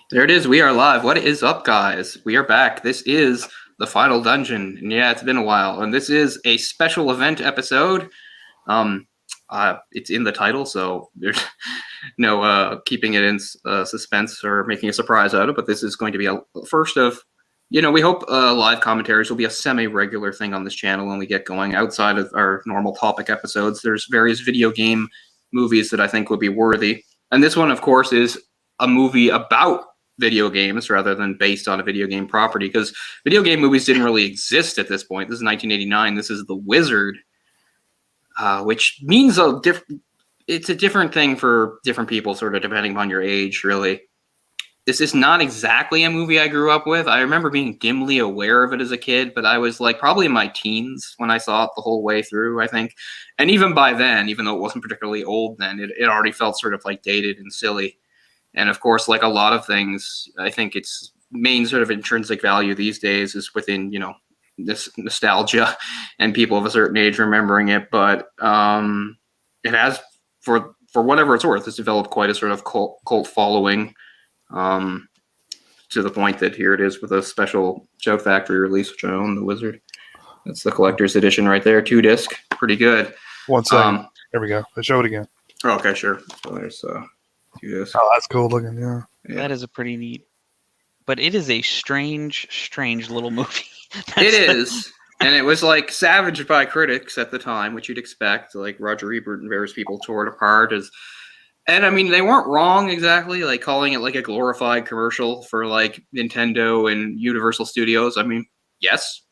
There it is. We are live. What is up, guys? We are back. This is the final dungeon, and yeah, it's been a while. And this is a special event episode. Um, it's in the title, so there's no keeping it in suspense or making a surprise out of it. But this is going to be a first of, we hope live commentaries will be a semi-regular thing on this channel when we get going. Outside of our normal topic episodes, there's various video game movies that I think would be worthy. And this one, of course, is a movie about video games rather than based on a video game property, because video game movies didn't really exist at this point. This is 1989. This is The Wizard, which means it's a different thing for different people, sort of depending upon your age, really. This is not exactly a movie I grew up with. I remember being dimly aware of it as a kid, but I was like probably in my teens when I saw it the whole way through, I think. And even by then, even though it wasn't particularly old then, it already felt sort of like dated and silly. And of course, like a lot of things, I think its main sort of intrinsic value these days is within, this nostalgia and people of a certain age remembering it. But it has, for whatever it's worth, it's developed quite a sort of cult following, to the point that here it is with a special Shout Factory release, which I own, The Wizard. That's the collector's edition right there, 2-disc, pretty good. One second. There we go. Let's show it again. Okay, sure. So there's 2-disc. Oh, that's cool looking. Yeah. That is a pretty neat. But it is a strange little movie. It is. And it was like savaged by critics at the time, which you'd expect. Like Roger Ebert and various people tore it apart and I mean, they weren't wrong exactly, like calling it like a glorified commercial for like Nintendo and Universal Studios. I mean, yes,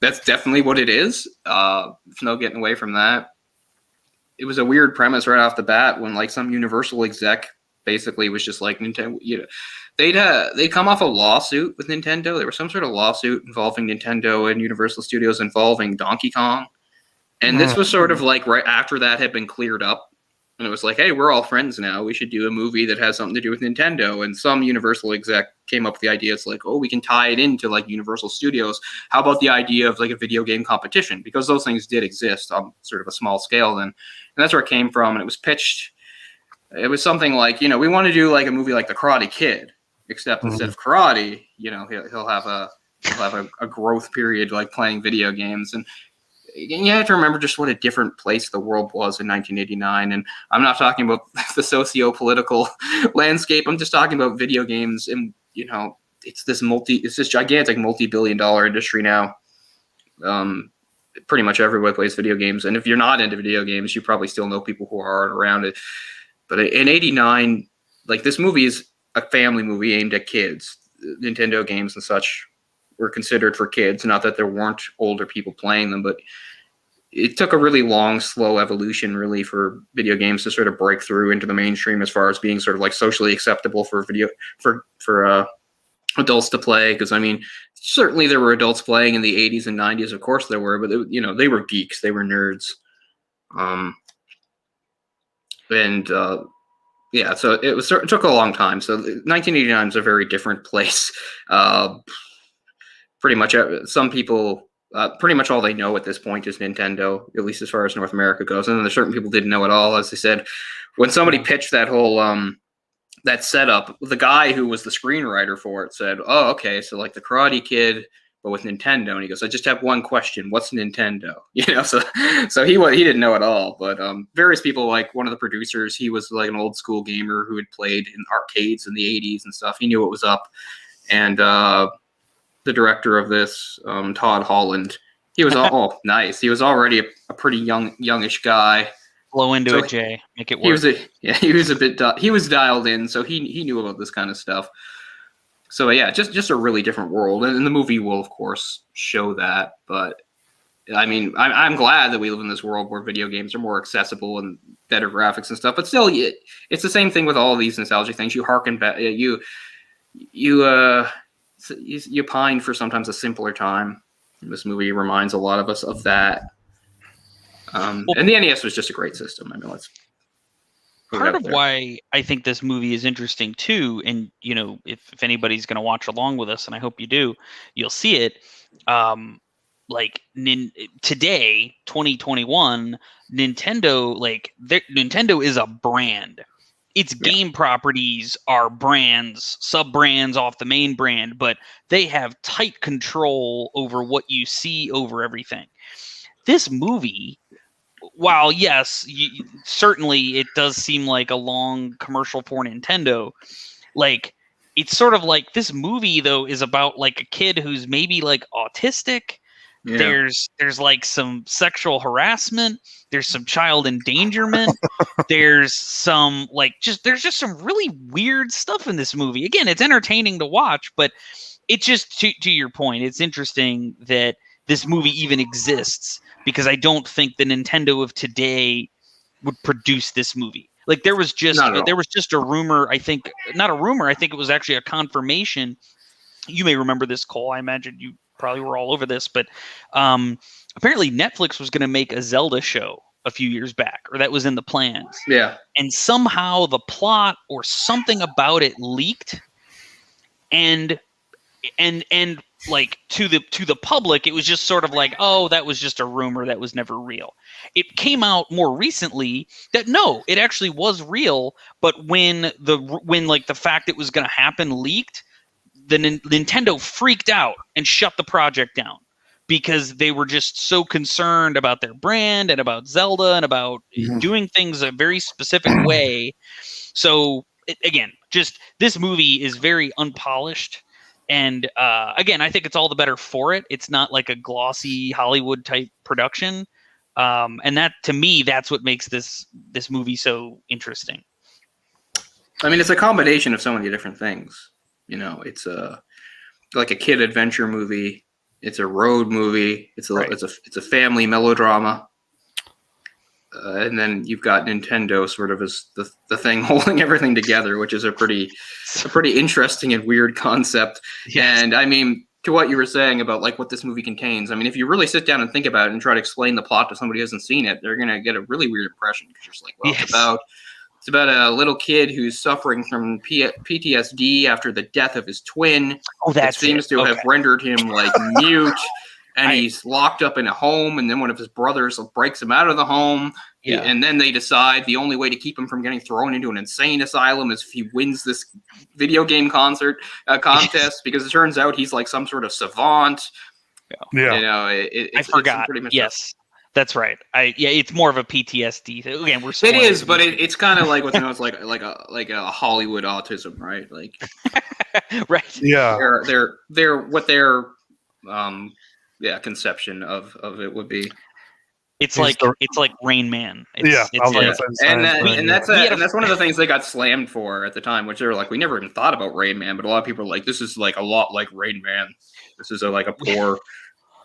that's definitely what it is. There's no getting away from that. It was a weird premise right off the bat when like some Universal exec basically was just like Nintendo, they'd come off a lawsuit with Nintendo. There was some sort of lawsuit involving Nintendo and Universal Studios involving Donkey Kong. And this was sort of like right after that had been cleared up. And it was like, hey, we're all friends now. We should do a movie that has something to do with Nintendo. And some Universal exec came up with the idea. It's like, oh, we can tie it into like Universal Studios. How about the idea of like a video game competition? Because those things did exist on sort of a small scale then. And that's where it came from. And it was pitched. It was something like, we want to do like a movie like The Karate Kid, except instead of karate, he'll have a growth period like playing video games. And you have to remember just what a different place the world was in 1989. And I'm not talking about the socio-political landscape. I'm just talking about video games. And, it's this gigantic multi-billion-dollar industry now. Pretty much everyone plays video games. And if you're not into video games, you probably still know people who are around it. But in 89, like this movie is a family movie aimed at kids. Nintendo games and such were considered for kids. Not that there weren't older people playing them, but it took a really long, slow evolution, really, for video games to sort of break through into the mainstream as far as being sort of like socially acceptable for adults to play. Because I mean, certainly there were adults playing in the 80s and 90s, of course there were, but they were geeks, they were nerds. Yeah, so it took a long time. So 1989 is a very different place. Pretty much some people, pretty much all they know at this point is Nintendo, at least as far as North America goes. And then there's certain people didn't know at all. As I said, when somebody pitched that whole that setup, the guy who was the screenwriter for it said, "Oh, okay, so like the Karate Kid, but with Nintendo." And he goes, "I just have one question: what's Nintendo?" So he didn't know at all. But various people, like one of the producers, he was like an old school gamer who had played in arcades in the 80s and stuff. He knew what was up, and the director of this, Todd Holland, he was nice. He was already a pretty youngish guy. Blow into it, Jay. Make it work. He was dialed in, so he knew about this kind of stuff. So yeah, just a really different world, and the movie will of course show that. But I mean, I'm glad that we live in this world where video games are more accessible and better graphics and stuff. But still, it's the same thing with all these nostalgic things. You harken back, you pine for sometimes a simpler time. This movie reminds a lot of us of that. And the NES was just a great system. I mean, part of why I think this movie is interesting too, and if anybody's going to watch along with us, and I hope you do, you'll see it. Like today, 2021, Nintendo, Nintendo is a brand. its game properties are brands, sub-brands off the main brand, but they have tight control over what you see over everything. This movie, while yes, certainly it does seem like a long commercial for Nintendo, like it's sort of like this movie though is about like a kid who's maybe like autistic. Yeah. There's like some sexual harassment, there's some child endangerment, there's some there's just some really weird stuff in this movie. Again, it's entertaining to watch, but it's just to your point, it's interesting that this movie even exists, because I don't think the Nintendo of today would produce this movie. Like there was just a rumor, I think not a rumor, I think it was actually a confirmation. You may remember this, Cole. I imagine you probably were all over this, but apparently Netflix was going to make a Zelda show a few years back, or that was in the plans. Yeah. And somehow the plot or something about it leaked, and like to the public, it was just sort of like, oh, that was just a rumor, that was never real. It came out more recently that no, it actually was real, but when like the fact it was going to happen leaked, the Nintendo freaked out and shut the project down, because they were just so concerned about their brand and about Zelda and about doing things a very specific way. So again, just this movie is very unpolished. And again, I think it's all the better for it. It's not like a glossy Hollywood type production. And that, to me, that's what makes this movie so interesting. I mean, it's a combination of so many different things. It's like a kid adventure movie. It's a road movie. It's a family melodrama. And then you've got Nintendo sort of as the thing holding everything together, which is a pretty interesting and weird concept. Yes. And I mean, to what you were saying about like what this movie contains, I mean, if you really sit down and think about it and try to explain the plot to somebody who hasn't seen it, they're going to get a really weird impression, because you're just like, well, it's about a little kid who's suffering from PTSD after the death of his twin. Oh, that seems to have rendered him like mute. And he's locked up in a home, and then one of his brothers breaks him out of the home. Yeah. And then they decide the only way to keep him from getting thrown into an insane asylum is if he wins this video game contest, because it turns out he's like some sort of savant. Yeah. I forgot. Yes. That's right. It's more of a PTSD thing. Again, we're it is, but it's kind of like what's known as like a Hollywood autism, right? Like, right. Yeah. They're what their conception of it would be. It's like Rain Man. And that's one of the things they got slammed for at the time, which they were like, we never even thought about Rain Man, but a lot of people are like, this is like a lot like Rain Man. This is like a poor.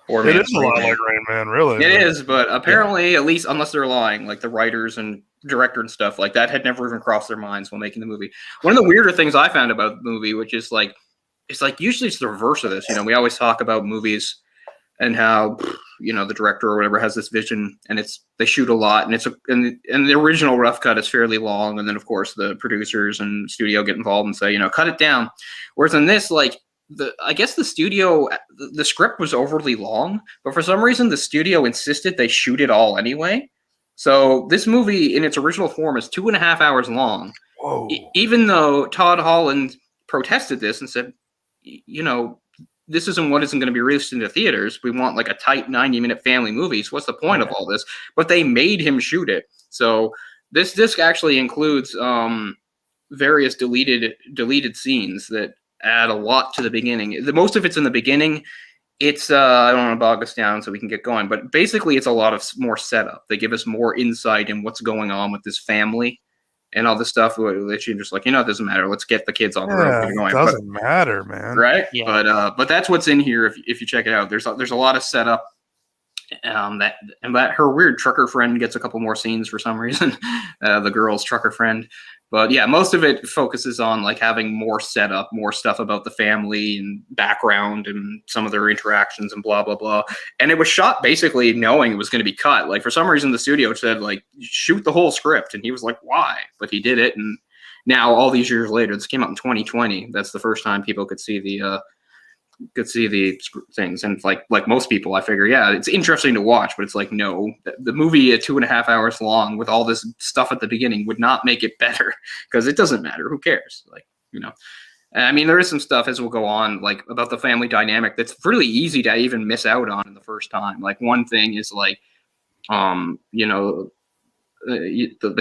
It is a lot like Rain Man, really. It is, but apparently, at least unless they're lying, like the writers and director and stuff like that had never even crossed their minds while making the movie. One of the weirder things I found about the movie, which is like, it's like usually it's the reverse of this. We always talk about movies and how the director or whatever has this vision, and they shoot a lot, and and the original rough cut is fairly long, and then of course the producers and studio get involved and say, cut it down. Whereas in this, like, I guess the studio, the script was overly long, but for some reason the studio insisted they shoot it all anyway. So this movie in its original form is 2.5 hours long. Whoa. Even though Todd Holland protested this and said, this isn't what isn't going to be released into theaters. We want like a tight 90-minute family movie. So what's the point of all this? But they made him shoot it. So this disc actually includes various deleted scenes that add a lot to the beginning. Most of it's in the beginning. It's I don't want to bog us down so we can get going, but basically it's a lot of more setup. They give us more insight in what's going on with this family and all this stuff. That you're just like, it doesn't matter. Let's get the kids on the road. It doesn't matter, man. Right? Yeah. But that's what's in here. If you check it out, there's a lot of setup. That her weird trucker friend gets a couple more scenes for some reason. The girl's trucker friend. But yeah, most of it focuses on like having more setup, more stuff about the family and background and some of their interactions and blah, blah, blah. And it was shot basically knowing it was going to be cut. Like for some reason, the studio said like, shoot the whole script. And he was like, why? But he did it. And now all these years later, this came out in 2020. That's the first time people could see the could see the things, and like most people, I figure, yeah, it's interesting to watch, but it's like, no, the movie at 2.5 hours long with all this stuff at the beginning would not make it better, because it doesn't matter. Who cares? Like, I mean, there is some stuff as we'll go on, like about the family dynamic that's really easy to even miss out on in the first time. Like one thing is like, the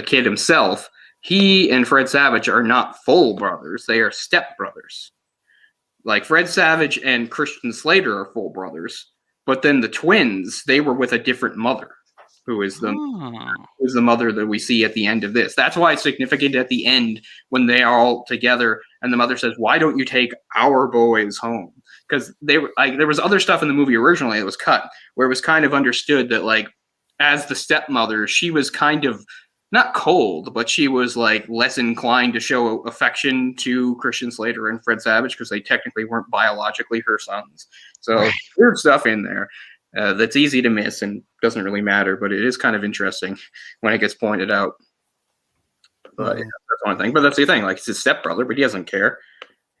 kid himself, he and Fred Savage are not full brothers; they are step brothers. Like Fred Savage and Christian Slater are full brothers, but then the twins, they were with a different mother, who is the mother that we see at the end of this. That's why it's significant at the end when they are all together and the mother says, "Why don't you take our boys home?" Because they were like, there was other stuff in the movie originally that was cut where it was kind of understood that, like, as the stepmother, she was kind of not cold, but she was like less inclined to show affection to Christian Slater and Fred Savage because they technically weren't biologically her sons. So there's stuff in there that's easy to miss and doesn't really matter, but it is kind of interesting when it gets pointed out. But that's one thing. But that's the thing. Like, it's his stepbrother, but he doesn't care.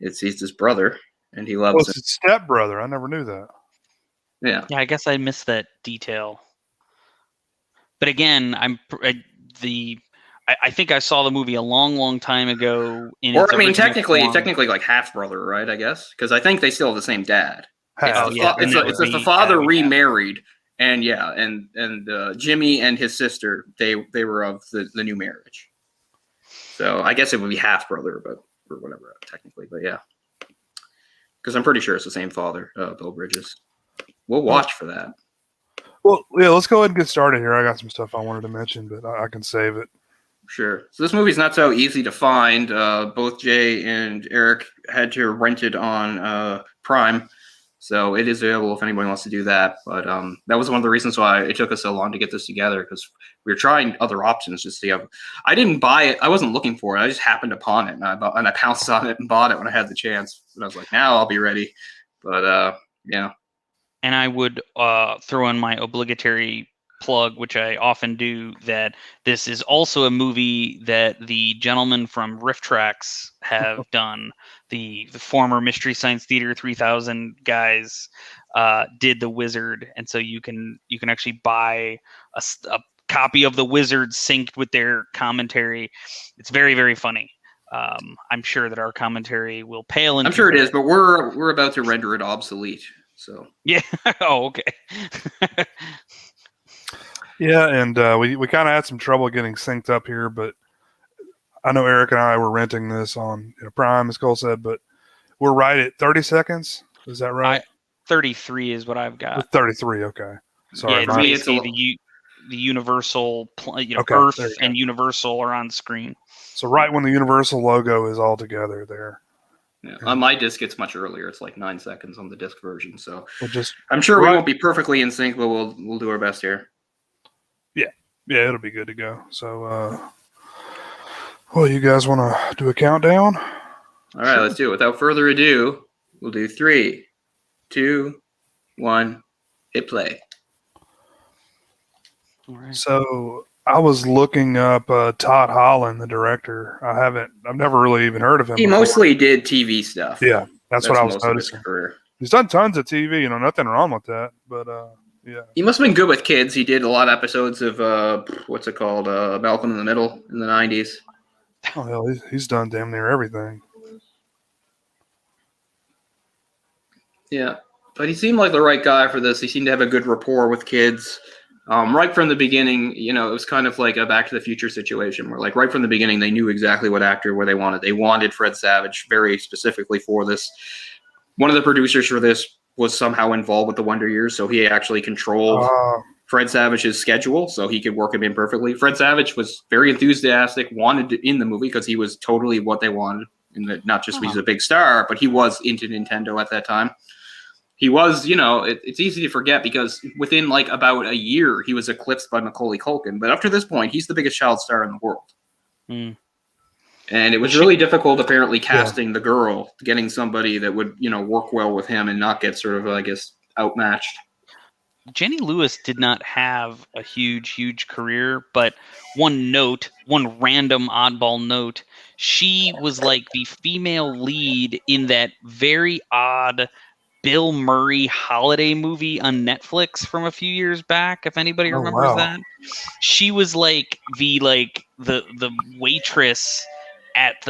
He's his brother, and he loves him. It's his stepbrother. I never knew that. Yeah. Yeah, I guess I missed that detail. But again, I think I saw the movie a long time ago. Technically, like half brother, right? I guess, because I think they still have the same dad. It's the father remarried, and Jimmy and his sister, they were of the new marriage. So I guess it would be half brother, or whatever technically. But yeah, because I'm pretty sure it's the same father, Beau Bridges. We'll watch for that. Well, yeah, let's go ahead and get started here. I got some stuff I wanted to mention, but I can save it. Sure. So this movie's not so easy to find. Both Jay and Eric had to rent it on Prime, so it is available if anybody wants to do that. But that was one of the reasons why it took us so long to get this together, because we were trying other options just to see. I didn't buy it. I wasn't looking for it. I just happened upon it, and I pounced on it and bought it when I had the chance. And I was like, now I'll be ready. But yeah. And I would throw in my obligatory plug, which I often do, that this is also a movie that the gentlemen from Riff Tracks have done. The former Mystery Science Theater 3000 guys did The Wizard, and so you can actually buy a copy of The Wizard synced with their commentary. It's very, very funny. I'm sure that our commentary will pale in. I'm sure it is, but we're about to render it obsolete. So yeah. Oh, okay. Yeah, and we kind of had some trouble getting synced up here, but I know Eric and I were renting this on Prime, as Cole said, but we're right at 30 seconds. Is that right? 33 is what I've got. 33, okay. Sorry, yeah, it's the Universal, okay, Earth and Universal are on screen. So right when the Universal logo is all together there. Yeah. On my disc, it's much earlier. It's like 9 seconds on the disc version. So I'm sure we won't be perfectly in sync, but we'll do our best here. Yeah, it'll be good to go. So, well, you guys want to do a countdown? All right, let's do it. Without further ado, we'll do 3, 2, 1, hit play. All right. So I was looking up Todd Holland, the director. I've never really even heard of him. He mostly did TV stuff. Yeah, that's what I was noticing. He's done tons of TV, nothing wrong with that. But yeah, he must have been good with kids. He did a lot of episodes of what's it called, Malcolm in the Middle in the 90s. Oh hell, he's done damn near everything. Yeah, but he seemed like the right guy for this. He seemed to have a good rapport with kids. Right from the beginning, it was kind of like a Back to the Future situation where, like, right from the beginning, they knew exactly what actor where they wanted. They wanted Fred Savage very specifically for this. One of the producers for this was somehow involved with the Wonder Years, so he actually controlled Fred Savage's schedule, so he could work him in perfectly. Fred Savage was very enthusiastic, wanted to, in the movie because he was totally what they wanted. Not just he's a big star, but he was into Nintendo at that time. He was, it's easy to forget because within like about a year, he was eclipsed by Macaulay Culkin. But up to this point, he's the biggest child star in the world. Mm. And it was really difficult, apparently, casting the girl, getting somebody that would, work well with him and not get sort of, I guess, outmatched. Jenny Lewis did not have a huge career, but one random oddball note, she was like the female lead in that very odd Bill Murray holiday movie on Netflix from a few years back. If anybody remembers that, she was like the waitress at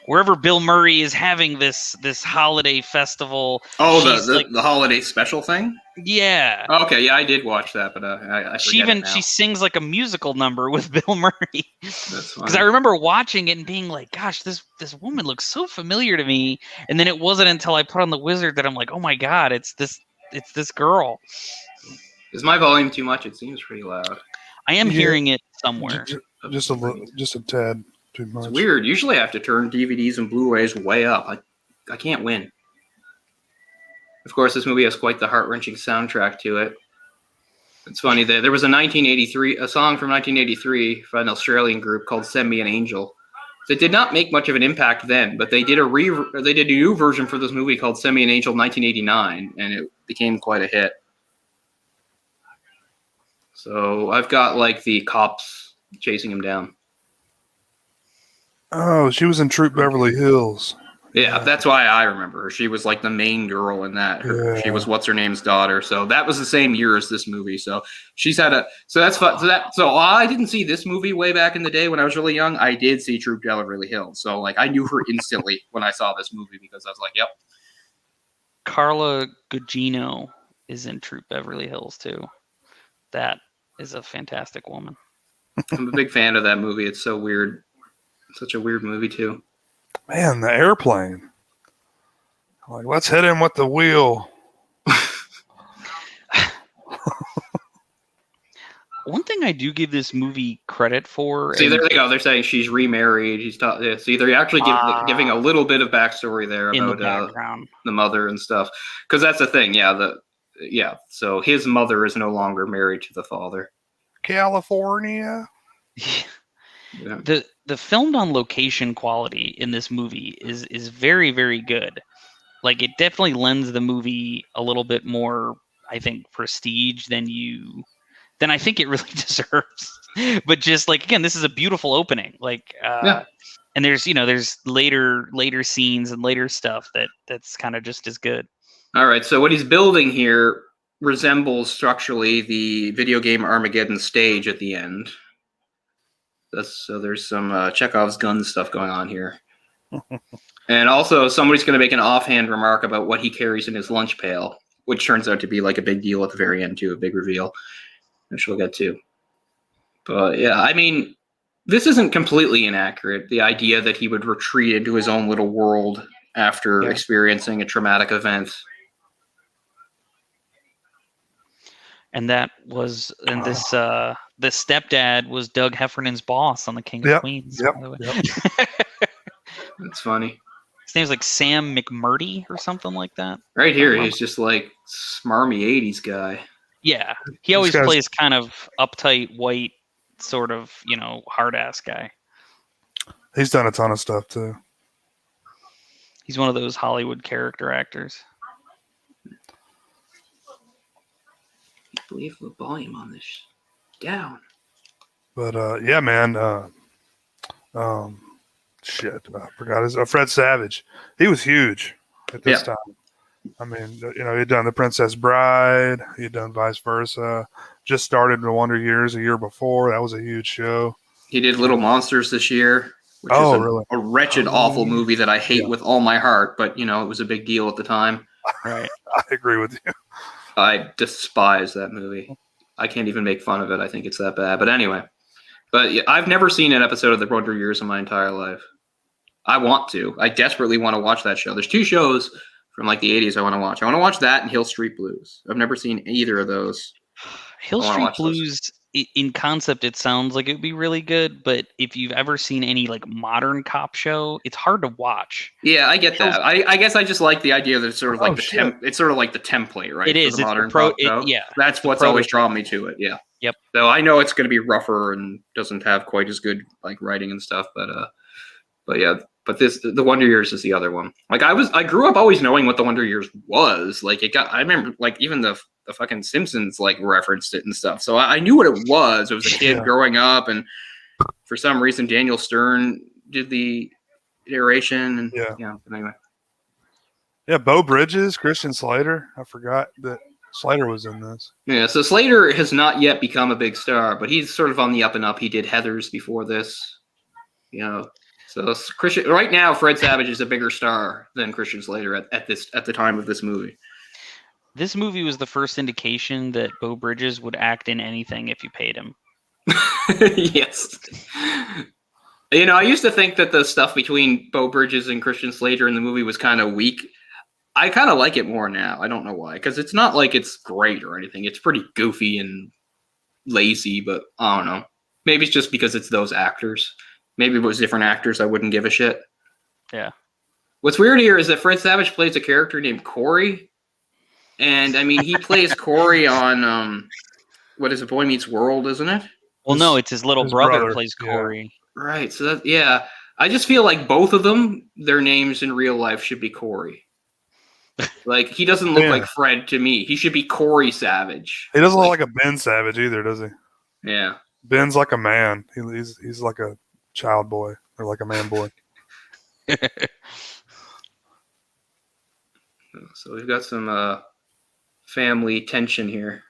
wherever Bill Murray is having this holiday festival. Oh, the holiday special thing? Yeah. Okay, yeah, I did watch that, but I forget it now. She sings like a musical number with Bill Murray. That's funny. Because I remember watching it and being like, gosh, this woman looks so familiar to me. And then it wasn't until I put on The Wizard that I'm like, oh my God, it's this girl. Is my volume too much? It seems pretty loud. I am hearing it somewhere. Just a tad too much. It's weird. Usually I have to turn DVDs and Blu-rays way up. I can't win. Of course, this movie has quite the heart-wrenching soundtrack to it. It's funny that there was a song from 1983 by an Australian group called "Send Me an Angel." That did not make much of an impact then, but they did a new version for this movie called "Send Me an Angel" 1989, and it became quite a hit. So I've got like the cops chasing him down. Oh, she was in Troop Beverly Hills. Yeah, that's why I remember her. She was like the main girl in that. She was what's-her-name's daughter. So that was the same year as this movie. So she's had so that's fun. So I didn't see this movie way back in the day when I was really young. I did see Troop Beverly Hills. So like I knew her instantly when I saw this movie because I was like, yep. Carla Gugino is in Troop Beverly Hills too. That is a fantastic woman. I'm a big fan of that movie. It's so weird. It's such a weird movie too. Man, the airplane. Like, let's hit him with the wheel. One thing I do give this movie credit for. See, there they go. They're saying she's remarried. See, they're actually giving a little bit of backstory there about the mother and stuff. Because that's the thing. Yeah. So his mother is no longer married to the father. California. Yeah. The filmed on location quality in this movie is very, very good. Like it definitely lends the movie a little bit more, I think, prestige than I think it really deserves. But just like again, this is a beautiful opening. Like and there's later scenes and later stuff that's kind of just as good. All right, so what he's building here resembles structurally the video game Armageddon stage at the end. So there's some Chekhov's gun stuff going on here. And also somebody's going to make an offhand remark about what he carries in his lunch pail, which turns out to be like a big deal at the very end too, a big reveal, which we'll get to. But yeah, I mean, this isn't completely inaccurate. The idea that he would retreat into his own little world after experiencing a traumatic event. And that was, and this, the stepdad was Doug Heffernan's boss on The King of Queens. By the way. That's funny. His name's like Sam McMurdy or something like that. Right here, he's just like smarmy 80s guy. Yeah. He always plays kind of uptight, white, sort of, hard ass guy. He's done a ton of stuff too. He's one of those Hollywood character actors. I believe the volume on this down. But yeah, man. Shit, I forgot his Fred Savage. He was huge at this time. I mean, he'd done The Princess Bride. He'd done Vice Versa. Just started The Wonder Years a year before. That was a huge show. He did Little Monsters this year, which is really? A wretched, awful movie that I hate with all my heart. But it was a big deal at the time. Right. I agree with you. I despise that movie. I can't even make fun of it. I think it's that bad. But anyway. But yeah, I've never seen an episode of The Wonder Years in my entire life. I want to. I desperately want to watch that show. There's two shows from like the 80s I want to watch. I want to watch that and Hill Street Blues. I've never seen either of those. Hill Street Blues, in concept, it sounds like it would be really good. But if you've ever seen any like modern cop show, it's hard to watch. Yeah, I get that. I guess I just like the idea that it's sort of like it's sort of like the template, right? It is. The modern cop show. Yeah. That's what's always drawn me to it. Yeah. Yep. So I know it's going to be rougher and doesn't have quite as good like writing and stuff, but yeah. But the Wonder Years is the other one. Like I grew up always knowing what the Wonder Years was. Like I remember like even the fucking Simpsons like referenced it and stuff. So I knew what it was. It was a kid growing up, and for some reason Daniel Stern did the narration. And, But anyway. Yeah, Beau Bridges, Christian Slater. I forgot that Slater was in this. Yeah, so Slater has not yet become a big star, but he's sort of on the up and up. He did Heathers before this, you know. So Christian right now, Fred Savage is a bigger star than Christian Slater at the time of this movie. This movie was the first indication that Beau Bridges would act in anything if you paid him. Yes. You know, I used to think that the stuff between Beau Bridges and Christian Slater in the movie was kind of weak. I kind of like it more now. I don't know why, because it's not like it's great or anything. It's pretty goofy and lazy, but I don't know. Maybe it's just because it's those actors. Maybe if it was different actors, I wouldn't give a shit. Yeah. What's weird here is that Fred Savage plays a character named Corey. And, I mean, he plays Corey on, what is it, Boy Meets World, isn't it? Well, no, it's his little brother plays Corey. Yeah. Right, so that, yeah. I just feel like both of them, their names in real life should be Corey. Like, he doesn't look like Fred to me. He should be Corey Savage. He doesn't look like a Ben Savage either, does he? Yeah. Ben's like a man. He's like a child boy or like a man boy. So we've got some family tension here.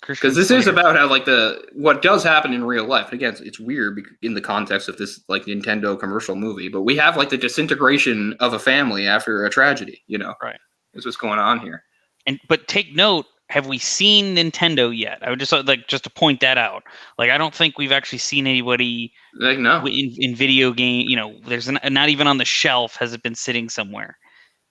Because this is about how, like, what does happen in real life. Again, it's weird in the context of this, like, Nintendo commercial movie, but we have, like, the disintegration of a family after a tragedy, you know? Right. That's what's going on here. But take note, have we seen Nintendo yet? I would just to point that out. Like, I don't think we've actually seen anybody in video game. You know, there's not even on the shelf has it been sitting somewhere.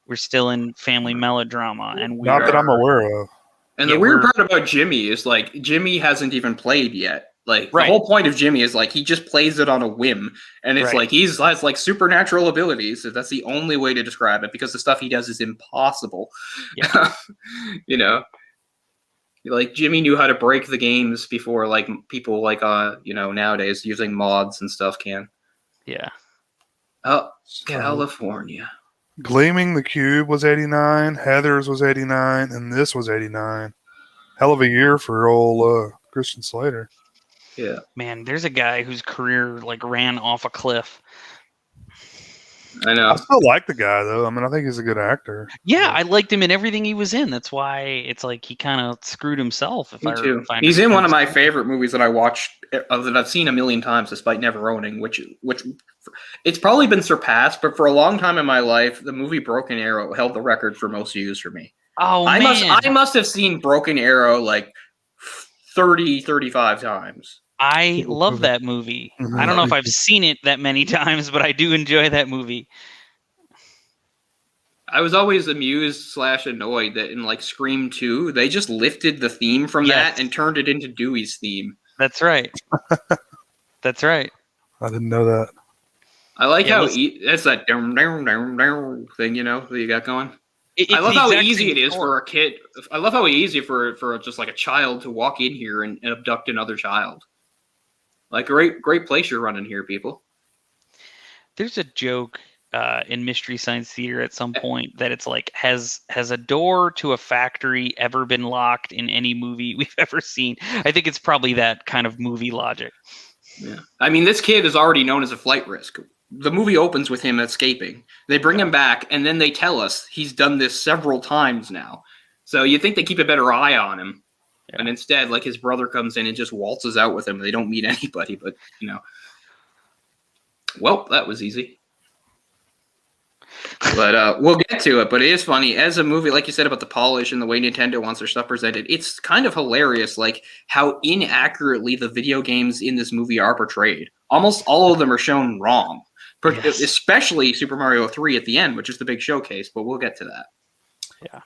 We're still in family melodrama, and not that I'm aware of. And the weird part about Jimmy is, like, Jimmy hasn't even played yet. Like, the whole point of Jimmy is, like, he just plays it on a whim. And it's like, he has, like, supernatural abilities. So that's the only way to describe it, because the stuff he does is impossible. Yeah. You know? Like, Jimmy knew how to break the games before, like, people, like, you know, nowadays using mods and stuff can. Yeah. Oh, California. Gleaming the Cube was 89, Heathers was 89, and this was 89. Hell of a year for old Christian Slater. Yeah. Man, there's a guy whose career, like, ran off a cliff. I know. I still like the guy, though. I mean, I think he's a good actor. Yeah, I liked him in everything he was in. That's why it's like he kind of screwed himself. Me too. He's in one of my favorite movies that I watched, that I've seen a million times despite never owning, which it's probably been surpassed, but for a long time in my life, the movie Broken Arrow held the record for most views for me. Oh, man. I must have seen Broken Arrow like 30, 35 times. I love that movie. Mm-hmm. I don't know if I've seen it that many times, but I do enjoy that movie. I was always amused / annoyed that in, like, Scream 2, they just lifted the theme from that and turned it into Dewey's theme. That's right. That's right. I didn't know that. I like how that's that thing, you know, that you got going. I love how easy it is for a kid. I love how easy for just like a child to walk in here and abduct another child. Like, great place you're running here, people. There's a joke in Mystery Science Theater at some point that it's like, has a door to a factory ever been locked in any movie we've ever seen? I think it's probably that kind of movie logic. Yeah. I mean, this kid is already known as a flight risk. The movie opens with him escaping. They bring him back, and then they tell us he's done this several times now. So you'd think they keep a better eye on him. Yeah. And instead, like, his brother comes in and just waltzes out with him. They don't meet anybody, but, you know. Well, that was easy. But we'll get to it. But it is funny. As a movie, like you said about the polish and the way Nintendo wants their stuff presented, it's kind of hilarious, like, how inaccurately the video games in this movie are portrayed. Almost all of them are shown wrong. Yes. Especially Super Mario 3 at the end, which is the big showcase, but we'll get to that. Yeah.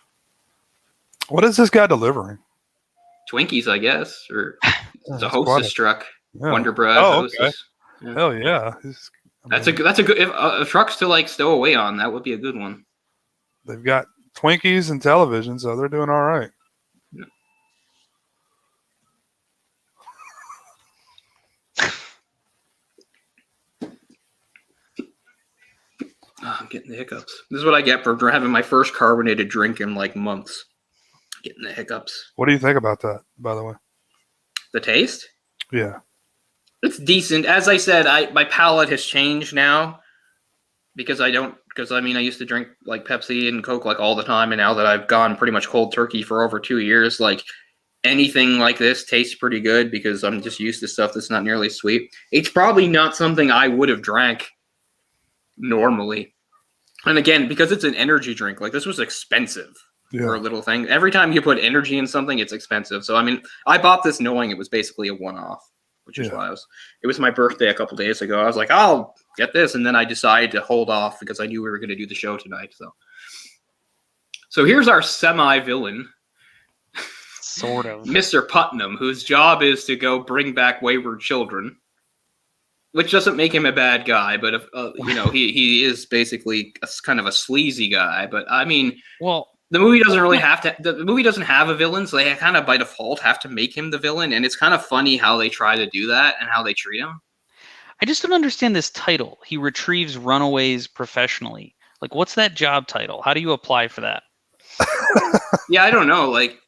What is this guy delivering? Twinkies, I guess, or it's a Hostess truck. Yeah. Wonder Bread. Oh, Hostess. Okay. Yeah. Hell yeah. That's a good. If a truck's to, like, stow away on, that would be a good one. They've got Twinkies and television, so they're doing all right. Yeah. Oh, I'm getting the hiccups. This is what I get for having my first carbonated drink in, like, months. Getting the hiccups. What do you think about that, by the way? The taste? Yeah. It's decent. As I said, my palate has changed now because I don't because I mean I used to drink like Pepsi and Coke like all the time, and now that I've gone pretty much cold turkey for over 2 years, like anything like this tastes pretty good because I'm just used to stuff that's not nearly sweet. It's probably not something I would have drank normally. And again, because it's an energy drink, like this was expensive for a little thing. Every time you put energy in something, it's expensive. So I mean, I bought this knowing it was basically a one-off, which is why it was my birthday a couple days ago. I was like, I'll get this, and then I decided to hold off because I knew we were going to do the show tonight. So here's our semi-villain, sort of Mr. Putnam, whose job is to go bring back wayward children. Which doesn't make him a bad guy, but he is basically kind of a sleazy guy. But I mean, well, the movie doesn't really have to. The movie doesn't have a villain, so they kind of by default have to make him the villain. And it's kind of funny how they try to do that and how they treat him. I just don't understand this title. He retrieves runaways professionally. Like, what's that job title? How do you apply for that? Yeah, I don't know. Like,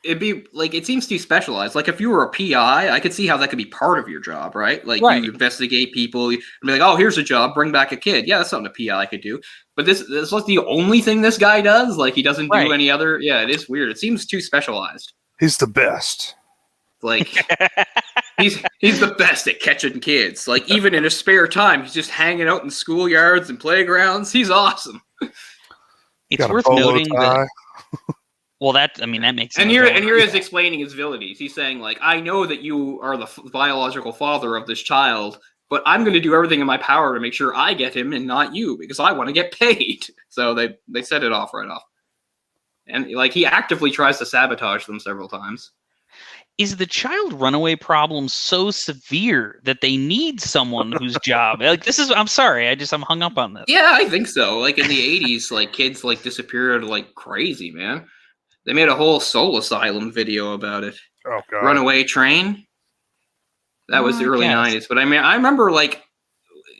it'd be like it seems too specialized. Like if you were a PI, I could see how that could be part of your job, right? Like you investigate people and be like, oh, here's a job, bring back a kid. Yeah, that's something a PI could do. But this is like the only thing this guy does. Like he doesn't do any other. Yeah, it is weird. It seems too specialized. He's the best. Like he's the best at catching kids. Like even in his spare time, he's just hanging out in schoolyards and playgrounds. He's awesome. It's worth noting that. Well, that makes sense. And here is explaining his villainies. He's saying, like, I know that you are the biological father of this child, but I'm going to do everything in my power to make sure I get him and not you because I want to get paid. So they set it off right off. And, like, he actively tries to sabotage them several times. Is the child runaway problem so severe that they need someone whose job like this is? I'm sorry, I'm hung up on this. Yeah, I think so. Like in the 80s, like kids like disappeared like crazy, man. They made a whole Soul Asylum video about it. Oh god. Runaway Train. That was the early 90s. But I mean, I remember like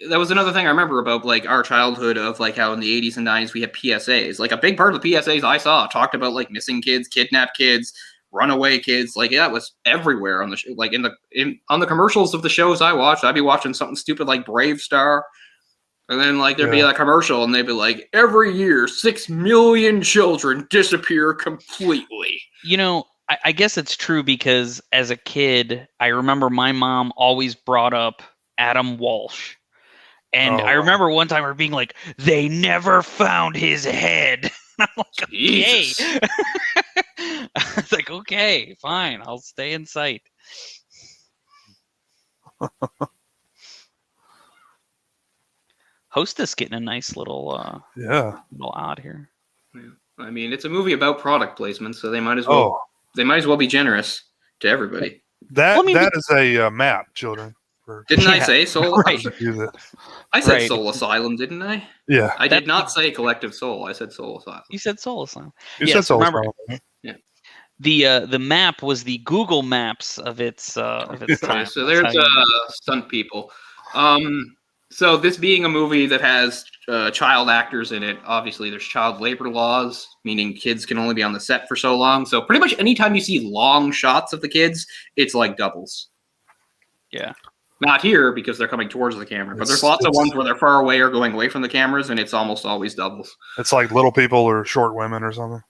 that was another thing I remember about like our childhood of like how in the 80s and 90s we had PSAs. Like a big part of the PSAs I saw talked about like missing kids, kidnapped kids, runaway kids. Like yeah, it was everywhere on the like on the commercials of the shows I watched. I'd be watching something stupid like Brave Star. And then, like, there'd be a commercial, and they'd be like, every year, 6 million children disappear completely. You know, I guess it's true because as a kid, I remember my mom always brought up Adam Walsh. And I remember one time her being like, they never found his head. I'm like, okay. I was like, okay, fine. I'll stay in sight. Hostess getting a nice little little odd here. Yeah. I mean, it's a movie about product placement, so they might as well be generous to everybody. That is a map, children. Didn't I say Soul? Right. I said Soul Asylum, didn't I? Yeah. I did not say Collective Soul. I said Soul Asylum. You said Soul Asylum. You said Soul Asylum. Yeah. The map was the Google Maps of its time. So there's stunt people. So this being a movie that has child actors in it, obviously there's child labor laws, meaning kids can only be on the set for so long. So pretty much anytime you see long shots of the kids, it's like doubles. Yeah. Not here because they're coming towards the camera, but there's lots of ones where they're far away or going away from the cameras, and it's almost always doubles. It's like little people or short women or something.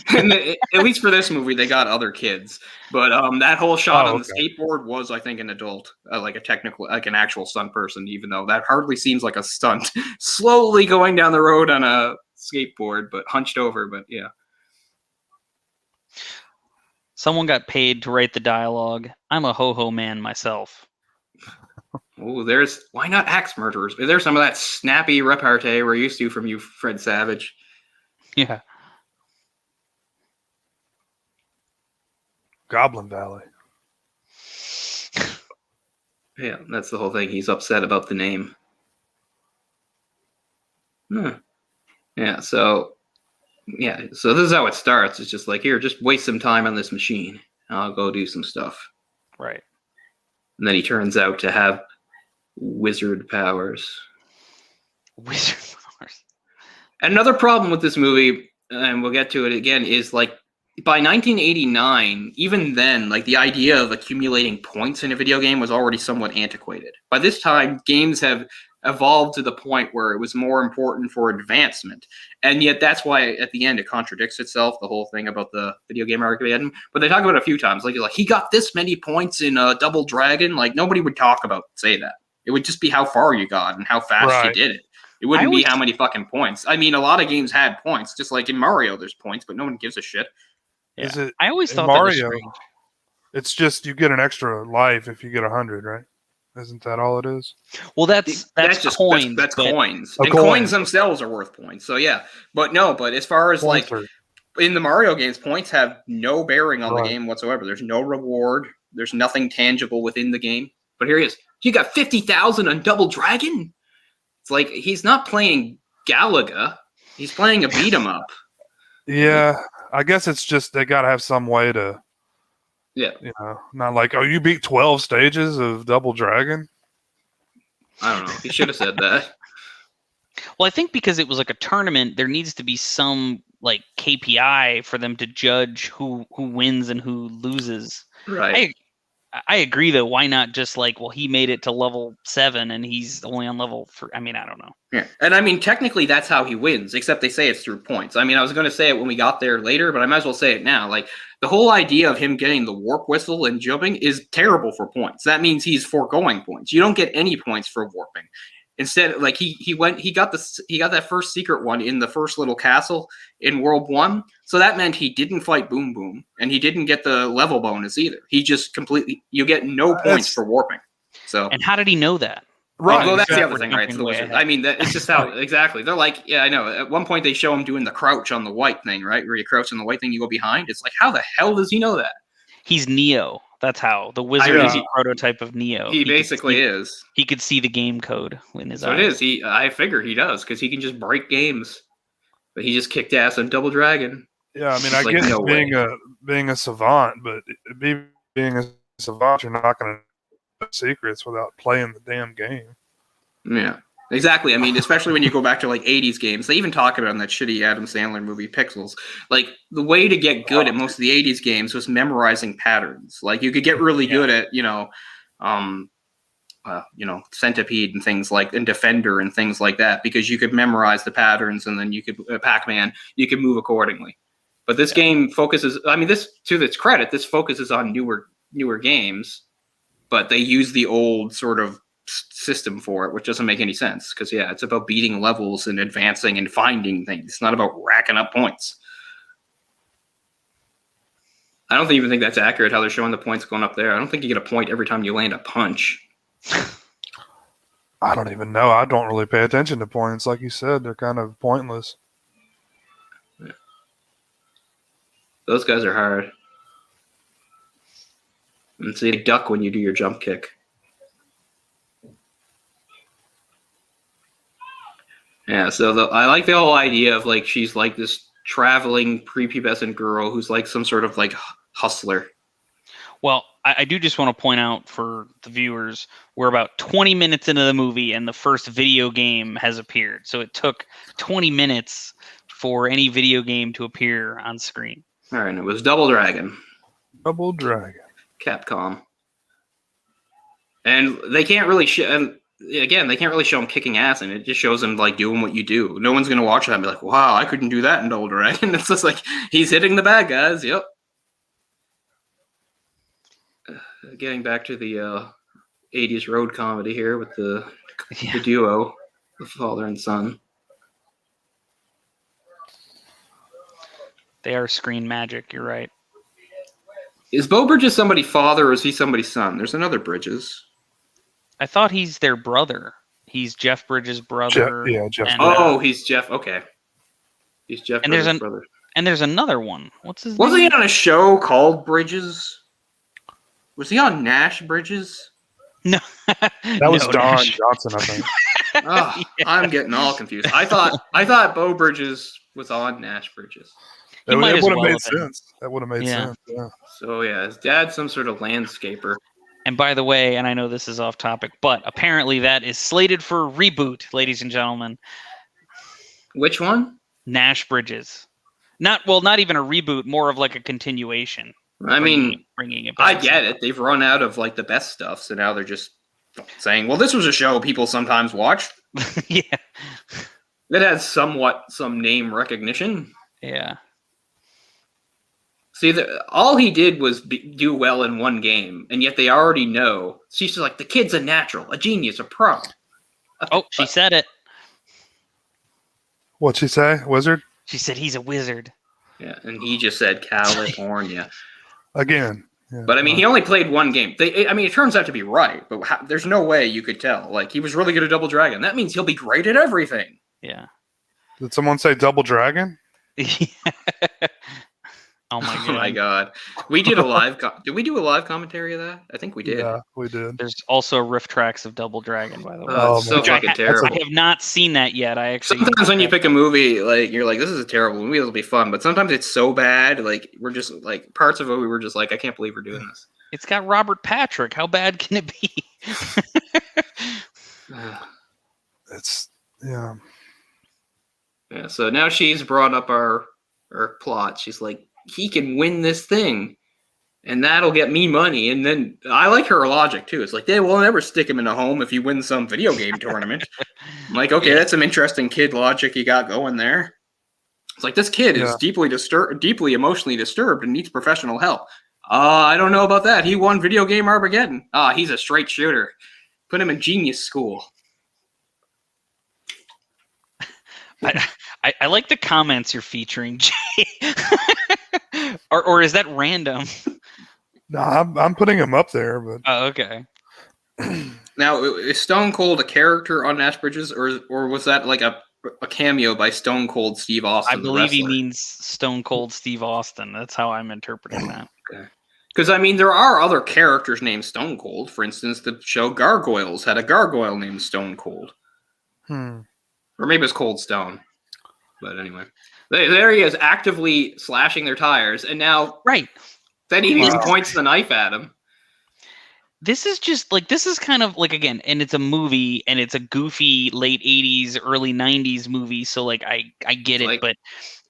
And at least for this movie, they got other kids. But that whole shot on the skateboard was, I think, an adult, like a technical, like an actual stunt person, even though that hardly seems like a stunt. Slowly going down the road on a skateboard, but hunched over. But yeah. Someone got paid to write the dialogue. I'm a ho-ho man myself. Oh, why not axe murderers? There's some of that snappy repartee we're used to from you, Fred Savage. Yeah. Goblin Valley. Yeah, that's the whole thing. He's upset about the name. Yeah, so this is how it starts. It's just like, here, just waste some time on this machine. I'll go do some stuff. Right. And then he turns out to have wizard powers. Wizard powers. Another problem with this movie, and we'll get to it again, is like by 1989, even then, like the idea of accumulating points in a video game was already somewhat antiquated. By this time, games have evolved to the point where it was more important for advancement. And yet that's why at the end it contradicts itself, the whole thing about the video game Armageddon. But they talk about it a few times. Like he got this many points in Double Dragon. Like nobody would say that. It would just be how far you got and how fast you did it. It wouldn't be how many fucking points. I mean, a lot of games had points, just like in Mario there's points, but no one gives a shit. Yeah. I always thought Mario, that was strange. It's just you get an extra life if you get 100, right? Isn't that all it is? Well, that's just coins. That's coins. And coins themselves are worth points. So yeah. But as far as points in the Mario games, points have no bearing on the game whatsoever. There's no reward. There's nothing tangible within the game. But here he is. You got 50,000 on Double Dragon? It's like he's not playing Galaga. He's playing a beat 'em up. Yeah. I guess it's just they gotta have some way to not like, you beat 12 stages of Double Dragon. I don't know. He should have said that. Well, I think because it was like a tournament, there needs to be some like KPI for them to judge who wins and who loses. Right. I agree though. Why not just like, well, he made it to level 7 and he's only on level 3. I mean, I don't know. Yeah. And I mean, technically that's how he wins, except they say it's through points. I mean, I was going to say it when we got there later, but I might as well say it now. Like the whole idea of him getting the warp whistle and jumping is terrible for points. That means he's foregoing points. You don't get any points for warping. Instead, like he got that first secret one in the first little castle in World 1. So that meant he didn't fight Boom Boom, and he didn't get the level bonus either. He just you get no points for warping. So and how did he know that? Right. Well, that's the other thing, right? It's the wizard. I mean, it's just how exactly. They're like, yeah, I know. At one point, they show him doing the crouch on the white thing, right? Where you crouch on the white thing, you go behind. It's like, how the hell does he know that? He's Neo. That's how the wizard is a prototype of Neo. He basically is. He could see the game code in his eyes. So it is. I figure he does because he can just break games. But he just kicked ass on Double Dragon. Yeah, I mean, I guess being a savant, but being a savant, you're not going to know secrets without playing the damn game. Yeah, exactly. I mean, especially when you go back to like 80s games, they even talk about in that shitty Adam Sandler movie Pixels. Like the way to get good at most of the 80s games was memorizing patterns. Like you could get really good at Centipede and things and Defender and things like that because you could memorize the patterns and then you could Pac-Man, you could move accordingly. But this game focuses. I mean, this to its credit, this focuses on newer games, but they use the old sort of system for it, which doesn't make any sense because it's about beating levels and advancing and finding things. It's not about racking up points. I don't even think that's accurate how they're showing the points going up there. I don't think you get a point every time you land a punch. I don't even know. I don't really pay attention to points. Like you said, they're kind of pointless. Yeah. Those guys are hard. And so you duck when you do your jump kick. Yeah, so I like the whole idea of like she's like this traveling prepubescent girl who's like some sort of like hustler. Well, I do just want to point out for the viewers, we're about 20 minutes into the movie and the first video game has appeared. So it took 20 minutes for any video game to appear on screen. All right, and it was Double Dragon. Double Dragon. Capcom. And they can't really they can't really show him kicking ass, and it just shows him like doing what you do. No one's gonna watch that and be like, "Wow, I couldn't do that in Double Dragon." It's just like he's hitting the bad guys. Yep. Getting back to the 80s road comedy here with the duo, the father and son. They are screen magic. You're right. Is Beau Bridges somebody's father or is he somebody's son? There's another Bridges. I thought he's their brother. He's Jeff Bridges' brother. Jeff. He's Jeff. Okay. He's Jeff Bridges' brother. And there's another one. What's his name? Wasn't he on a show called Bridges? Was he on Nash Bridges? No. That was Don Johnson, I think. I'm getting all confused. I thought Beau Bridges was on Nash Bridges. That would have made sense. That would have made sense. Yeah. So his dad's some sort of landscaper. And by the way, and I know this is off topic, but apparently that is slated for reboot, ladies and gentlemen. Which one? Nash Bridges. Not even a reboot, more of like a continuation. I mean, bringing it back. I get it. They've run out of like the best stuff, so now they're just saying, well, this was a show people sometimes watched. Yeah. It has somewhat some name recognition. Yeah. See, all he did was do well in one game, and yet they already know. She's just like, the kid's a natural, a genius, a pro. Oh, she said it. What'd she say? Wizard? She said he's a wizard. Yeah, and he just said California. Again. Yeah, but I mean, he only played one game. It turns out to be right, but there's no way you could tell. Like, he was really good at Double Dragon. That means he'll be great at everything. Yeah. Did someone say Double Dragon? Oh my god! Oh my god! We did a live. Did we do a live commentary of that? I think we did. Yeah, we did. There's also riff tracks of Double Dragon, by the way. It's so fucking terrible. I have not seen that yet. I actually. Sometimes when you pick a movie, like you're like, this is a terrible movie. It'll be fun, but sometimes it's so bad. Like we're just like parts of it. We were just like, I can't believe we're doing this. It's got Robert Patrick. How bad can it be? It's yeah. Yeah. So now she's brought up our plot. She's like, he can win this thing, and that'll get me money. And then I like her logic too. It's like they will never stick him in a home if you win some video game tournament. I'm like, okay, that's some interesting kid logic you got going there. It's like this kid is deeply emotionally disturbed and needs professional help. I don't know about that. He won video game Armageddon. He's a straight shooter. Put him in genius school. I like the comments you're featuring, Jay. or is that random? No, I'm putting him up there, but oh, okay. Now, is Stone Cold a character on Nash Bridges, or was that like a cameo by Stone Cold Steve Austin? I believe he means Stone Cold Steve Austin. That's how I'm interpreting that. Okay. Because I mean, there are other characters named Stone Cold. For instance, the show Gargoyles had a gargoyle named Stone Cold. Or maybe it's Cold Stone. But anyway, there he is, actively slashing their tires, and now then he even points the knife at him. This is just like, this is kind of like, again, and it's a movie, and it's a goofy late 80s, early 90s movie, so like I get it, but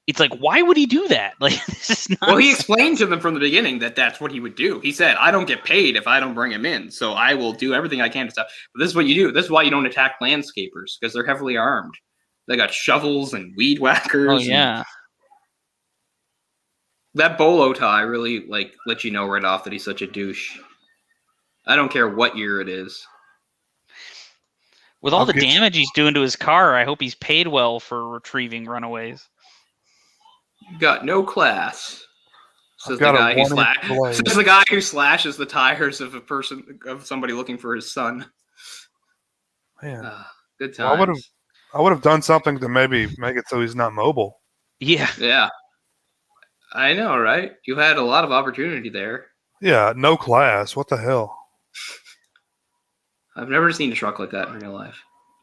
it's like, why would he do that? Like, this is not. Well, he explained to them from the beginning that that's what he would do. He said, I don't get paid if I don't bring him in, so I will do everything I can to stop. But this is what you do. This is why you don't attack landscapers, because they're heavily armed. They got shovels and weed whackers. Oh, yeah. That bolo tie really, like, lets you know right off that he's such a douche. I don't care what year it is. With all the damage he's doing to his car, I hope he's paid well for retrieving runaways. Got no class. Says the guy who slashes the tires of somebody looking for his son. Man, good times. I would have done something to maybe make it so he's not mobile. Yeah. Yeah. I know, right? You had a lot of opportunity there. Yeah, no class. What the hell? I've never seen a truck like that in real life.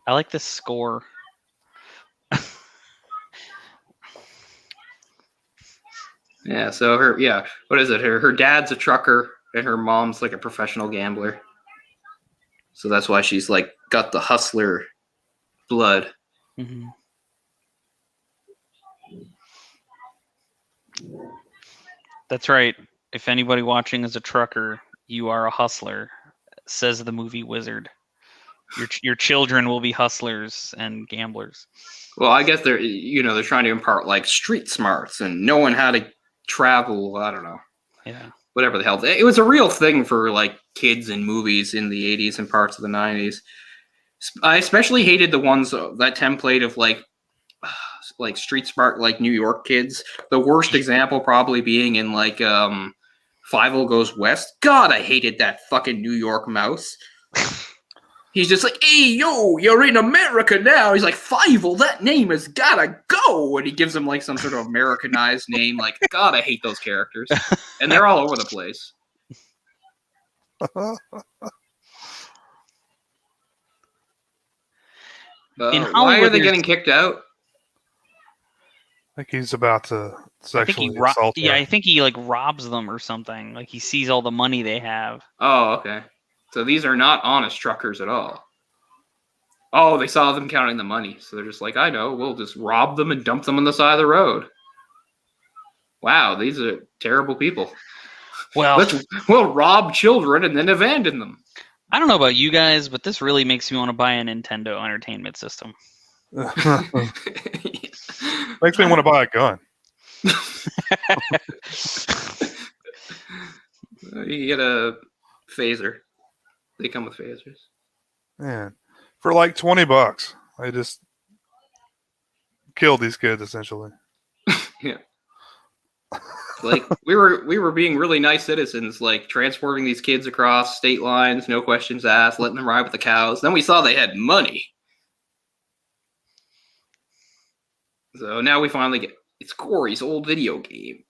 I like this score. Yeah, so what is it? Her dad's a trucker and her mom's like a professional gambler. So that's why she's like got the hustler blood. Mm-hmm. That's right. If anybody watching is a trucker, you are a hustler, says the movie Wizard. Your children will be hustlers and gamblers. Well, I guess they're trying to impart like street smarts and knowing how to travel. I don't know. Yeah. Whatever the hell. It was a real thing for like kids in movies in the 80s and parts of the 90s. I especially hated the ones that template of like street smart like New York kids. The worst example probably being in like Fievel Goes West. God, I hated that fucking New York mouse. He's just like, hey, yo, you're in America now. He's like, Fievel, that name has gotta go. And he gives him like some sort of Americanized name. Like, God, I hate those characters. And they're all over the place. Why are they getting kicked out? I think he's about to sexually assault them. Yeah, I think he like robs them or something. Like he sees all the money they have. Oh, okay. So these are not honest truckers at all. Oh, they saw them counting the money. So they're just like, I know, we'll just rob them and dump them on the side of the road. Wow, these are terrible people. Well, we'll rob children and then abandon them. I don't know about you guys, but this really makes me want to buy a Nintendo Entertainment System. Makes me want to buy a gun. You get a phaser. They come with phasers. Man, for like $20, I just killed these kids essentially. Yeah. Like we were being really nice citizens, like transporting these kids across state lines, no questions asked, letting them ride with the cows. Then we saw they had money. So now we finally get it's Corey's old video game.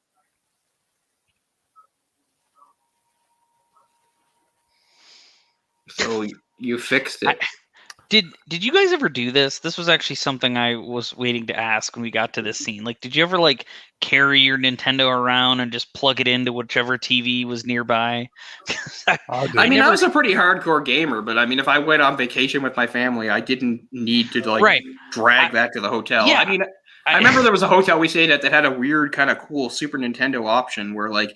So you fixed it. Did you guys ever do this? This was actually something I was waiting to ask when we got to this scene. Like, did you ever like carry your Nintendo around and just plug it into whichever TV was nearby? I mean, I was a pretty hardcore gamer, but I mean, if I went on vacation with my family, I didn't need to like drag that to the hotel. Yeah, I mean, I remember there was a hotel we stayed at that had a weird kind of cool Super Nintendo option where like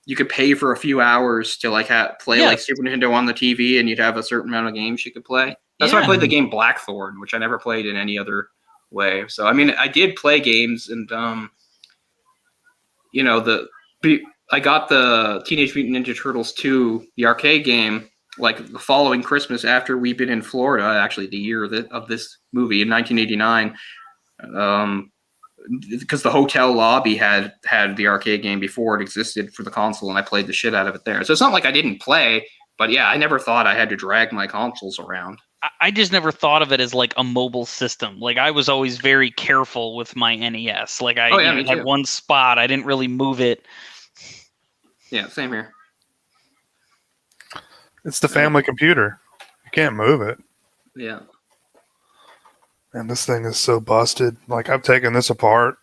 you could pay for a few hours to like play like Super Nintendo on the TV, and you'd have a certain amount of games you could play. That's why I played the game Blackthorn, which I never played in any other way. So I mean, I did play games, and you know, I got the Teenage Mutant Ninja Turtles 2, the arcade game, like the following Christmas after we'd been in Florida. Actually, the year of this movie in 1989. Because the hotel lobby had the arcade game before it existed for the console, and I played the shit out of it there. So it's not like I didn't play, but yeah, I never thought I had to drag my consoles around. I just never thought of it as like a mobile system. Like I was always very careful with my NES. Like I had one spot. I didn't really move it. Yeah, same here. It's the family computer. You can't move it. Yeah. And this thing is so busted. Like I've taken this apart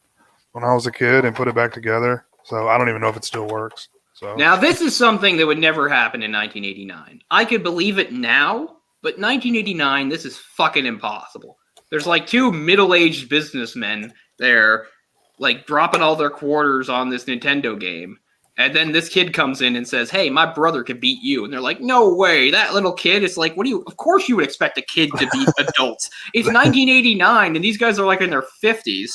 when I was a kid and put it back together. So I don't even know if it still works. So now this is something that would never happen in 1989. I could believe it now, but 1989, this is fucking impossible. There's like two middle-aged businessmen there, like dropping all their quarters on this Nintendo game. And then this kid comes in and says, "Hey, my brother can beat you." And they're like, "No way." That little kid is like, of course you would expect a kid to beat adults. It's 1989 and these guys are like in their 50s.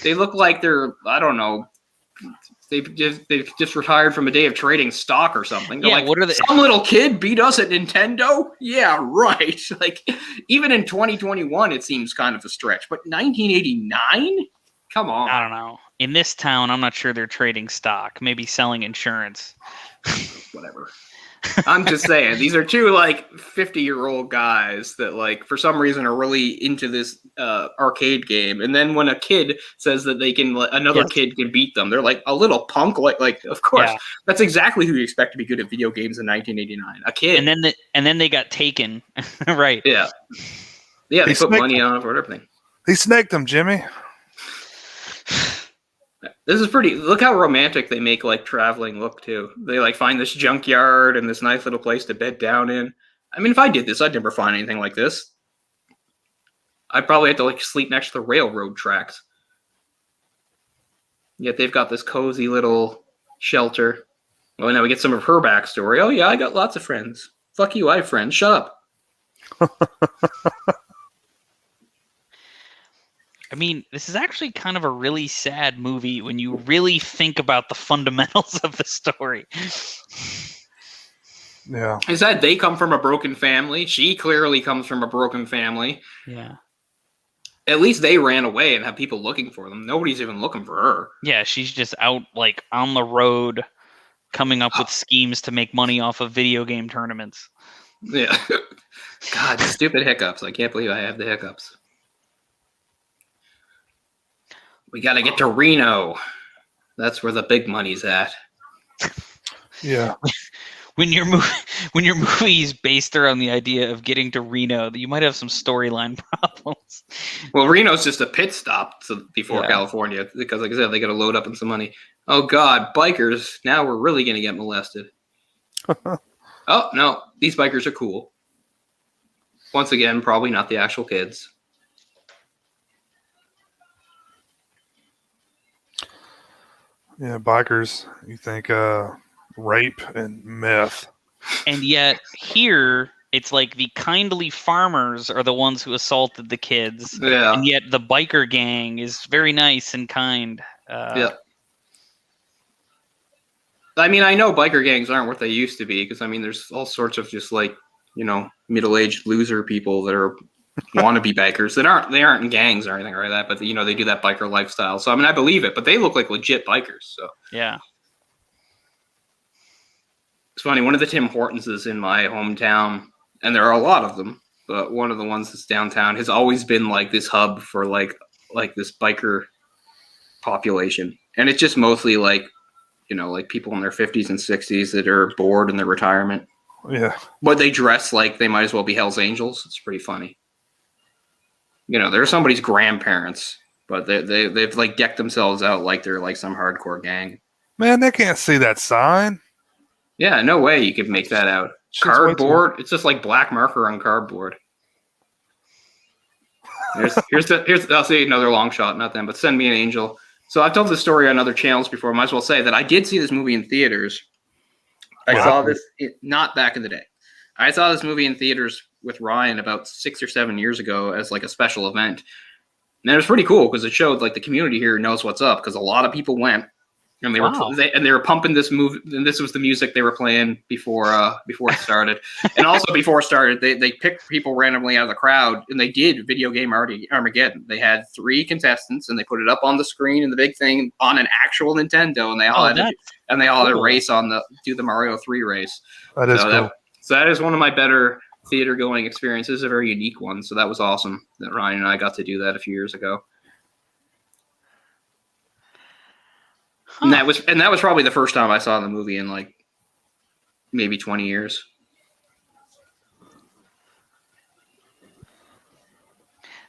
They look like they're, I don't know, they've just retired from a day of trading stock or something. They're like, what are they? Some little kid beat us at Nintendo? Yeah, right. Like, even in 2021, it seems kind of a stretch. But 1989? Come on. I don't know. In this town, I'm not sure they're trading stock. Maybe selling insurance. Whatever. I'm just saying, these are two like 50-year-old guys that like for some reason are really into this arcade game, and then when a kid says that they can, another kid can beat them, they're like a little punk. Like of course, that's exactly who you expect to be good at video games in 1989. A kid, and then they got taken, right? Yeah. They put money on it for everything. He snaked them, Jimmy. This is pretty. Look how romantic they make like traveling look too. They like find this junkyard and this nice little place to bed down in. I mean, if I did this, I'd never find anything like this. I'd probably have to like sleep next to the railroad tracks. Yet they've got this cozy little shelter. Well, now we get some of her backstory. Oh yeah, I got lots of friends. Fuck you, I have friends. Shut up. I mean, this is actually kind of a really sad movie when you really think about the fundamentals of the story. Yeah. Is that they come from a broken family? She clearly comes from a broken family. Yeah. At least they ran away and have people looking for them. Nobody's even looking for her. Yeah, she's just out like on the road coming up with schemes to make money off of video game tournaments. Yeah. God, stupid hiccups. I can't believe I have the hiccups. We got to get to Reno. That's where the big money's at. Yeah. When your movie is based around the idea of getting to Reno, you might have some storyline problems. Well, Reno's just a pit stop before California because, like I said, they got to load up on some money. Oh God, bikers! Now we're really gonna get molested. Oh no, these bikers are cool. Once again, probably not the actual kids. Yeah, bikers. You think rape and meth. And yet here, it's like the kindly farmers are the ones who assaulted the kids. Yeah. And yet the biker gang is very nice and kind. Yeah. I mean, I know biker gangs aren't what they used to be because I mean, there's all sorts of just like middle-aged loser people that are wannabe bikers that aren't in gangs or anything like that, but they do that biker lifestyle. So I mean, I believe it, but they look like legit bikers. So yeah. It's funny. One of the Tim Hortons is in my hometown, and there are a lot of them. But one of the ones that's downtown has always been like this hub for like this biker population, and it's just mostly like people in their 50s and 60s that are bored in their retirement. Yeah. But they dress like they might as well be Hell's Angels. It's pretty funny. They're somebody's grandparents, but they've like decked themselves out like they're like some hardcore gang. Man, they can't see that sign. Yeah, no way you could make that out. Cardboard. It's just like black marker on cardboard. I'll say another long shot, not them, but Send Me an Angel. So I've told this story on other channels before. Might as well say that I did see this movie in theaters. I saw this not back in the day. I saw this movie in theaters with Ryan about 6 or 7 years ago as like a special event. And it was pretty cool because it showed like the community here knows what's up because a lot of people went. And they were pumping this movie, and this was the music they were playing before it started. And also before it started, they picked people randomly out of the crowd, and they did video game Armageddon. They had 3 contestants, and they put it up on the screen and the big thing on an actual Nintendo, and they all had a race do the Mario 3 race. That is cool. So that is one of my better theater going experiences, a very unique one. So that was awesome that Ryan and I got to do that a few years ago. Huh. And that was probably the first time I saw the movie in like maybe 20 years.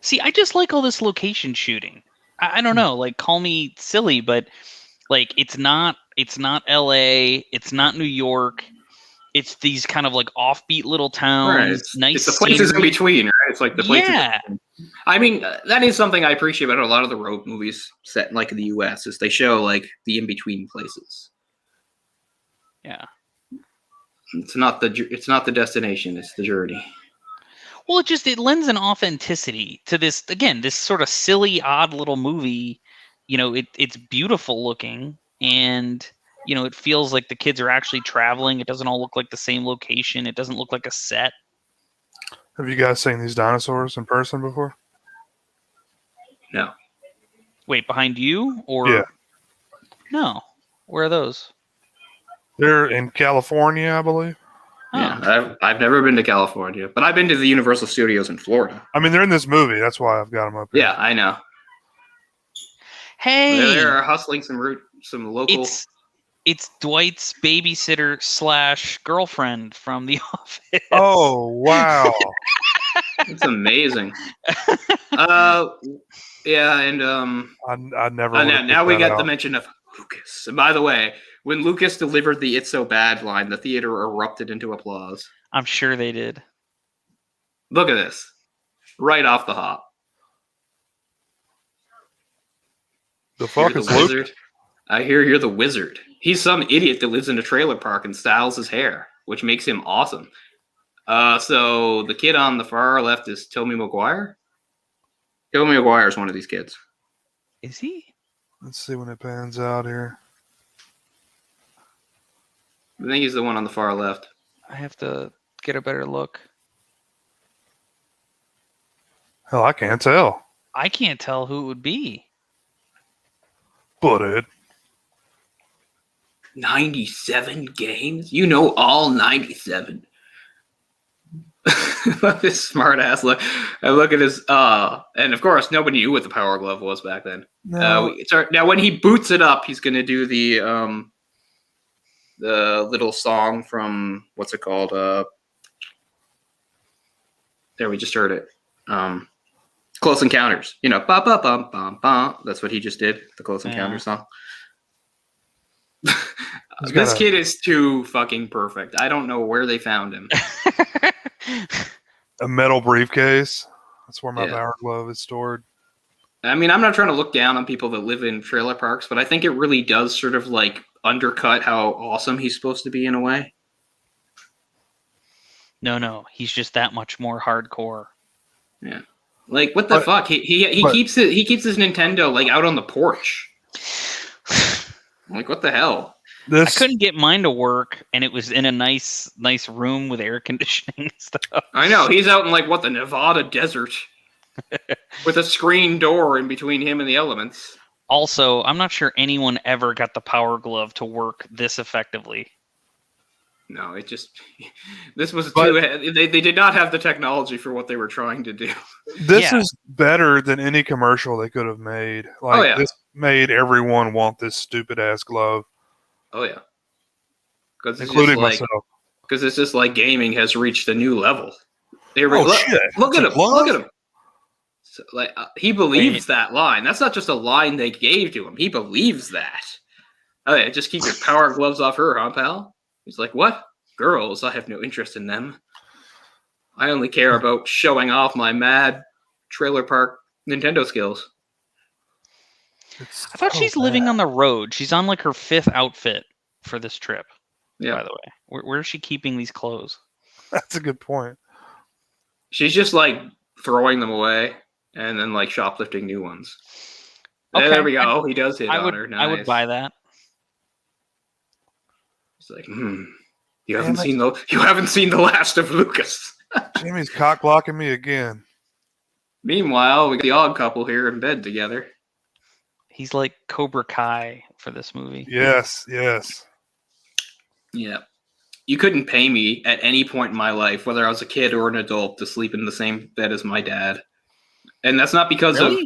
See, I just like all this location shooting. I don't know, like call me silly, but like it's not LA, it's not New York. It's these kind of like offbeat little towns. Right. It's the places in between, right? It's like the places. Yeah. I mean, that is something I appreciate about a lot of the road movies set in like in the U.S. is they show like the in between places. Yeah. It's not the destination; it's the journey. Well, it lends an authenticity to this sort of silly, odd little movie. It's beautiful looking and. It feels like the kids are actually traveling. It doesn't all look like the same location. It doesn't look like a set. Have you guys seen these dinosaurs in person before? No. Wait, behind you? Or yeah. No. Where are those? They're in California, I believe. Yeah, I've never been to California, but I've been to the Universal Studios in Florida. I mean, they're in this movie. That's why I've got them up here. Yeah, I know. Hey! They're hustling some local... It's Dwight's babysitter / girlfriend from The Office. Oh, wow. It's amazing. Yeah, and I never. Now we got the mention of Lucas. And by the way, when Lucas delivered the "It's so bad" line, the theater erupted into applause. I'm sure they did. Look at this, right off the hop. The fuck is Lucas? I hear you're the wizard. He's some idiot that lives in a trailer park and styles his hair, which makes him awesome. So the kid on the far left is Tobey Maguire. Tobey Maguire is one of these kids. Is he? Let's see when it pans out here. I think he's the one on the far left. I have to get a better look. Hell, I can't tell. I can't tell who it would be. But it. 97 games? You know all 97. This smart ass look. I look at his and of course nobody knew what the Power Glove was back then. No. Now when he boots it up, he's gonna do the little song from what's it called? There, we just heard it. Close Encounters. Ba ba bum bum bum. That's what he just did. The Close Encounters song. This kid is too fucking perfect. I don't know where they found him. A metal briefcase. That's where my Power Glove is stored. I mean, I'm not trying to look down on people that live in trailer parks, but I think it really does sort of like undercut how awesome he's supposed to be in a way. No, he's just that much more hardcore. Yeah, like what the fuck? He keeps his Nintendo like out on the porch. Like what the hell? I couldn't get mine to work, and it was in a nice room with air conditioning and stuff. I know he's out in like what, the Nevada desert with a screen door in between him and the elements. Also, I'm not sure anyone ever got the Power Glove to work this effectively. No, this was too. They did not have the technology for what they were trying to do. This is better than any commercial they could have made. Like this made everyone want this stupid ass glove. Oh yeah, including myself. Because it's just like gaming has reached a new level. Shit! Look at him! Look at him! So, like he believes that line. That's not just a line they gave to him. He believes that. Oh yeah, just keep your Power Gloves off her, huh, pal? He's like, what? Girls? I have no interest in them. I only care about showing off my mad trailer park Nintendo skills. I thought she's living on the road. She's on like her 5th outfit for this trip. Yeah. By the way, where is she keeping these clothes? That's a good point. She's just like throwing them away and then like shoplifting new ones. Okay. There we go. He does hit on her. Nice. I would buy that. It's like, you haven't seen the last of Lucas. Jimmy's cock blocking me again. Meanwhile, we got the odd couple here in bed together. He's like Cobra Kai for this movie. Yes. Yeah. You couldn't pay me at any point in my life, whether I was a kid or an adult, to sleep in the same bed as my dad. And that's not because of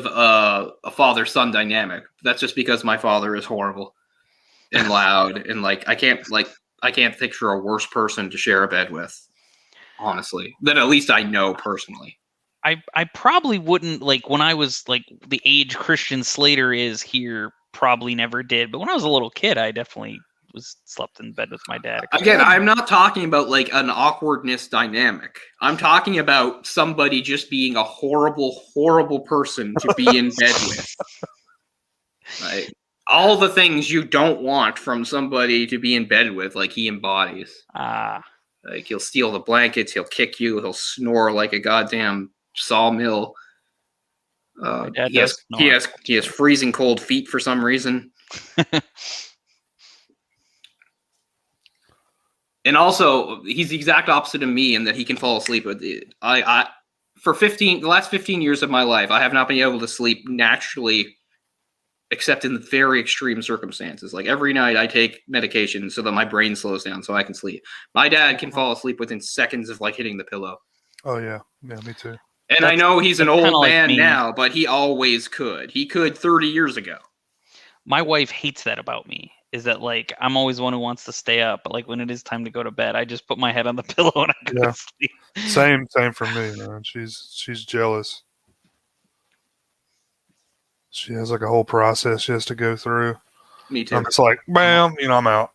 a father-son dynamic. That's just because my father is horrible and loud, and like I can't picture a worse person to share a bed with, honestly, than at least I know personally. I probably wouldn't, like when I was like the age Christian Slater is here, probably never did, but when I was a little kid, I definitely slept in bed with my dad. Again, I'm not talking about like an awkwardness dynamic. I'm talking about somebody just being a horrible person to be in bed with. Like, all the things you don't want from somebody to be in bed with, like he embodies. Like he'll steal the blankets, he'll kick you, he'll snore like a goddamn sawmill. He has freezing cold feet for some reason. And also, he's the exact opposite of me in that he can fall asleep. For the last 15 years of my life, I have not been able to sleep naturally, except in very extreme circumstances. Like every night I take medication so that my brain slows down so I can sleep. My dad can fall asleep within seconds of like hitting the pillow. Oh yeah. Yeah, me too. And I know he's an old man now, but he always could. He could 30 years ago. My wife hates that about me. Is that like I'm always the one who wants to stay up, but like when it is time to go to bed, I just put my head on the pillow and I go to sleep. Same for me, man. She's jealous. She has like a whole process she has to go through. Me too. I'm just like, bam, I'm out.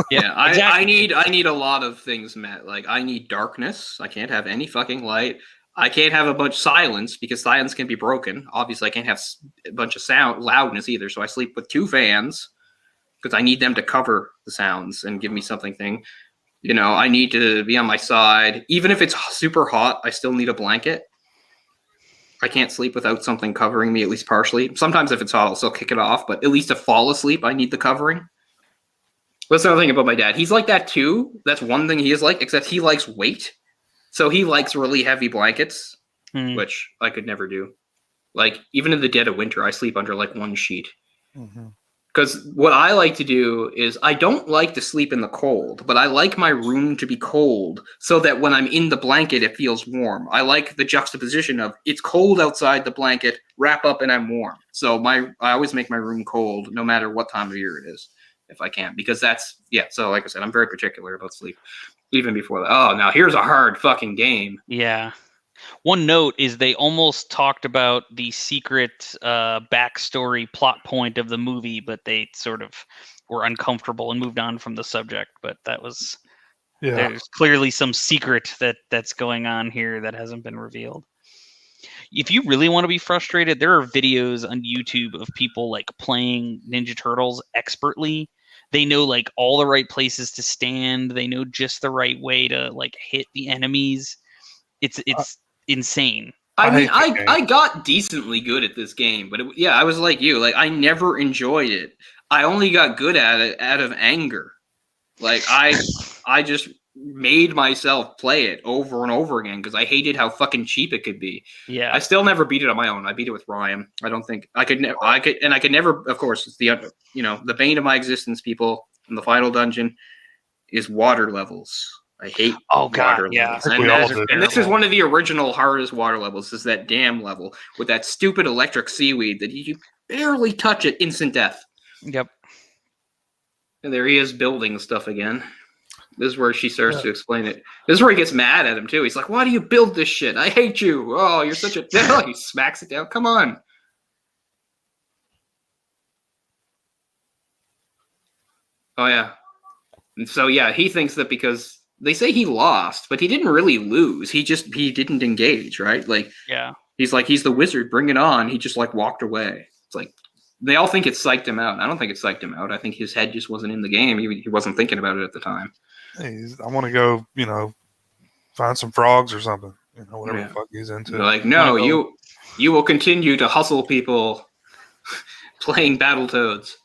Yeah, exactly. I need a lot of things met. Like I need darkness. I can't have any fucking light. I can't have a bunch of silence because silence can be broken. Obviously, I can't have a bunch of loudness either. So I sleep with 2 fans because I need them to cover the sounds and give me something. You know, I need to be on my side. Even if it's super hot, I still need a blanket. I can't sleep without something covering me, at least partially. Sometimes if it's hot, I'll still kick it off. But at least to fall asleep, I need the covering. That's another thing about my dad. He's like that too. That's one thing he is like, except he likes weight. So he likes really heavy blankets, which I could never do. Like, even in the dead of winter, I sleep under, like, 1 sheet. Because what I like to do is I don't like to sleep in the cold, but I like my room to be cold so that when I'm in the blanket, it feels warm. I like the juxtaposition of it's cold outside the blanket, wrap up, and I'm warm. So I always make my room cold no matter what time of year it is, if I can. Because so like I said, I'm very particular about sleep. Even before that. Oh, now here's a hard fucking game. Yeah. One note is they almost talked about the secret backstory plot point of the movie, but they sort of were uncomfortable and moved on from the subject. But that was there's clearly some secret that's going on here that hasn't been revealed. If you really want to be frustrated, there are videos on YouTube of people like playing Ninja Turtles expertly. They know like all the right places to stand. They know just the right way to like hit the enemies. It's insane. I mean, hate that game. I got decently good at this game, but I was like you. Like, I never enjoyed it. I only got good at it out of anger. Like, I just made myself play it over and over again because I hated how fucking cheap it could be. Yeah. I still never beat it on my own. I beat it with Ryan. I don't think I could. I could never. Of course, it's the bane of my existence. People in the final dungeon is water levels. I hate water levels. And this is one of the original hardest water levels. Is that damn level with that stupid electric seaweed that you barely touch it, instant death. Yep. And there he is building stuff again. This is where she starts to explain it. This is where he gets mad at him too. He's like, "Why do you build this shit? I hate you. Oh, you're such a..." He smacks it down. Come on. Oh yeah. And so yeah, he thinks that because they say he lost, but he didn't really lose. He didn't engage, right? Like, yeah. He's like, he's the wizard. Bring it on. He just like walked away. It's like they all think it psyched him out. I don't think it psyched him out. I think his head just wasn't in the game. He wasn't thinking about it at the time. Hey, I want to go, find some frogs or something. Whatever the fuck he's into. They're like, no, you will continue to hustle people playing Battletoads.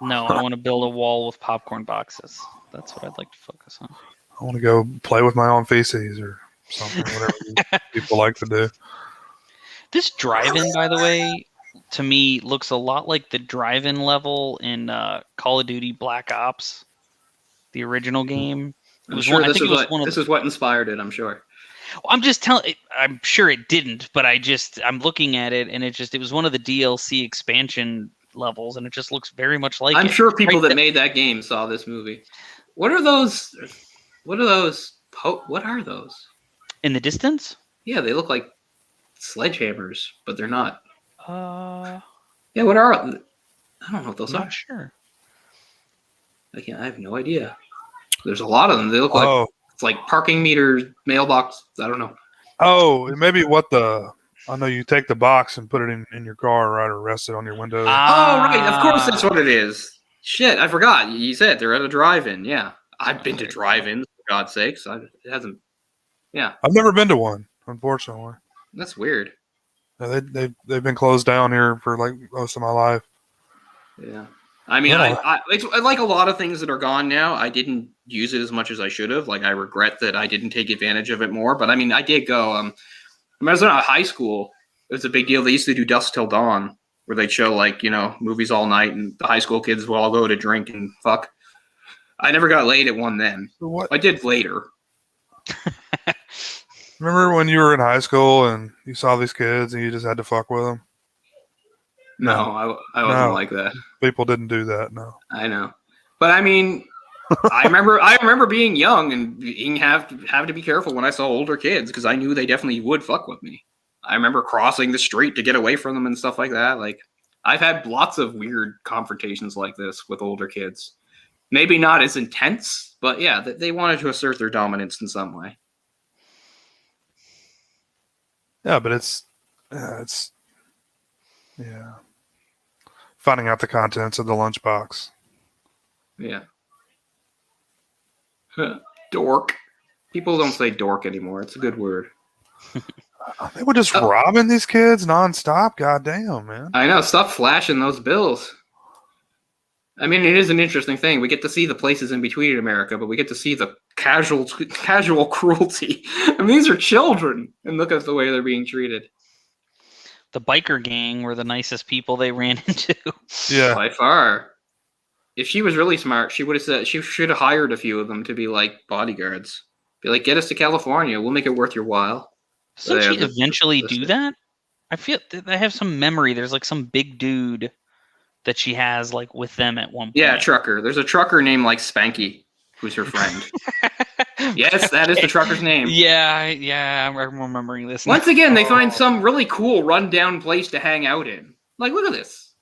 No, I want to build a wall with popcorn boxes. That's what I'd like to focus on. I want to go play with my own feces or something, whatever people like to do. This drive-in, by the way, to me looks a lot like the drive-in level in Call of Duty Black Ops, the original game. This is what inspired it, I'm sure. I'm just telling. I'm sure it didn't, but I'm looking at it, and it was one of the DLC expansion levels, and it just looks very much like. I'm sure people that made that game saw this movie. What are those? What are those? What are those? In the distance? Yeah, they look like sledgehammers, but they're not. Yeah, what are? I don't know what those are. Not sure. I have no idea. There's a lot of them. They look like it's like parking meters, mailbox. I don't know. Oh, it may be I know you take the box and put it in your car, right, or rest it on your window. Oh, right. Of course, that's what it is. Shit, I forgot. You said they're at a drive-in. Yeah, I've been to drive-ins, for God's sakes. It hasn't. Yeah, I've never been to one, unfortunately. That's weird. Yeah, they've been closed down here for like most of my life. Yeah. I mean, it's like a lot of things that are gone now. I didn't use it as much as I should have. Like, I regret that I didn't take advantage of it more. But I mean, I did go. When I was in high school, it was a big deal. They used to do Dusk Till Dawn, where they'd show movies all night, and the high school kids would all go to drink and fuck. I never got laid at one then. What? I did later. Remember when you were in high school and you saw these kids and you just had to fuck with them? No, I wasn't like that. People didn't do that. No, I know, but I mean, I remember being young and having to be careful when I saw older kids because I knew they definitely would fuck with me. I remember crossing the street to get away from them and stuff like that. Like, I've had lots of weird confrontations like this with older kids. Maybe not as intense, but yeah, they wanted to assert their dominance in some way. Yeah, but it's finding out the contents of the lunchbox. Yeah. Dork. People don't say dork anymore. It's a good word. They were just robbing these kids nonstop. Goddamn, man. I know. Stop flashing those bills. I mean, it is an interesting thing. We get to see the places in between in America, but we get to see the casual cruelty. I mean, these are children, and look at the way they're being treated. The biker gang were the nicest people they ran into. Yeah, by far. If she was really smart, she would have said she should have hired a few of them to be like bodyguards. Be like, get us to California. We'll make it worth your while. Doesn't she eventually do that? I feel I have some memory. There's like some big dude that she has like with them at one point. Yeah, trucker. There's a trucker named like Spanky, who's her friend. Yes, that is the trucker's name. Yeah, I'm remembering this. Once again, they find some really cool rundown place to hang out in. Like, look at this.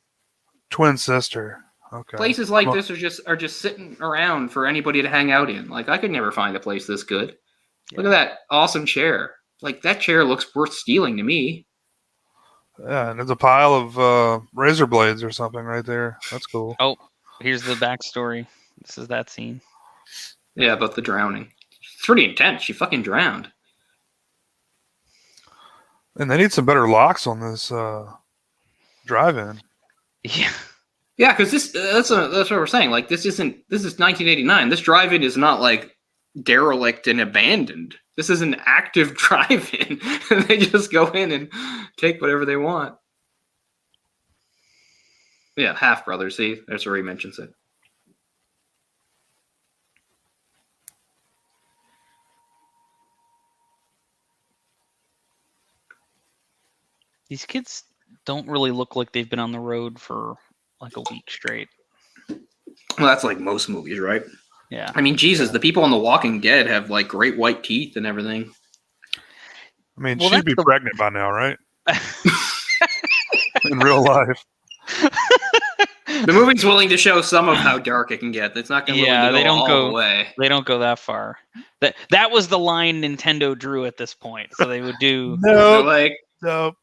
Twin sister. Okay. Places like this are just sitting around for anybody to hang out in. Like, I could never find a place this good. Yeah. Look at that awesome chair. Like, that chair looks worth stealing to me. Yeah, and there's a pile of razor blades or something right there. That's cool. Oh, here's the backstory. This is that scene. Yeah, about the drowning. It's pretty intense. She fucking drowned. And they need some better locks on this drive-in. Yeah. Yeah, because that's what we're saying. Like, this is 1989. This drive-in is not like derelict and abandoned. This is an active drive-in. They just go in and take whatever they want. Yeah, half brothers. See, that's where he mentions it. These kids don't really look like they've been on the road for like a week straight. Well, that's like most movies, right? Yeah. I mean, Jesus, the people on The Walking Dead have like great white teeth and everything. I mean, she'd be pregnant by now, right? In real life. The movie's willing to show some of how dark it can get. It's not going to go all the way. They don't go that far. That was the line Nintendo drew at this point. So they would do. Nope.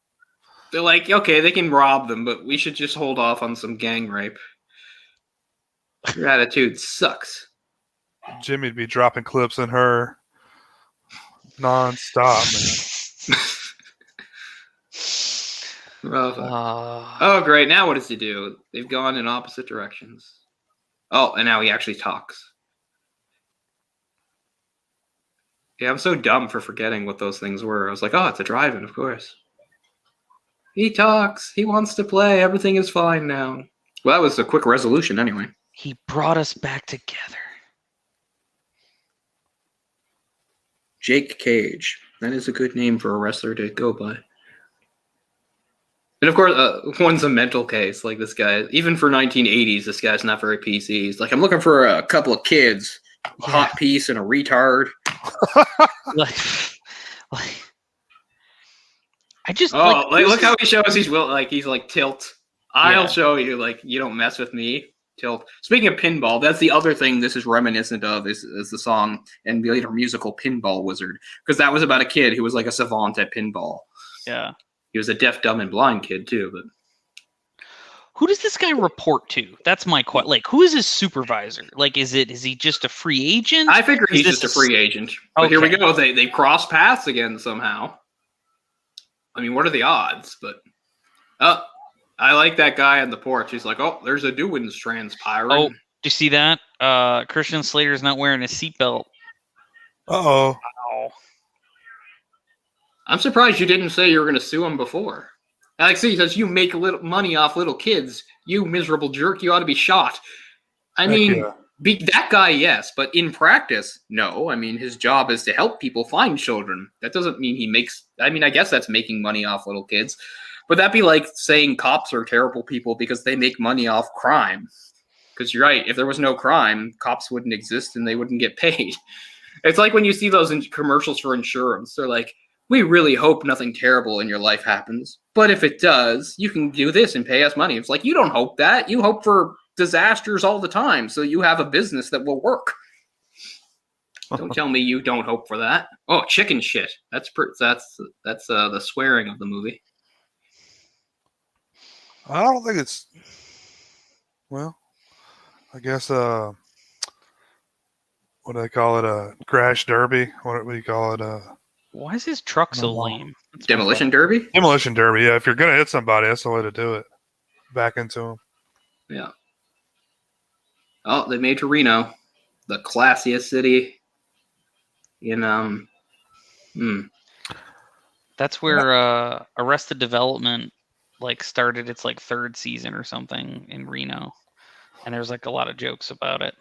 They're like, okay, they can rob them, but we should just hold off on some gang rape. Your attitude sucks. Jimmy'd be dropping clips in her non-stop, man. Oh, great. Now what does he do? They've gone in opposite directions. Oh, and now he actually talks. Yeah, I'm so dumb for forgetting what those things were. I was like, oh, it's a drive-in, of course. He talks. He wants to play. Everything is fine now. Well, that was a quick resolution anyway. He brought us back together. Jake Cage. That is a good name for a wrestler to go by. And of course, one's a mental case. Like this guy, even for 1980s, this guy's not very PC. He's like, I'm looking for a couple of kids, a hot piece and a retard. I just look how he shows he's like tilt. I'll show you. Like, you don't mess with me. Tilt. Speaking of pinball, that's the other thing this is reminiscent of is the song and the later musical Pinball Wizard, because that was about a kid who was like a savant at pinball. Yeah. He was a deaf, dumb, and blind kid too. But who does this guy report to? That's my question. Like, who is his supervisor? Like, is he just a free agent? I figure he's just a free agent. But here we go. They cross paths again somehow. I mean, what are the odds? But I like that guy on the porch. He's like, oh, there's a doings transpiring. Oh, do you see that? Christian Slater's not wearing a seatbelt. Uh-oh. Wow. I'm surprised you didn't say you were going to sue him before. Alex C says, you make little money off little kids. You miserable jerk. You ought to be shot. I mean, that guy, yes. But in practice, no. I mean, his job is to help people find children. That doesn't mean he makes... I mean, I guess that's making money off little kids. But that'd be like saying cops are terrible people because they make money off crime. Because you're right. If there was no crime, cops wouldn't exist and they wouldn't get paid. It's like when you see those commercials for insurance. They're like, we really hope nothing terrible in your life happens. But if it does, you can do this and pay us money. It's like, you don't hope that. You hope for disasters all the time. So you have a business that will work. Don't tell me you don't hope for that. Oh, chicken shit. That's the swearing of the movie. I don't think it's... Well, I guess, what do they call it? A crash derby? What do you call it? Why is his truck so lame? Demolition derby? Demolition derby, yeah. If you're going to hit somebody, that's the way to do it. Back into them. Yeah. Oh, they made to Reno, the classiest city in, That's where Arrested Development started its third season or something in Reno, and there's a lot of jokes about it.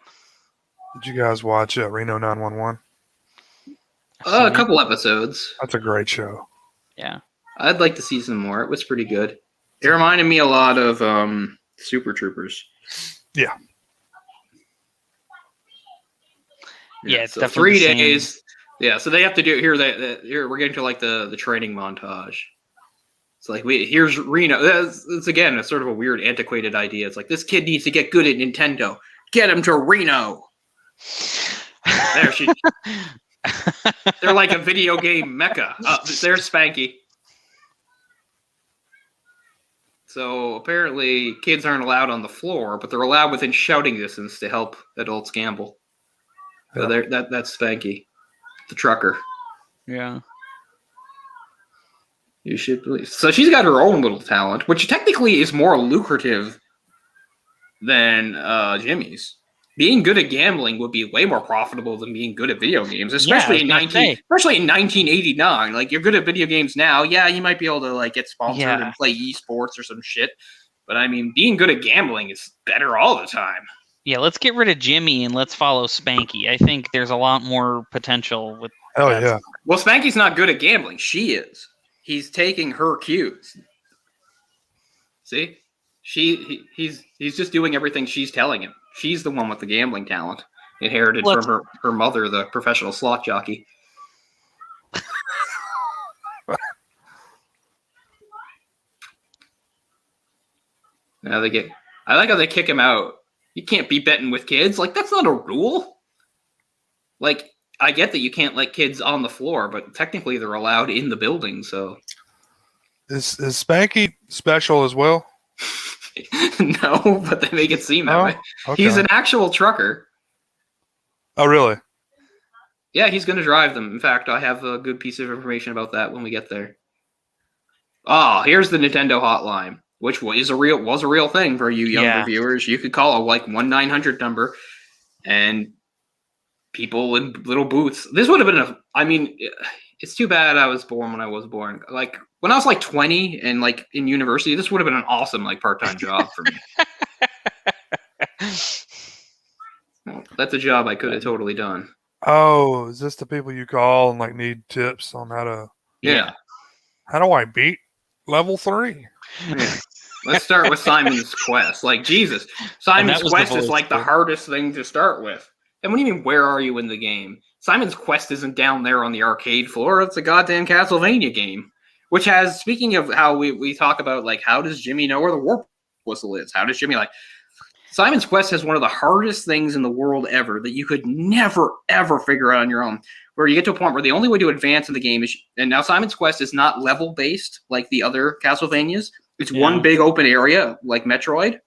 Did you guys watch Reno 911? A couple episodes. That's a great show. Yeah, I'd like to see some more. It was pretty good. It reminded me a lot of Super Troopers. Yeah. Yeah, it's so definitely 3 days. Yeah, so they have to do here. Here we're getting to the training montage. It's like here's Reno. It's again a sort of a weird, antiquated idea. It's like this kid needs to get good at Nintendo. Get him to Reno. There she. They're like a video game mecca. There's Spanky. So apparently, kids aren't allowed on the floor, but they're allowed within shouting distance to help adults gamble. So that's Spanky, the trucker. Yeah. You should believe. So she's got her own little talent, which technically is more lucrative than Jimmy's. Being good at gambling would be way more profitable than being good at video games, especially in 1989. Like, you're good at video games now. Yeah, you might be able to like get sponsored and play esports or some shit. But I mean, being good at gambling is better all the time. Yeah, let's get rid of Jimmy and let's follow Spanky. I think there's a lot more potential with. Oh yeah. Well, Spanky's not good at gambling. She is. He's taking her cues. See? He's just doing everything she's telling him. She's the one with the gambling talent, inherited from her mother, the professional slot jockey. Now I like how they kick him out. You can't be betting with kids. Like, that's not a rule. Like, I get that you can't let kids on the floor, but technically they're allowed in the building, so. Is Spanky special as well? No, but they make it seem that way. Okay. He's an actual trucker. Oh, really? Yeah, he's going to drive them. In fact, I have a good piece of information about that when we get there. Oh, here's the Nintendo hotline, which was a real thing for you younger viewers. You could call a 1-900 number, and people in little booths. This would have been it's too bad I was born when I was born. Like, when I was like 20 and like in university, this would have been an awesome like part-time job for me. Well, that's a job I could have totally done. Oh, is this the people you call and like need tips on how to? Yeah. How do I beat level 3? Yeah. Let's start with Simon's Quest. Like, Jesus, Simon's Quest is like the hardest thing to start with. And what do you mean, where are you in the game? Simon's Quest isn't down there on the arcade floor. It's a goddamn Castlevania game. Which has, speaking of how we talk about, like, how does Jimmy know where the warp whistle is? How does Jimmy, like... Simon's Quest has one of the hardest things in the world ever that you could never, ever figure out on your own. Where you get to a point where the only way to advance in the game is... And now Simon's Quest is not level-based like the other Castlevanias. It's one big open area, like Metroid,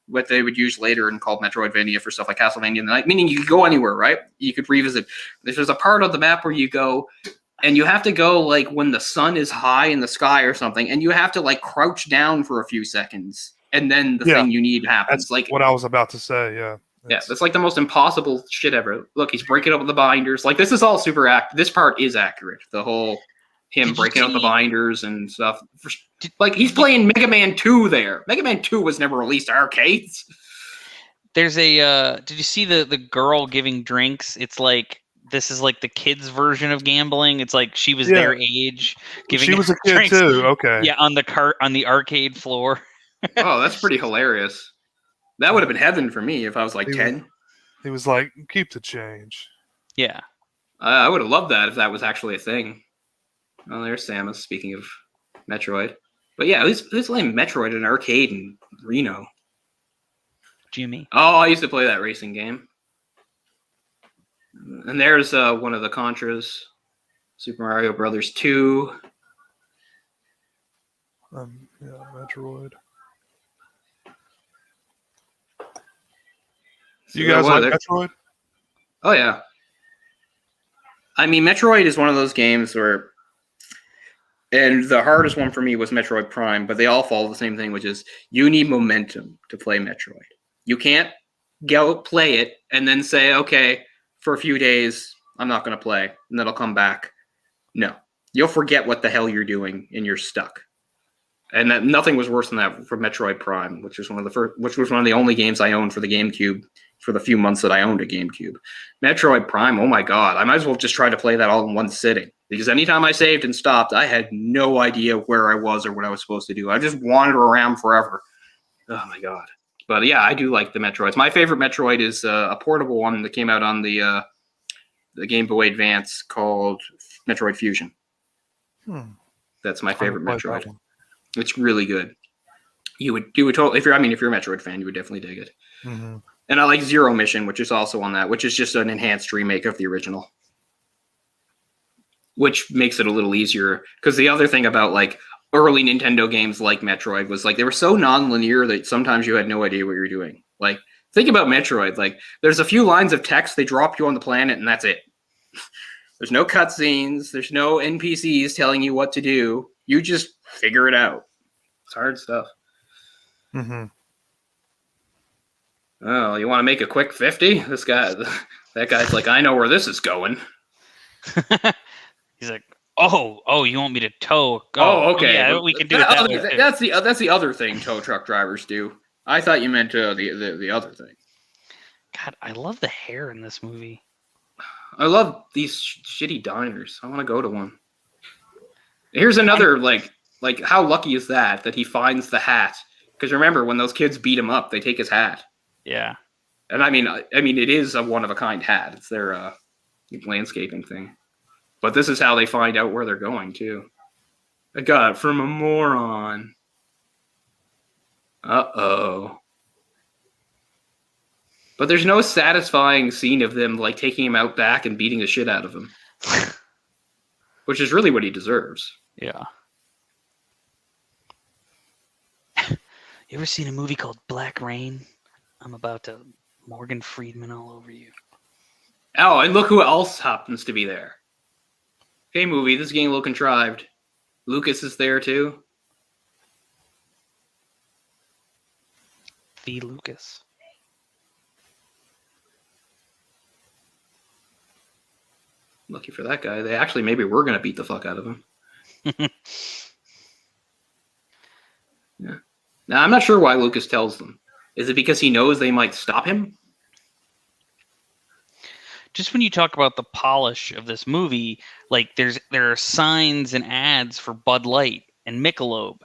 what they would use later and called Metroidvania for stuff like Castlevania in the Night, meaning you could go anywhere, right? You could revisit. There's a part of the map where you go... And you have to go, like, when the sun is high in the sky or something, and you have to, like, crouch down for a few seconds, and then the thing you need happens. That's like what I was about to say, yeah. That's like the most impossible shit ever. Look, he's breaking up the binders. Like, this is all super accurate. This part is accurate. The whole him breaking out the binders and stuff. Like, he's playing Mega Man 2 there. Mega Man 2 was never released to arcades. There's a, did you see the girl giving drinks? It's like, this is like the kids' version of gambling. It's like she was their age. She was a kid drinks. Too. Okay. Yeah, on the arcade floor. Oh, that's pretty hilarious. That would have been heaven for me if I was like 10. He was like, keep the change. Yeah. I would have loved that if that was actually a thing. Oh, there's Samus, speaking of Metroid. But yeah, who's playing Metroid in an arcade in Reno? Jimmy. Oh, I used to play that racing game. And there's one of the Contras, Super Mario Brothers 2. Metroid. You guys like Metroid? Oh, yeah. I mean, Metroid is one of those games where... And the hardest one for me was Metroid Prime, but they all follow the same thing, which is you need momentum to play Metroid. You can't go play it and then say, okay... For a few days, I'm not going to play, and then I'll come back. No. You'll forget what the hell you're doing, and you're stuck. And that, nothing was worse than that for Metroid Prime, which was one of the only games I owned for the GameCube for the few months that I owned a GameCube. Metroid Prime, oh my god, I might as well just try to play that all in one sitting. Because anytime I saved and stopped, I had no idea where I was or what I was supposed to do. I just wandered around forever. Oh my god. But yeah, I do like the Metroids. My favorite Metroid is a portable one that came out on the Game Boy Advance called Metroid Fusion. That's my favorite Metroid. It's really good. You would totally, if you're a Metroid fan, you would definitely dig it. Mm-hmm. And I like Zero Mission, which is also on that, which is just an enhanced remake of the original, which makes it a little easier. Because the other thing about like early Nintendo games like Metroid was like they were so non-linear that sometimes you had no idea what you were doing. Like think about Metroid. Like there's a few lines of text, they drop you on the planet, and that's it. There's no cutscenes. There's no NPCs telling you what to do. You just figure it out. It's hard stuff. Mm-hmm. Oh, you want to make a quick 50? That guy's like, I know where this is going. He's like, oh, you want me to tow? Okay. Yeah, we can do it that way. That's the other thing tow truck drivers do. I thought you meant the other thing. God, I love the hair in this movie. I love these shitty diners. I want to go to one. Here's another like how lucky is that he finds the hat? Because remember when those kids beat him up, they take his hat. Yeah. And I mean it is a one of a kind hat. It's their landscaping thing. But this is how they find out where they're going too. I got it from a moron. Uh-oh. But there's no satisfying scene of them like taking him out back and beating the shit out of him. Which is really what he deserves. Yeah. You ever seen a movie called Black Rain? I'm about to Morgan Freeman all over you. Oh, and look who else happens to be there. Hey, movie, this is getting a little contrived. Lucas is there too. V. Lucas. Lucky for that guy. They actually maybe were going to beat the fuck out of him. Yeah. Now, I'm not sure why Lucas tells them. Is it because he knows they might stop him? Just when you talk about the polish of this movie, like there are signs and ads for Bud Light and Michelob.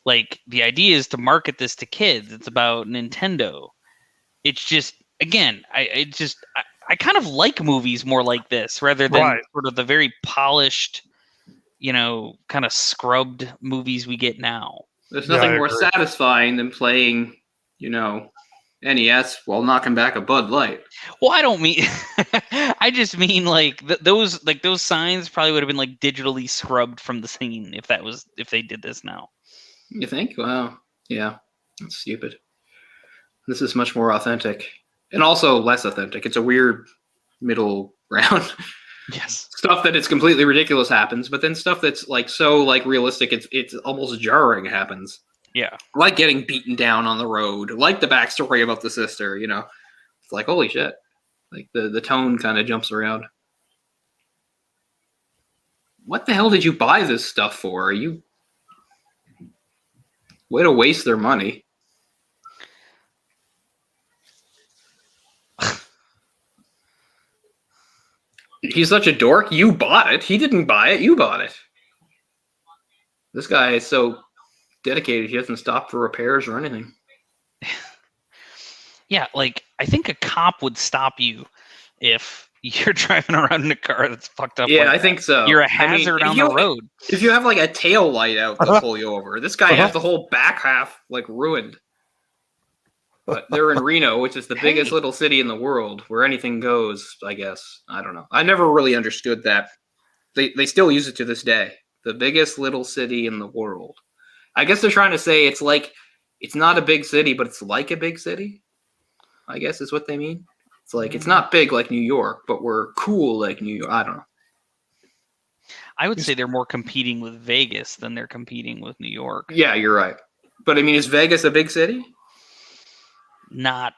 Like the idea is to market this to kids. It's about Nintendo. It's just again, I kind of like movies more like this rather than sort of the very polished, kind of scrubbed movies we get now. There's nothing more satisfying than playing, NES while knocking back a Bud Light. Well, I don't mean. I just mean like those signs probably would have been like digitally scrubbed from the scene if they did this now. You think? Well, yeah, that's stupid. This is much more authentic, and also less authentic. It's a weird middle ground. Yes. Stuff that it's completely ridiculous happens, but then stuff that's like so like realistic, it's almost jarring happens. Yeah. Like getting beaten down on the road, like the backstory about the sister, It's like, holy shit. Like the tone kind of jumps around. What the hell did you buy this stuff for? Way to waste their money. He's such a dork. You bought it. He didn't buy it. You bought it. This guy is so dedicated. He doesn't stop for repairs or anything. Yeah, like I think a cop would stop you if you're driving around in a car that's fucked up. Yeah, like I think so. You're a hazard on the road. If you have like a tail light out to pull you over, this guy has the whole back half like ruined. But they're in Reno, which is the biggest little city in the world, where anything goes, I guess. I don't know. I never really understood that. They still use it to this day. The biggest little city in the world. I guess they're trying to say it's like, it's not a big city, but it's like a big city, I guess is what they mean. It's like, it's not big like New York, but we're cool like New York. I don't know. I would say they're more competing with Vegas than they're competing with New York. Yeah, you're right. But I mean, is Vegas a big city? Not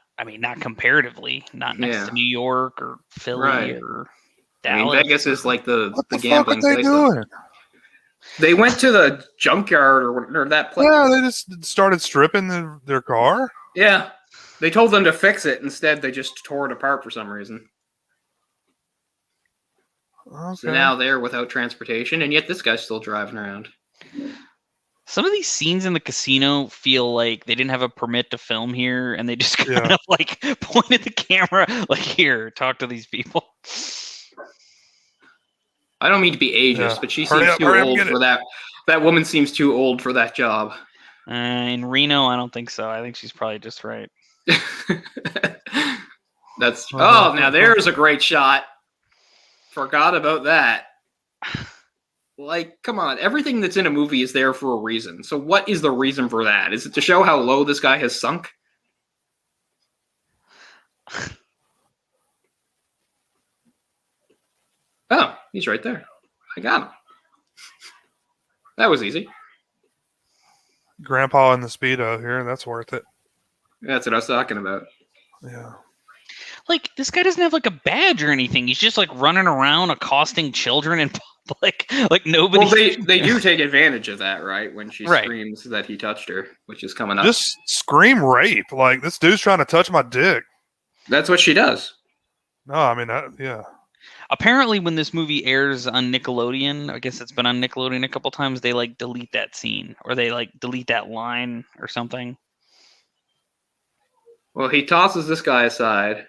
comparatively. Not next to New York or Philly or Dallas. I mean, Vegas is like the What gambling the fuck are they doing? They went to the junkyard or that place. Yeah, they just started stripping their car. Yeah. They told them to fix it. Instead, they just tore it apart for some reason. Okay. So now they're without transportation, and yet this guy's still driving around. Some of these scenes in the casino feel like they didn't have a permit to film here, and they just kind of like pointed the camera, like, here, talk to these people. I don't mean to be ageist, but she seems too old for that. That woman seems too old for that job. In Reno, I don't think so. I think she's probably just right. Now there's a great shot. Forgot about that. Like, come on. Everything that's in a movie is there for a reason. So what is the reason for that? Is it to show how low this guy has sunk? Oh, he's right there. I got him. That was easy. Grandpa in the Speedo here. That's worth it. That's what I was talking about. Yeah. Like, this guy doesn't have like a badge or anything. He's just like running around accosting children in public. Like nobody. Well, they do take advantage of that, right? When she screams that he touched her, which is coming up. Just scream rape. Like, this dude's trying to touch my dick. That's what she does. No, I mean, yeah. Apparently, when this movie airs on Nickelodeon, I guess it's been on Nickelodeon a couple times, they like delete that scene or they like delete that line or something. Well, he tosses this guy aside.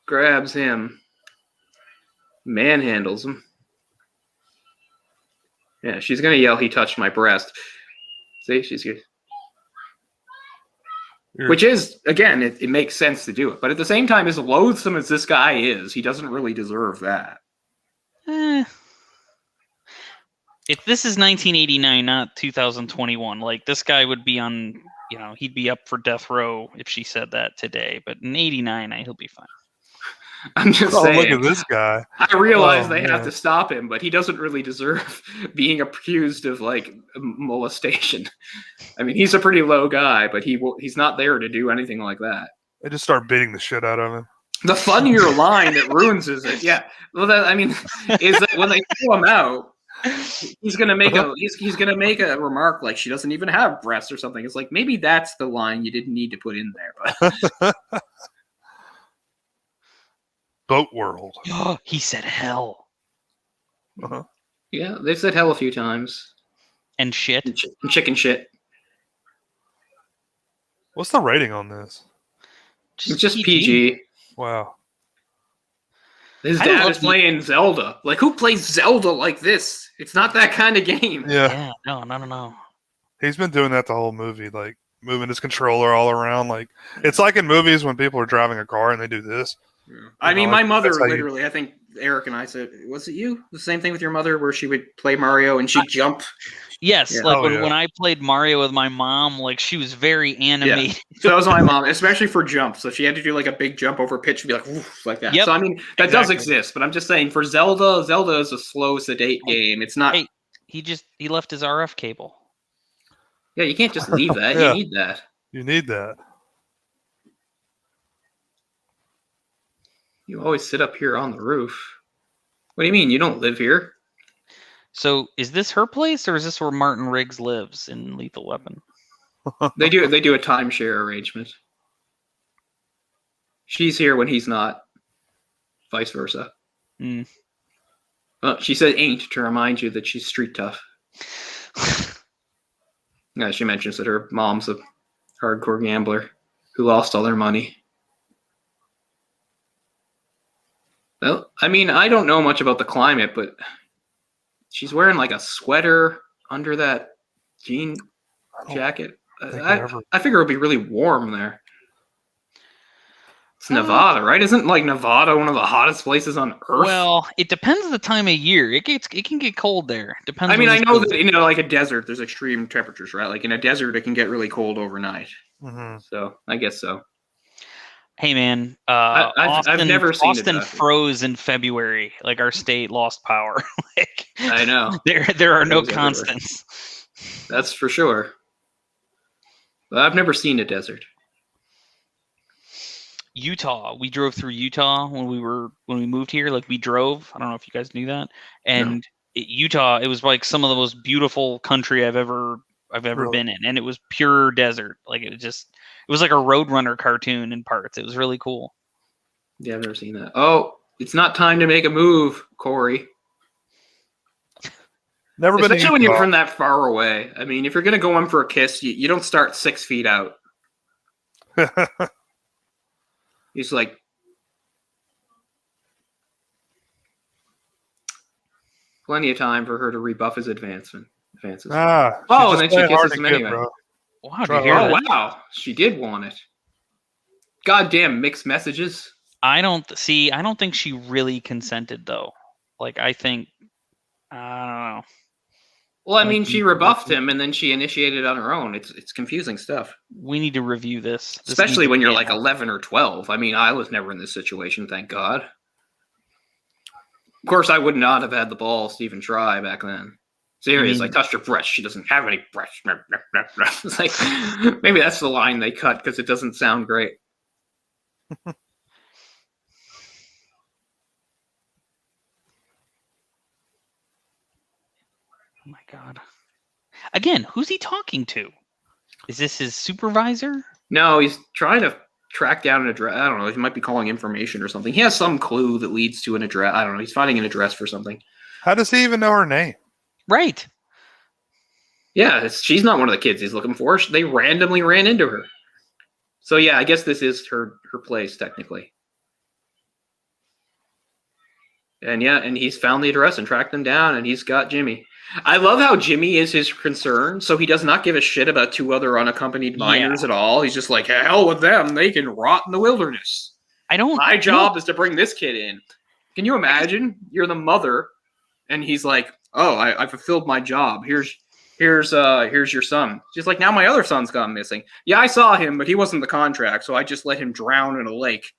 Grabs him. Manhandles him. Yeah, she's going to yell, "He touched my breast." See, she's good. Which is, again, it makes sense to do it. But at the same time, as loathsome as this guy is, he doesn't really deserve that. If this is 1989, not 2021, like this guy would be on, he'd be up for death row if she said that today. But in 89, he'll be fine. I'm just saying. Look at this guy. I realize they have to stop him, but he doesn't really deserve being accused of like molestation. I mean, he's a pretty low guy, but he's not there to do anything like that. They just start beating the shit out of him. The funnier line that ruins it, is that when they throw him out, he's gonna make he's gonna make a remark like she doesn't even have breasts or something. It's like maybe that's the line you didn't need to put in there, but. Boat world. He said hell. Uh-huh. Yeah, they've said hell a few times. And shit. And chicken shit. What's the rating on this? It's just PG. Wow. His dad is playing Zelda. Like, who plays Zelda like this? It's not that kind of game. Yeah. No. He's been doing that the whole movie, like moving his controller all around. Like, it's like in movies when people are driving a car and they do this. Yeah. I mean, my mother literally, I think Eric and I said, was it you? The same thing with your mother where she would play Mario and she'd jump? Yes, yeah. When I played Mario with my mom, like she was very animated. Yeah. So that was my mom, especially for jumps. So she had to do like a big jump over a pitch and be like, woof, like that. Yep. So I mean, that does exist, but I'm just saying for Zelda is a slow, sedate game. It's not. Hey, he left his RF cable. Yeah, you can't just leave that. You need that. You need that. You always sit up here on the roof. What do you mean? You don't live here? So is this her place, or is this where Martin Riggs lives in Lethal Weapon? They do a timeshare arrangement. She's here when he's not. Vice versa. Mm. Well, she said ain't to remind you that she's street tough. Yeah, she mentions that her mom's a hardcore gambler who lost all their money. Well, I mean, I don't know much about the climate, but she's wearing like a sweater under that jean jacket. I figure it'll be really warm there. It's Nevada, right? Isn't like Nevada one of the hottest places on Earth? Well, it depends on the time of year. It can get cold there. Depends. I mean, I know that like a desert, there's extreme temperatures, right? Like in a desert, it can get really cold overnight. Mm-hmm. So I guess so. Hey man, I've never seen Austin froze in February. Like our state lost power. Like, I know there are no constants. Everywhere. That's for sure. But I've never seen a desert. Utah. We drove through Utah when we moved here. Like we drove. I don't know if you guys knew that. And Utah, it was like some of the most beautiful country I've ever been in, and it was pure desert. Like it was like a Roadrunner cartoon in parts. It was really cool. Yeah, I've never seen that. Oh, it's not time to make a move, Corey. Never been. Especially when you're from that far away. I mean, if you're gonna go in for a kiss, you don't start 6 feet out. He's like, plenty of time for her to rebuff his advances. And then she kisses him anyway. Bro. Wow, did you hear that? Wow, she did want it. Goddamn mixed messages. I don't think she really consented though. Like I think I don't know. Well, I mean, she rebuffed him and then she initiated on her own. It's confusing stuff. We need to review this. Especially when you're like 11 or 12. I mean, I was never in this situation, thank God. Of course, I would not have had the balls to even try back then. Serious, I touched her breast. She doesn't have any breast. It's like, maybe that's the line they cut because it doesn't sound great. Oh my God. Again, who's he talking to? Is this his supervisor? No, he's trying to track down an address. I don't know. He might be calling information or something. He has some clue that leads to an address. I don't know. He's finding an address for something. How does he even know her name? Right. Yeah, she's not one of the kids he's looking for. They randomly ran into her. So yeah, I guess this is her place technically. And yeah, and he's found the address and tracked them down, and he's got Jimmy. I love how Jimmy is his concern, so he does not give a shit about two other unaccompanied minors at all. He's just like, hell with them. They can rot in the wilderness. My job is to bring this kid in. Can you imagine? You're the mother, and he's like, oh, I fulfilled my job. Here's your son. She's like, now my other son's gone missing. Yeah, I saw him, but he wasn't the contract, so I just let him drown in a lake.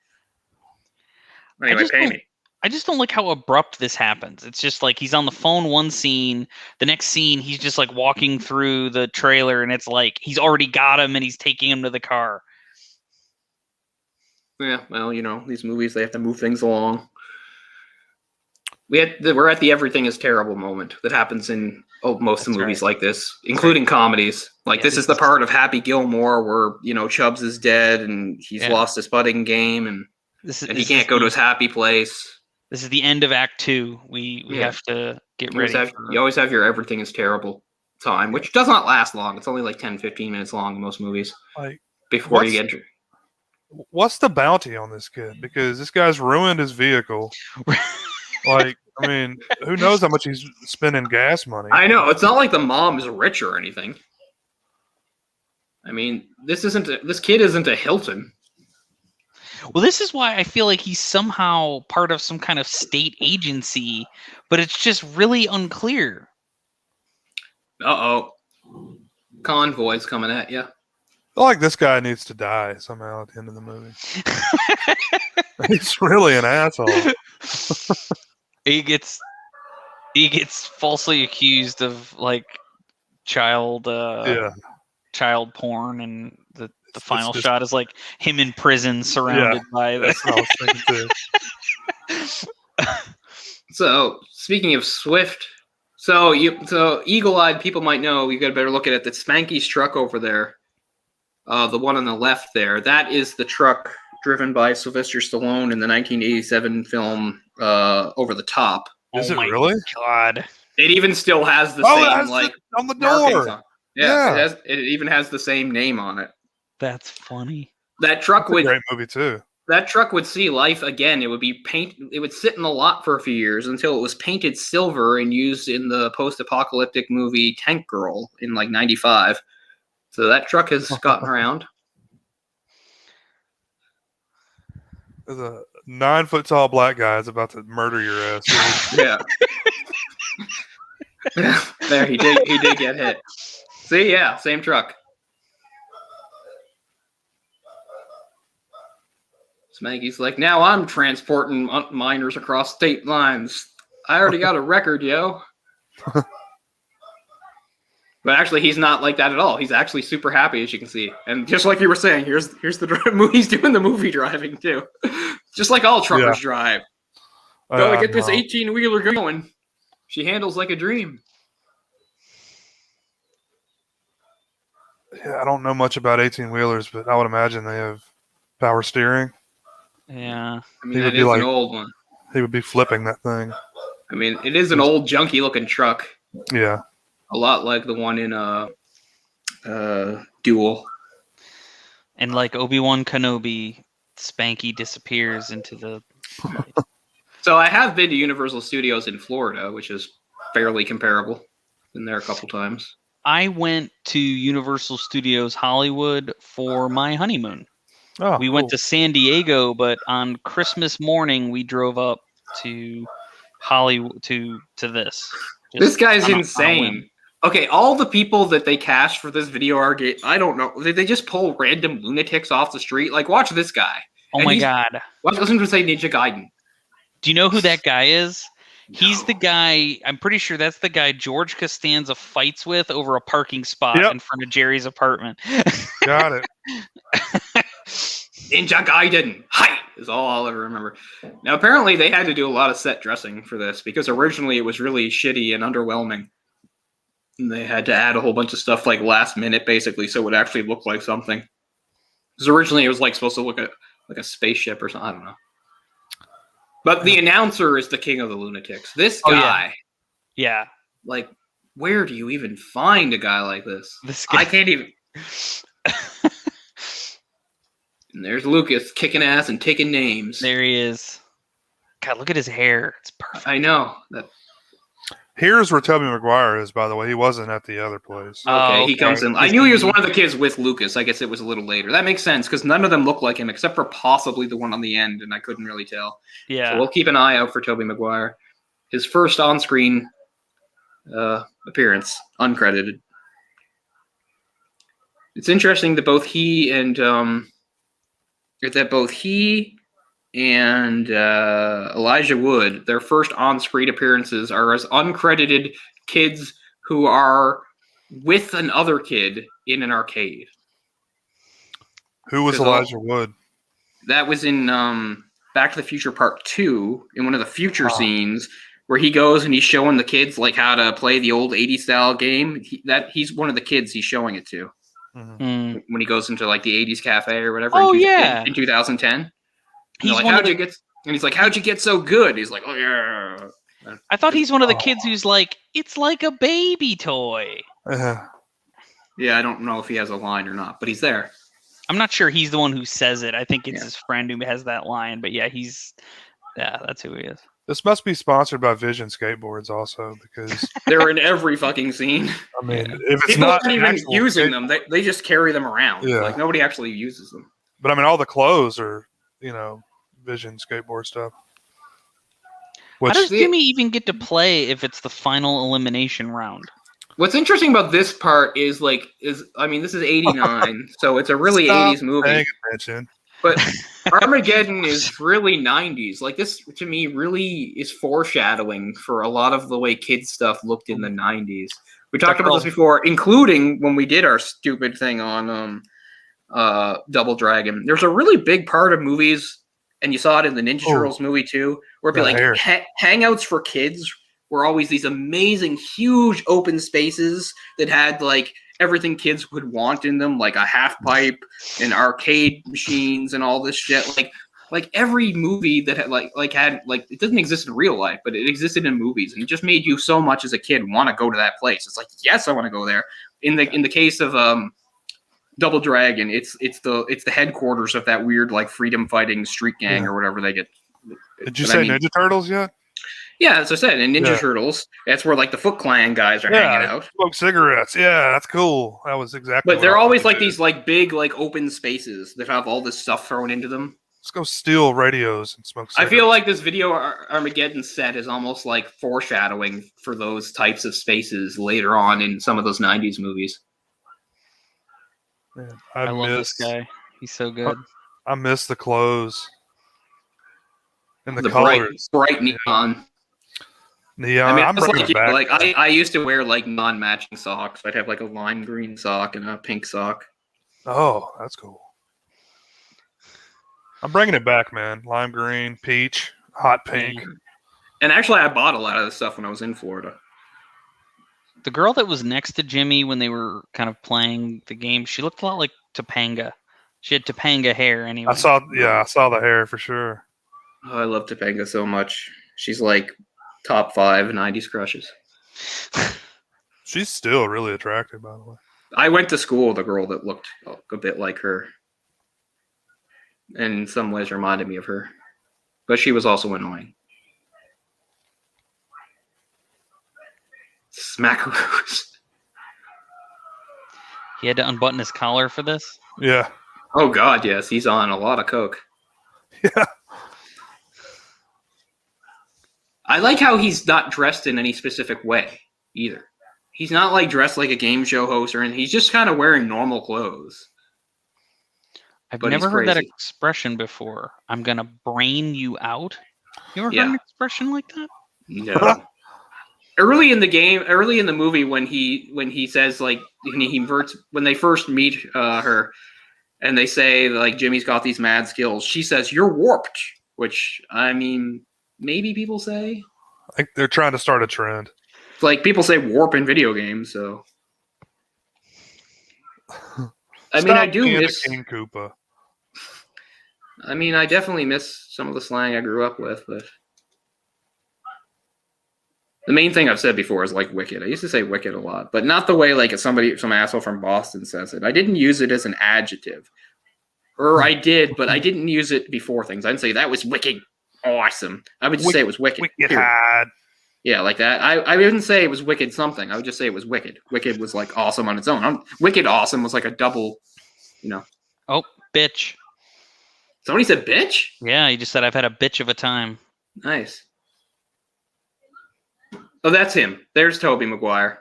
Anyway, pay me. I just don't like how abrupt this happens. It's just like he's on the phone one scene, the next scene he's just like walking through the trailer, and it's like he's already got him and he's taking him to the car. Yeah, well, you know, these movies, they have to move things along. We're at the everything is terrible moment that happens in most of the movies like this, including comedies. Like this is the part of Happy Gilmore where, you know, Chubbs is dead and he's lost his putting game and he can't go to his happy place. This is the end of Act 2. We have to get ready. You always have your everything is terrible time, which does not last long. It's only like 10, 15 minutes long in most movies. Like before you get. What's the bounty on this kid? Because this guy's ruined his vehicle. Like, I mean, who knows how much he's spending gas money? I know. It's not like the mom is rich or anything. I mean, this kid isn't a Hilton. Well, this is why I feel like he's somehow part of some kind of state agency, but it's just really unclear. Uh-oh. Convoy's coming at you. I feel like this guy needs to die somehow at the end of the movie. He's really an asshole. He gets falsely accused of like child porn, and the final shot is like him in prison surrounded by this. So speaking of Swift, so eagle-eyed people might know, you got a better look at it. That Spanky's truck over there, the one on the left there, that is the truck driven by Sylvester Stallone in the 1987 film Over the Top. Is it really? God! It even still has the same on the door. It even has the same name on it. That's funny. That truck would great movie too. That truck would see life again. It would be It would sit in the lot for a few years until it was painted silver and used in the post-apocalyptic movie Tank Girl in like '95. So that truck has gotten around. There's a 9-foot-tall black guy is about to murder your ass. Yeah. There, he did get hit. See, yeah, same truck. Smanky's like, now I'm transporting miners across state lines. I already got a record, yo. But actually, he's not like that at all. He's actually super happy, as you can see. And just like you were saying, here's the he's doing the movie driving too. Just like all truckers drive. Gotta get this 18-wheeler going. She handles like a dream. Yeah, I don't know much about 18-wheelers, but I would imagine they have power steering. Yeah. I mean, it is an old one. He would be flipping that thing. I mean, it is an old, junky-looking truck. Yeah. A lot like the one in Duel. And like Obi-Wan Kenobi, Spanky disappears into the... So I have been to Universal Studios in Florida, which is fairly comparable. Been there a couple times. I went to Universal Studios Hollywood for my honeymoon. Oh, we went to San Diego, but on Christmas morning we drove up to Hollywood to this. This guy's on a whim. insane. Okay, all the people that they cast for this video are I don't know. Did they just pull random lunatics off the street? Like, watch this guy. Oh my god! Listen to say Ninja Gaiden. Do you know who that guy is? No. He's the guy. I'm pretty sure that's the guy George Costanza fights with over a parking spot in front of Jerry's apartment. Got it. Ninja Gaiden. Hi is all I'll ever remember. Now, apparently, they had to do a lot of set dressing for this because originally it was really shitty and underwhelming. And they had to add a whole bunch of stuff like last minute, basically, so it would actually look like something. Because originally it was like supposed to look like a spaceship or something. I don't know. But the announcer is the king of the lunatics. This guy. Yeah. Like, where do you even find a guy like this? This guy. I can't even. And there's Lucas kicking ass and taking names. There he is. God, look at his hair. It's perfect. I know. Here's where Tobey Maguire is, by the way. He wasn't at the other place. Okay, he comes in. I knew he was one of the kids with Lucas. I guess it was a little later. That makes sense because none of them look like him except for possibly the one on the end, and I couldn't really tell. Yeah. So we'll keep an eye out for Tobey Maguire. His first on-screen appearance, uncredited. It's interesting that both he and Elijah Wood, their first on-screen appearances are as uncredited kids who are with another kid in an arcade. Who was Elijah Wood? That was in Back to the Future Part 2, in one of the future scenes, where he goes and he's showing the kids like how to play the old 80s style game. He's one of the kids he's showing it to. Mm-hmm. When he goes into like the 80s cafe or whatever in 2010. He's like, how'd you get so good? He's like, oh yeah. I thought he's one of the kids who's like, it's like a baby toy. Yeah, I don't know if he has a line or not, but he's there. I'm not sure he's the one who says it. I think it's his friend who has that line, but yeah, that's who he is. This must be sponsored by Vision Skateboards also, because they're in every fucking scene. I mean, if it's people not aren't even using them, they just carry them around. Yeah. Like nobody actually uses them. But I mean, all the clothes are, Vision Skateboard stuff. How does Jimmy even get to play if it's the final elimination round? What's interesting about this part is this is 89, so it's a really 80s movie. Paying attention. But Armageddon is really 90s. Like, this, to me, really is foreshadowing for a lot of the way kids stuff looked in the 90s. We talked about this before, including when we did our stupid thing on Double Dragon. There's a really big part of movies, and you saw it in the Ninja Turtles movie too, where it'd be like hangouts for kids were always these amazing, huge open spaces that had like everything kids would want in them, like a half pipe and arcade machines and all this shit. Like every movie that had it doesn't exist in real life, but it existed in movies, and it just made you so much as a kid want to go to that place. It's like, yes, I want to go there. In the case of Double Dragon, it's the headquarters of that weird like freedom fighting street gang or whatever they get. Did you say Ninja Turtles yet? Yeah, as I said, in Ninja Turtles, that's where like the Foot Clan guys are hanging out. Smoke cigarettes. Yeah, that's cool. That was exactly. But they're always like these like big like open spaces that have all this stuff thrown into them. Let's go steal radios and smoke cigarettes. I feel like this video Armageddon set is almost like foreshadowing for those types of spaces later on in some of those 90s movies. Man, I love this guy. He's so good. I miss the clothes and the colors. Bright neon. Neon. I mean, I used to wear like non-matching socks. I'd have like a lime green sock and a pink sock. Oh, that's cool. I'm bringing it back, man. Lime green, peach, hot pink. And actually, I bought a lot of this stuff when I was in Florida. The girl that was next to Jimmy when they were kind of playing the game, she looked a lot like Topanga. She had Topanga hair anyway. I saw the hair for sure. Oh, I love Topanga so much. She's like top 5 90s crushes. She's still really attractive, by the way. I went to school with a girl that looked a bit like her. And in some ways reminded me of her. But she was also annoying. Smackaroos. He had to unbutton his collar for this? Yeah. Oh God, yes, he's on a lot of coke. Yeah. I like how he's not dressed in any specific way either. He's not like dressed like a game show host or anything. He's just kind of wearing normal clothes. I've But never heard that crazy. expression before. I'm gonna brain you out. You ever heard Yeah. an expression like that? No. Early in the movie, when he says like when they first meet her, and they say like Jimmy's got these mad skills, she says you're warped, which I mean maybe people say. I think they're trying to start a trend. It's like people say warp in video games, so. I mean, I do miss King Koopa. I mean, I definitely miss some of the slang I grew up with, but the main thing I've said before is like wicked. I used to say wicked a lot, but not the way like some asshole from Boston says it. I didn't use it as an adjective. Or I did, but I didn't use it before things. I didn't say that was wicked awesome. I would just say it was wicked. Wicked hard. Yeah, like that. I wouldn't say it was wicked something. I would just say it was wicked. Wicked was like awesome on its own. Wicked awesome was like a double, Oh, bitch. Somebody said bitch? Yeah, you just said I've had a bitch of a time. Nice. Oh, that's him. There's Tobey Maguire.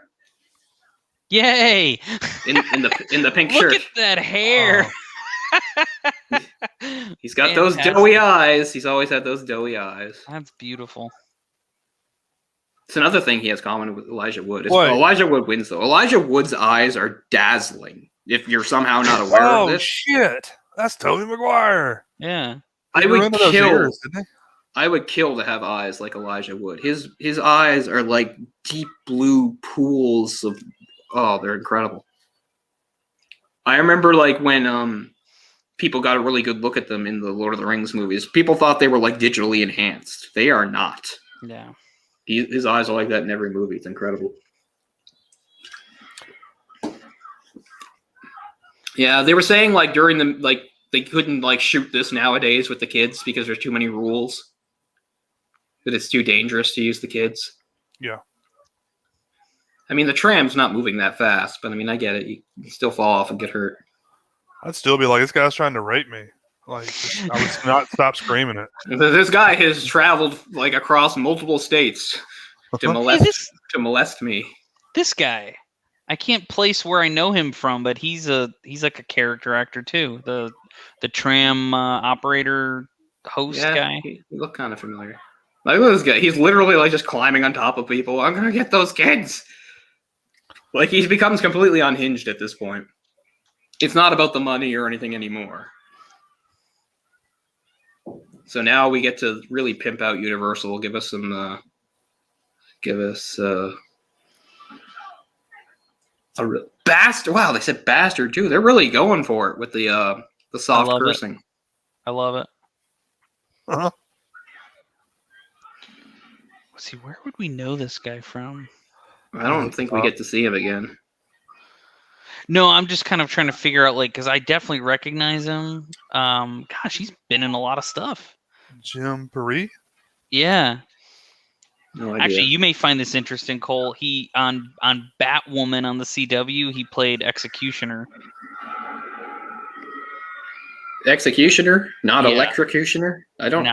Yay! In the pink Look shirt. at that hair. He's got Fantastic. those doughy eyes. He's always had those doughy eyes. That's beautiful. It's another thing he has common with Elijah Wood. What? Elijah Wood wins though. Elijah Wood's eyes are dazzling. If you're somehow not aware of this, Shit! That's Tobey Maguire. Yeah. I He grew would into those kill. ears, didn't he? I would kill to have eyes like Elijah Wood. His eyes are like deep blue pools of. Oh, they're incredible. I remember like when people got a really good look at them in the Lord of the Rings movies. People thought they were like digitally enhanced. They are not. Yeah. His eyes are like that in every movie. It's incredible. Yeah, they were saying like during the like they couldn't like shoot this nowadays with the kids because there's too many rules. That it's too dangerous to use the kids. Yeah. I mean, the tram's not moving that fast, but I mean, I get it. You can still fall off and get hurt. I'd still be like, this guy's trying to rape me. Like, I would not stop screaming it. This guy has traveled like across multiple states to molest me. This guy, I can't place where I know him from, but he's like a character actor too. The tram operator host guy. He looked kind of familiar. Like this guy, he's literally like just climbing on top of people. I'm gonna get those kids. Like he becomes completely unhinged at this point. It's not about the money or anything anymore. So now we get to really pimp out Universal. Give us some. A bastard. Wow, they said bastard too. They're really going for it with the soft cursing. I love it. Uh-huh. Let's see, where would we know this guy from? I don't think we get to see him again. No, I'm just kind of trying to figure out, like, because I definitely recognize him. Gosh, he's been in a lot of stuff. Jim Paris? Yeah. No idea. Actually, you may find this interesting, Cole. He on Batwoman on the CW, he played Executioner. Executioner, not Yeah. Electrocutioner. I don't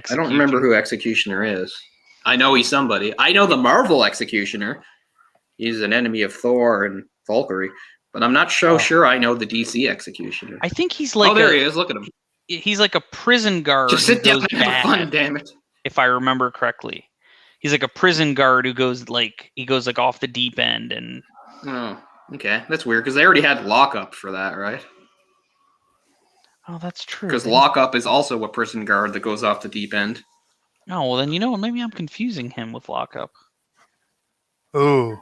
remember who Executioner is. I know he's somebody. I know the Marvel Executioner. He's an enemy of Thor and Valkyrie, but I'm not so sure I know the DC Executioner. I think he's like there he is. Look at him. He's like a prison guard. Just sit down who goes and have bad, fun, damn it. if I remember correctly. He's like a prison guard who goes like off the deep end and. Oh, okay, that's weird because they already had Lockup for that, right? Oh, that's true. Because Lockup is also a prison guard that goes off the deep end. Oh, well then you know what? Maybe I'm confusing him with Lockup. Oh,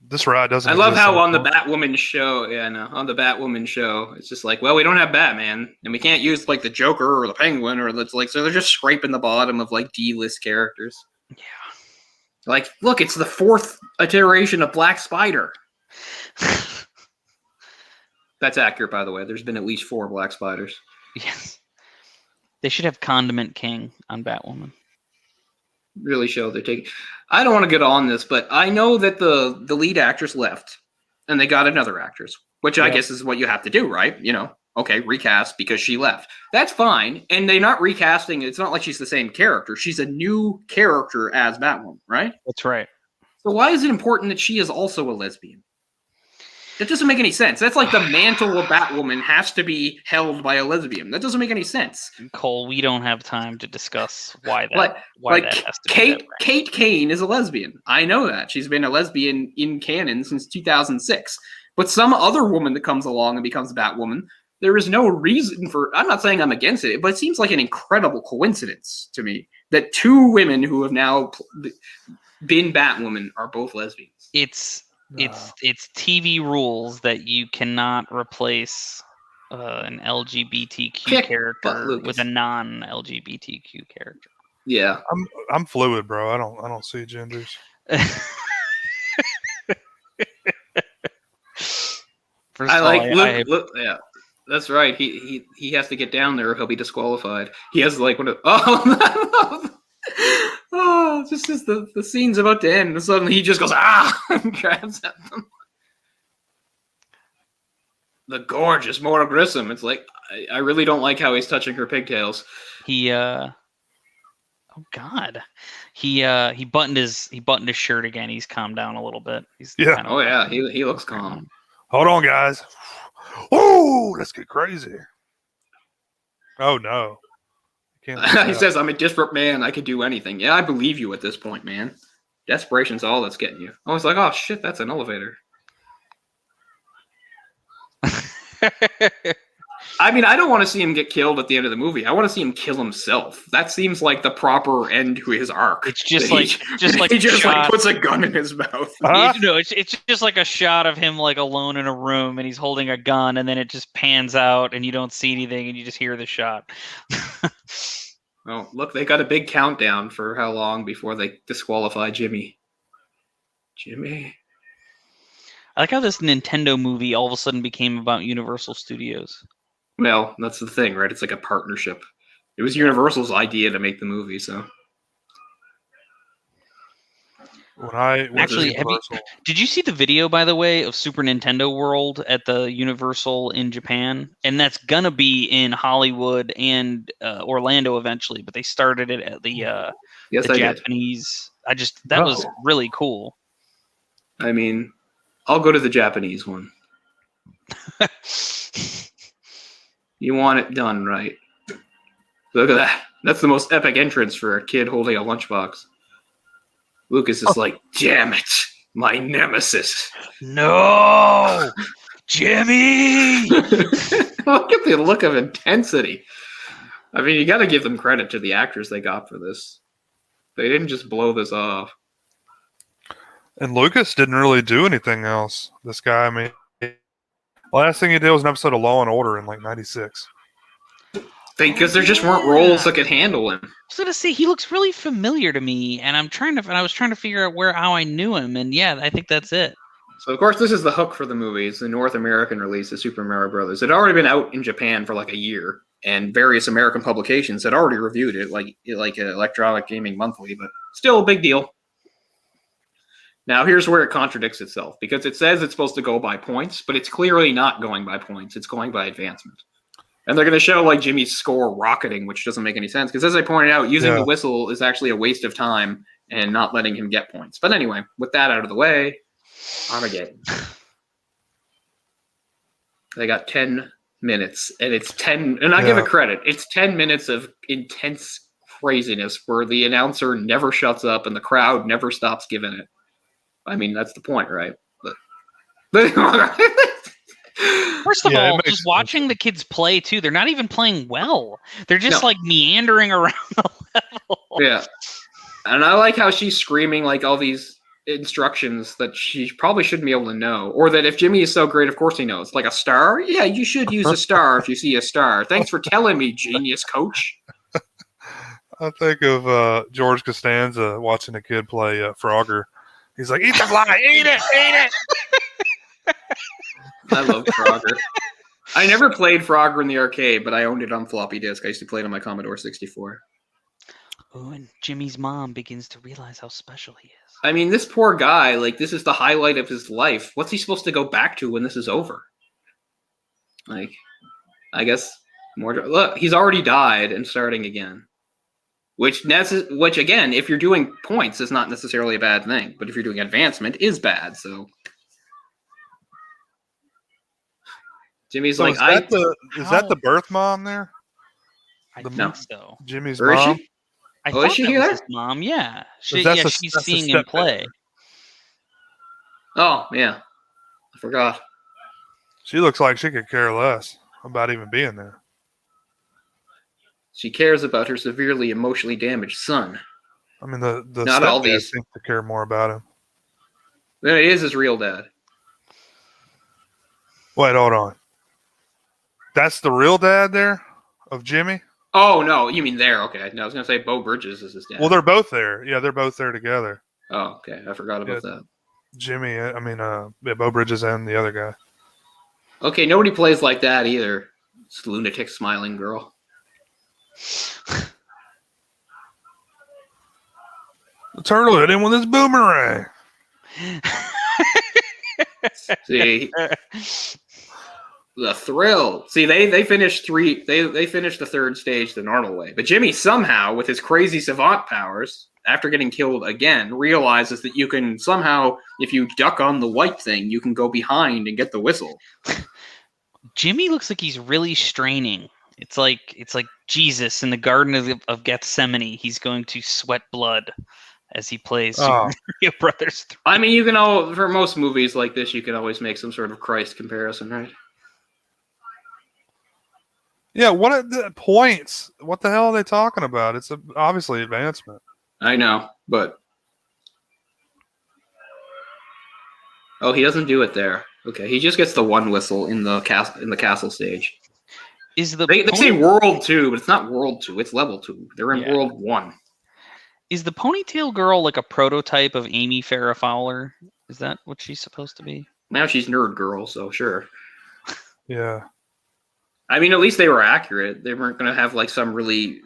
this ride doesn't. I love exist how on the anymore. Batwoman show, on the Batwoman show, it's just like, well, we don't have Batman, and we can't use like the Joker or the Penguin, or it's like, so they're just scraping the bottom of like D-list characters. Yeah. Like, look, it's the 4th iteration of Black Spider. That's accurate, by the way. There's been at least 4 Black Spiders. Yes. They should have Condiment King on Batwoman. Really show they're taking. I don't want to get on this, but I know that the lead actress left, and they got another actress, which I guess is what you have to do, right? You know, Okay, recast because she left. That's fine. And they're not recasting. It's not like she's the same character. She's a new character as Batwoman, right? That's right. So why is it important that she is also a lesbian? That doesn't make any sense. That's like the mantle of Batwoman has to be held by a lesbian. That doesn't make any sense. Cole, we don't have time to discuss why that. Like that has to be that way. Kate Kane is a lesbian. I know that. She's been a lesbian in canon since 2006. But some other woman that comes along and becomes Batwoman, there is no reason for. I'm not saying I'm against it, but it seems like an incredible coincidence to me that two women who have now been Batwoman are both lesbians. It's TV rules that you cannot replace an LGBTQ character with a non-LGBTQ character. Yeah, I'm fluid, bro. I don't see genders. First of all, look, yeah, that's right. He has to get down there or he'll be disqualified. He has like just as the scene's about to end, and suddenly he just goes and grabs at them. The gorgeous Maura Grissom. It's like I really don't like how he's touching her pigtails. Oh God, he buttoned his shirt again. He's calmed down a little bit. He looks calm. Hold on, guys. Oh, let's get crazy. Oh no. He says, I'm a desperate man. I could do anything. Yeah, I believe you at this point, man. Desperation's all that's getting you. I was like, oh, shit, that's an elevator. I mean, I don't want to see him get killed at the end of the movie. I want to see him kill himself. That seems like the proper end to his arc. It's just like he just like puts a gun in his mouth. It's just like a shot of him like alone in a room and he's holding a gun, and then it just pans out and you don't see anything and you just hear the shot. Oh, look, they got a big countdown for how long before they disqualify Jimmy. I like how this Nintendo movie all of a sudden became about Universal Studios. Well, that's the thing, right? It's like a partnership. It was Universal's idea to make the movie, so. Did you see the video, by the way, of Super Nintendo World at the Universal in Japan? And that's gonna be in Hollywood and Orlando eventually, but they started it at the Japanese. That was really cool. I mean, I'll go to the Japanese one. You want it done right. Look at that. That's the most epic entrance for a kid holding a lunchbox. Lucas is like, damn it, my nemesis. No, Jimmy. Look at the look of intensity. I mean, you got to give them credit to the actors they got for this. They didn't just blow this off. And Lucas didn't really do anything else. This guy, I mean, last thing he did was an episode of Law and Order in like '96. Because there just weren't roles that could handle him. I was gonna say he looks really familiar to me, and I was trying to figure out how I knew him, and yeah, I think that's it. So of course this is the hook for the movie. It's the North American release of Super Mario Brothers. It had already been out in Japan for like a year, and various American publications had already reviewed it, like Electronic Gaming Monthly, but still a big deal. Now here's where it contradicts itself, because it says it's supposed to go by points, but it's clearly not going by points. It's going by advancement. And they're going to show like Jimmy's score rocketing, which doesn't make any sense. Because as I pointed out, using the whistle is actually a waste of time and not letting him get points. But anyway, with that out of the way, Armageddon. They got 10 minutes, and it's 10. And I give it credit. It's 10 minutes of intense craziness where the announcer never shuts up and the crowd never stops giving it. I mean, that's the point, right? But First of all, just watching the kids play too, they're not even playing well. They're just like meandering around the level. Yeah. And I like how she's screaming like all these instructions that she probably shouldn't be able to know. Or that if Jimmy is so great, of course he knows. Like a star? Yeah, you should use a star if you see a star. Thanks for telling me, genius coach. I think of George Costanza watching a kid play Frogger. He's like, eat the fly, eat it. I love Frogger. I never played Frogger in the arcade, but I owned it on floppy disk. I used to play it on my Commodore 64. Oh, and Jimmy's mom begins to realize how special he is. I mean, this poor guy, like, this is the highlight of his life. What's he supposed to go back to when this is over? Like, I guess more. Look, he's already died and starting again. Which again, if you're doing points, is not necessarily a bad thing. But if you're doing advancement, is bad. So Jimmy's So like, is that the birth mom there? I The- think so. Jimmy's Or is mom? she? I Oh, thought is she that here? was his mom. Yeah, she's that's a seeing him play. stepdaughter. Oh yeah, I forgot. She looks like she could care less about even being there. She cares about her severely emotionally damaged son. I mean, the Not all stepdad these. seems to care more about him. It is his real dad. Wait, hold on. That's the real dad there of Jimmy? Oh no, you mean there? Okay, no, I was gonna say Beau Bridges is his dad. Well, they're both there. Yeah, they're both there together. Oh, okay, I forgot about that. Jimmy, Beau Bridges and the other guy. Okay, nobody plays like that either. It's lunatic smiling girl. The turtle hit him with his boomerang. See, the thrill. See, they finished three. They finished the third stage the normal way, but Jimmy somehow, with his crazy savant powers, after getting killed again, realizes that you can somehow, if you duck on the white thing, you can go behind and get the whistle. Jimmy looks like he's really straining. It's like Jesus in the Garden of Gethsemane. He's going to sweat blood as he plays Super Mario Brothers 3. I mean, for most movies like this, you can always make some sort of Christ comparison, right? Yeah, what are the points? What the hell are they talking about? It's obviously advancement. I know, but he doesn't do it there. Okay, he just gets the one whistle in the castle stage. They say World 2, but it's not World 2. It's Level 2. They're in World 1. Is the ponytail girl like a prototype of Amy Farrah Fowler? Is that what she's supposed to be? Now she's Nerd Girl, so sure. Yeah. I mean, at least they were accurate. They weren't going to have like some really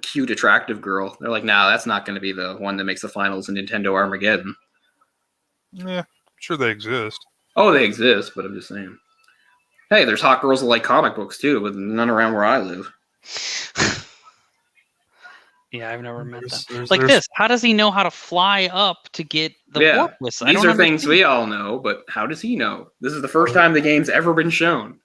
cute, attractive girl. They're like, nah, that's not going to be the one that makes the finals in Nintendo Armageddon. Yeah, I'm sure they exist. Oh, they exist, but I'm just saying. Hey, there's hot girls that like comic books too, but none around where I live. Yeah, I've never met that. Like this, how does he know how to fly up to get the warp whistle? These are things we all know, but how does he know? This is the first time the game's ever been shown.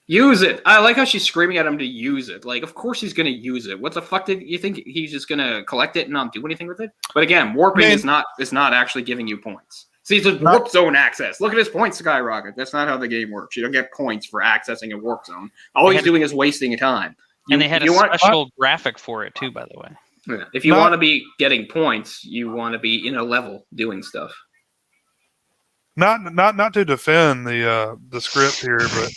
Use it. I like how she's screaming at him to use it. Like, of course he's going to use it. What the fuck did you think? He's just going to collect it and not do anything with it? But again, warping is not actually giving you points. See, it's a warp zone access. Look at his points skyrocket. That's not how the game works. You don't get points for accessing a warp zone. All he's doing is wasting time. And they had a special graphic for it too, by the way. Yeah. If you want to be getting points, you want to be in a level doing stuff. Not to defend the script here, but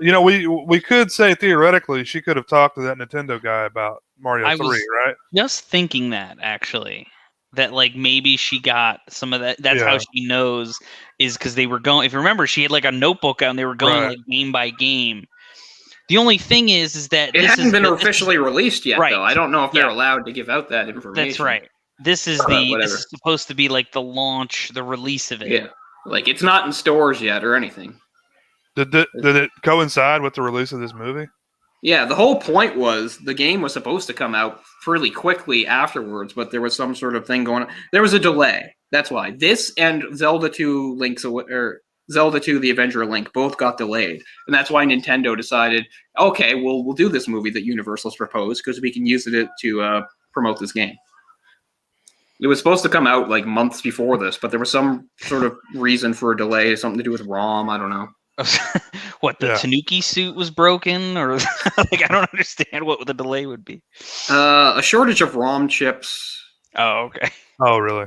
you know, we could say theoretically she could have talked to that Nintendo guy about Mario 3, right? Just thinking that actually. That like maybe she got some of that. That's how she knows, is because they were going. If you remember, she had like a notebook out and they were going like game by game. The only thing is that it hasn't been officially released yet, though. I don't know if they're allowed to give out that information. That's right. This is this is supposed to be like the launch, the release of it. Yeah, like it's not in stores yet or anything. Did it coincide with the release of this movie? Yeah, the whole point was the game was supposed to come out fairly quickly afterwards, but there was some sort of thing going on. There was a delay. That's why. This and Zelda 2 Zelda 2 The Avenger Link both got delayed. And that's why Nintendo decided, okay, we'll do this movie that Universal's proposed because we can use it to promote this game. It was supposed to come out like months before this, but there was some sort of reason for a delay, something to do with ROM, I don't know. What, the Tanuki suit was broken, or like I don't understand what the delay would be. A shortage of ROM chips. Oh, okay. Oh, really?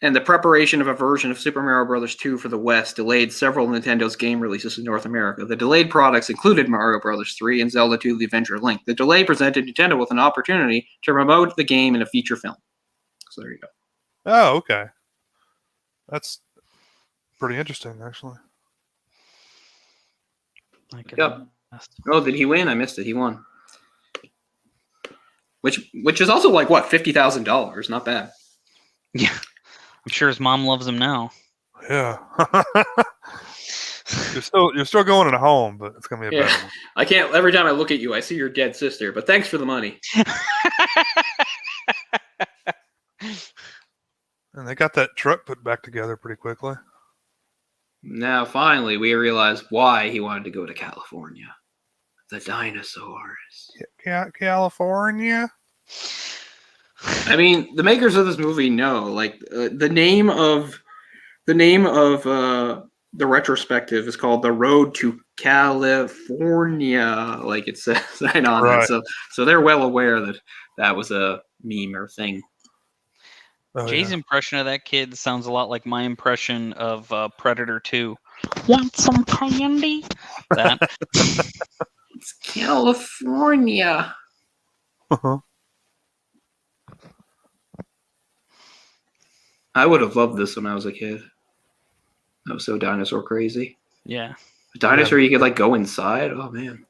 And the preparation of a version of Super Mario Bros. 2 for the West delayed several Nintendo's game releases in North America. The delayed products included Mario Bros. 3 and Zelda 2: The Avenger Link. The delay presented Nintendo with an opportunity to promote the game in a feature film. So there you go. Oh, okay. That's pretty interesting, actually. Yep. Oh, did he win? I missed it. He won. Which is also like what, $50,000? Not bad. Yeah, I'm sure his mom loves him now. Yeah. You're still going in a home, but it's gonna be a better one. I can't. Every time I look at you, I see your dead sister. But thanks for the money. And they got that truck put back together pretty quickly. Now, finally, we realize why he wanted to go to California. The dinosaurs. California. I mean, the makers of this movie know, like, the name of the retrospective is called "The Road to California," like it says right on it. So they're well aware that that was a meme or thing. Oh, Jay's impression of that kid sounds a lot like my impression of Predator 2. Want some candy? That. It's California. Uh-huh. I would have loved this when I was a kid. I was so dinosaur crazy. Yeah. A dinosaur you could like go inside? Oh man.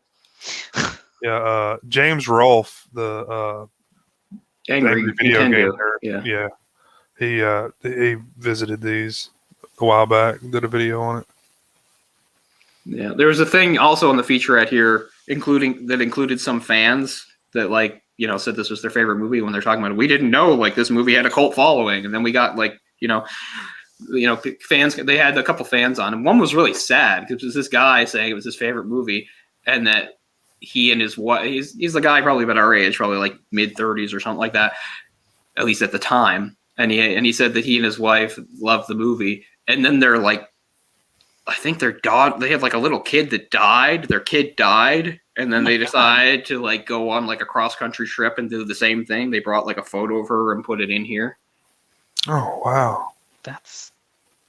Yeah, James Rolfe, the Angry video Nintendo. game nerd. Yeah. He visited these a while back, did a video on it. Yeah. There was a thing also on the featurette here, included some fans that like, said this was their favorite movie when they're talking about it. We didn't know like this movie had a cult following, and then we got like, fans. They had a couple fans on, and one was really sad because it was this guy saying it was his favorite movie, and that he and his wife. He's the guy probably about our age, probably like mid-30s or something like that, at least at the time. And he said that he and his wife loved the movie, and then they're like, I think their dog. They had like a little kid that died. Their kid died, and then they decided to like go on like a cross-country trip and do the same thing. They brought like a photo of her and put it in here. Oh wow. That's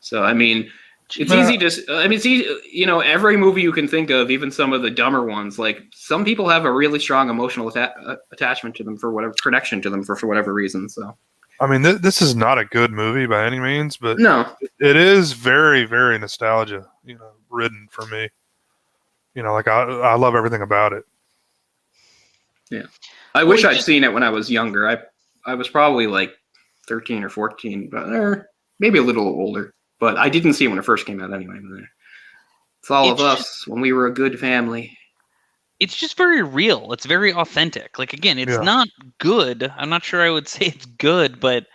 so. I mean, it's easy to. I mean, it's easy. Every movie you can think of, even some of the dumber ones. Like some people have a really strong emotional attachment to them for whatever connection to them for whatever reason. So. I mean, this is not a good movie by any means, but no, it is very, very nostalgia, ridden for me. Like I love everything about it. Yeah, I wish I'd seen it when I was younger. I was probably like 13 or 14, but maybe a little older. But I didn't see it when it first came out anyway. It's all of us when we were a good family. It's just very real. It's very authentic. Like again, it's not good. I'm not sure I would say it's good, but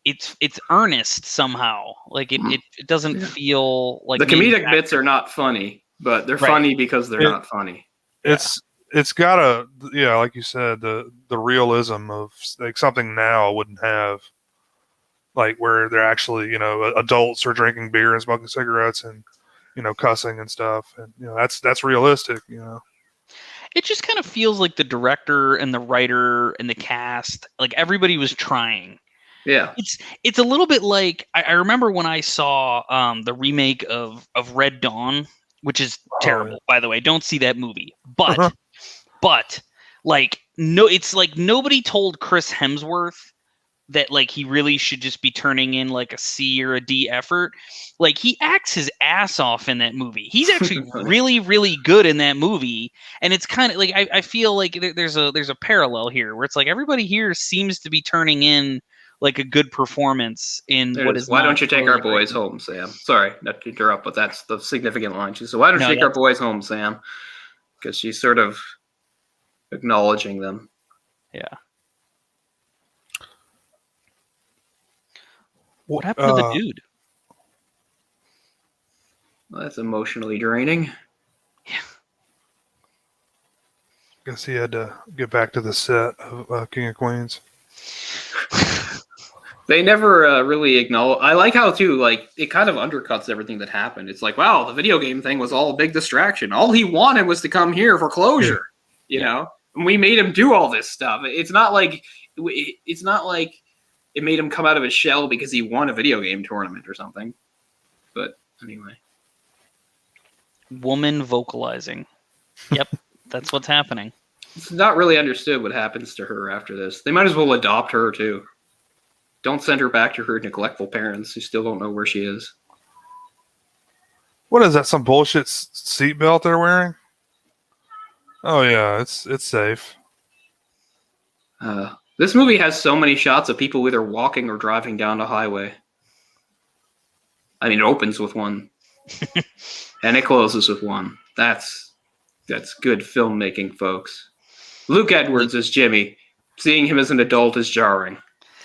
it's earnest somehow. Like it doesn't feel like the comedic bits are not funny, but they're funny because they're not funny. It's got like you said, the realism of like something now wouldn't have, like where they're actually adults are drinking beer and smoking cigarettes and cussing and stuff, and that's realistic. It just kind of feels like the director and the writer and the cast, like everybody was trying. Yeah. It's a little bit like I remember when I saw the remake of Red Dawn, which is terrible, by the way. Don't see that movie. But like it's like nobody told Chris Hemsworth that like he really should just be turning in like a C or a D effort. Like he acts his ass off in that movie. He's actually really, really good in that movie. And it's kind of like I feel like there's a parallel here where it's like everybody here seems to be turning in like a good performance in what is. Why don't you take our boys home, Sam? Sorry, not to interrupt, but that's the significant line. She said, "Why don't you take our boys home, Sam?" Because she's sort of acknowledging them. Yeah. What happened to the dude? Well, that's emotionally draining. Yeah. Guess he had to get back to the set of King of Queens. They never really acknowledge. I like how too, like it kind of undercuts everything that happened. It's like, wow, the video game thing was all a big distraction. All he wanted was to come here for closure. You know, and we made him do all this stuff. It's not like it made him come out of his shell because he won a video game tournament or something. But anyway. Woman vocalizing. Yep, that's what's happening. It's not really understood what happens to her after this. They might as well adopt her, too. Don't send her back to her neglectful parents who still don't know where she is. What is that, some bullshit seatbelt they're wearing? Oh, yeah, it's safe. This movie has so many shots of people either walking or driving down the highway. I mean, it opens with one. And it closes with one. That's good filmmaking, folks. Luke Edwards as Jimmy. Seeing him as an adult is jarring.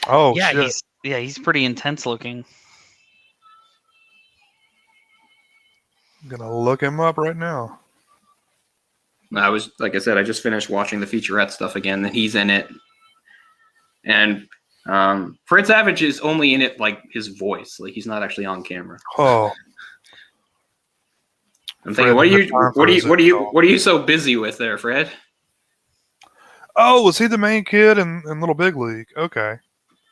Oh, yeah, shit. he's pretty intense looking. I'm going to look him up right now. Like I said, I just finished watching the featurette stuff again, and he's in it. And Fred Savage is only in it like his voice, like he's not actually on camera. Oh, I'm thinking, what are you so busy with there, Fred? oh, was he the main kid in Little Big League? Okay.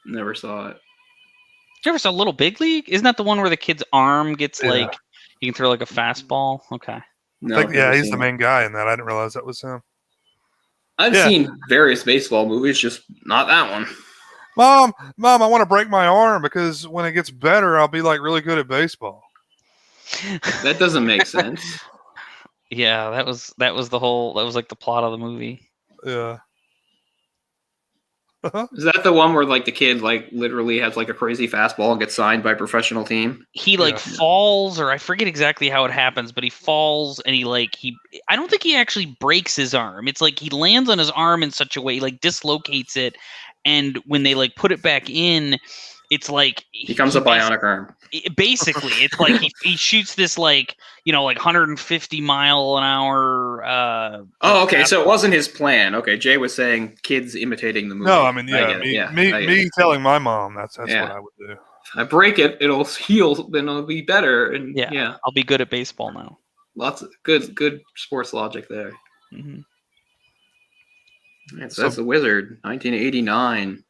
Never saw it. You ever saw Little Big League? Isn't that the one where the kid's arm gets Yeah. like you can throw like a fastball? Okay. No, Yeah, he's the main guy in that. I didn't realize that was him. I've seen various baseball movies, just not that one. Mom, I want to break my arm because when it gets better, I'll be like really good at baseball. That doesn't make sense. Yeah, that was like the plot of the movie. Yeah. Is that the one where like the kid like literally has like a crazy fastball and gets signed by a professional team? He like falls, or I forget exactly how it happens, but he falls and I don't think he actually breaks his arm. It's like he lands on his arm in such a way, like dislocates it, and when they like put it back in, it's like he becomes a bionic arm. Basically, it's like he shoots this like 150 mile an hour. Oh, okay. So it wasn't his plan. Okay, Jay was saying kids imitating the movie. No, I mean, me telling my mom that's what I would do. If I break it, it'll heal, then it'll be better. And yeah, I'll be good at baseball now. Lots of good sports logic there. Mm-hmm. Right, so that's The Wizard, 1989.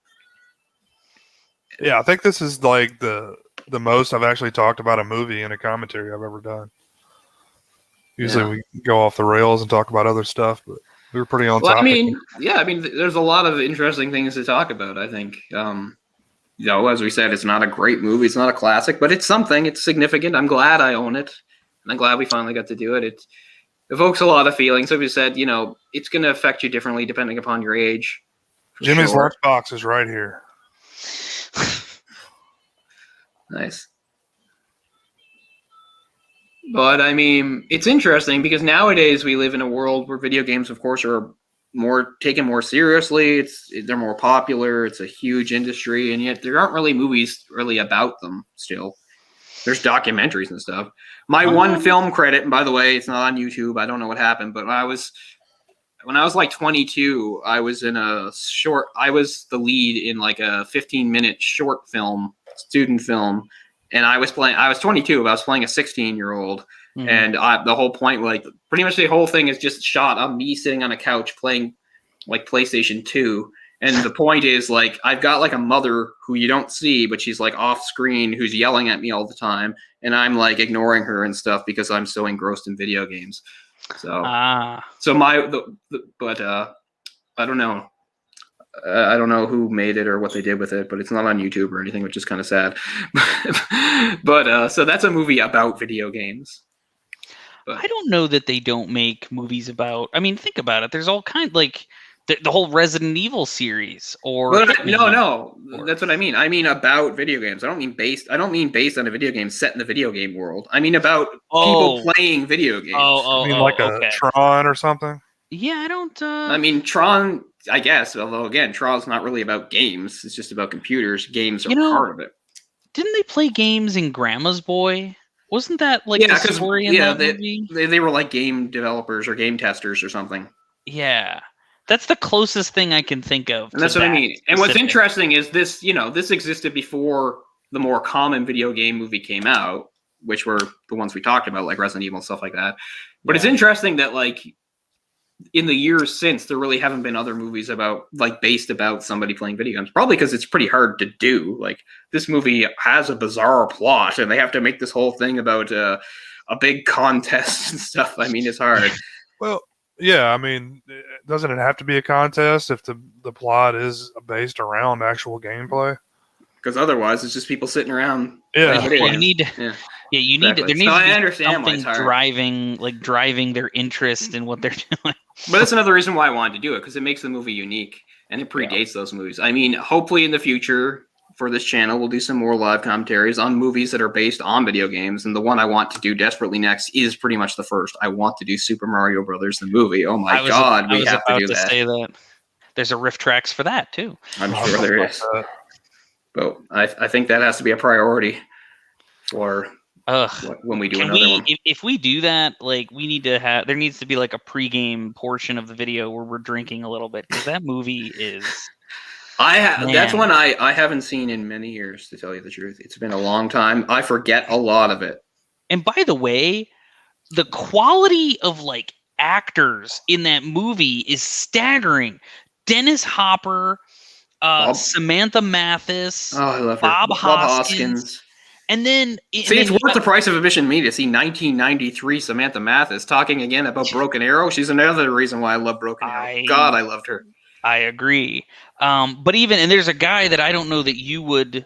Yeah, I think this is like the most I've actually talked about a movie in a commentary I've ever done. Usually we go off the rails and talk about other stuff, but we were pretty on topic. I mean, there's a lot of interesting things to talk about, I think. As we said, it's not a great movie. It's not a classic, but it's something. It's significant. I'm glad I own it. And I'm glad we finally got to do it. It evokes a lot of feelings. Like we said, it's going to affect you differently depending upon your age. Jimmy's lunchbox is right here. Nice. But I mean, it's interesting because nowadays we live in a world where video games, of course, are taken more seriously. They're more popular. It's a huge industry, and yet there aren't really movies really about them still. There's documentaries and stuff. My one film credit, and by the way, it's not on YouTube. I don't know what happened, but when I was like 22, I was I was the lead in like a 15-minute short film, student film, and I was 22, but I was playing a 16-year-old, and the whole point, like pretty much the whole thing is just shot on me sitting on a couch playing like PlayStation 2. And the point is, like, I've got like a mother who you don't see, but she's like off screen, who's yelling at me all the time, and I'm like ignoring her and stuff because I'm so engrossed in video games. So, but I don't know. I don't know who made it or what they did with it, but it's not on YouTube or anything, which is kind of sad. But so that's a movie about video games. But I don't know that they don't make movies about. I mean, think about it. There's all kinds like the whole Resident Evil series, or no, that's what I mean. I mean about video games. I don't mean based on a video game set in the video game world. I mean about people playing video games. You mean like a Tron or something? Yeah, I don't. I mean Tron, I guess. Although again, Tron's not really about games. It's just about computers. Games are part of it. Didn't they play games in Grandma's Boy? Wasn't that like the story in that movie? They were like game developers or game testers or something. Yeah. That's the closest thing I can think of. And that's what I mean. And what's interesting is this, this existed before the more common video game movie came out, which were the ones we talked about, like Resident Evil and stuff like that. But it's interesting that like in the years since, there really haven't been other movies based about somebody playing video games. Probably because it's pretty hard to do. Like this movie has a bizarre plot, and they have to make this whole thing about a big contest and stuff. I mean, it's hard. Well, yeah, I mean, doesn't it have to be a contest if the plot is based around actual gameplay? Because otherwise, it's just people sitting around. Yeah, you need to. Yeah, you need to. There needs to be something driving their interest in what they're doing. But that's another reason why I wanted to do it, because it makes the movie unique and it predates those movies. I mean, hopefully in the future for this channel, we'll do some more live commentaries on movies that are based on video games. And the one I want to do desperately next is pretty much the first. I want to do Super Mario Brothers, the movie. Oh my God, we have to do that. Say that. There's a riff tracks for that too. I'm sure there is. But I think that has to be a priority for when we do another one. If we do that, like we need to have, there needs to be like a pregame portion of the video where we're drinking a little bit, because that movie is. That's one I haven't seen in many years, to tell you the truth. It's been a long time. I forget a lot of it. And by the way, the quality of like actors in that movie is staggering. Dennis Hopper, Samantha Mathis, I love her. Bob Hoskins. And then it's worth the price of admission to me to see 1993 Samantha Mathis talking again about Broken Arrow. She's another reason why I love Broken Arrow. God, I loved her. I agree. But and there's a guy that I don't know that you would.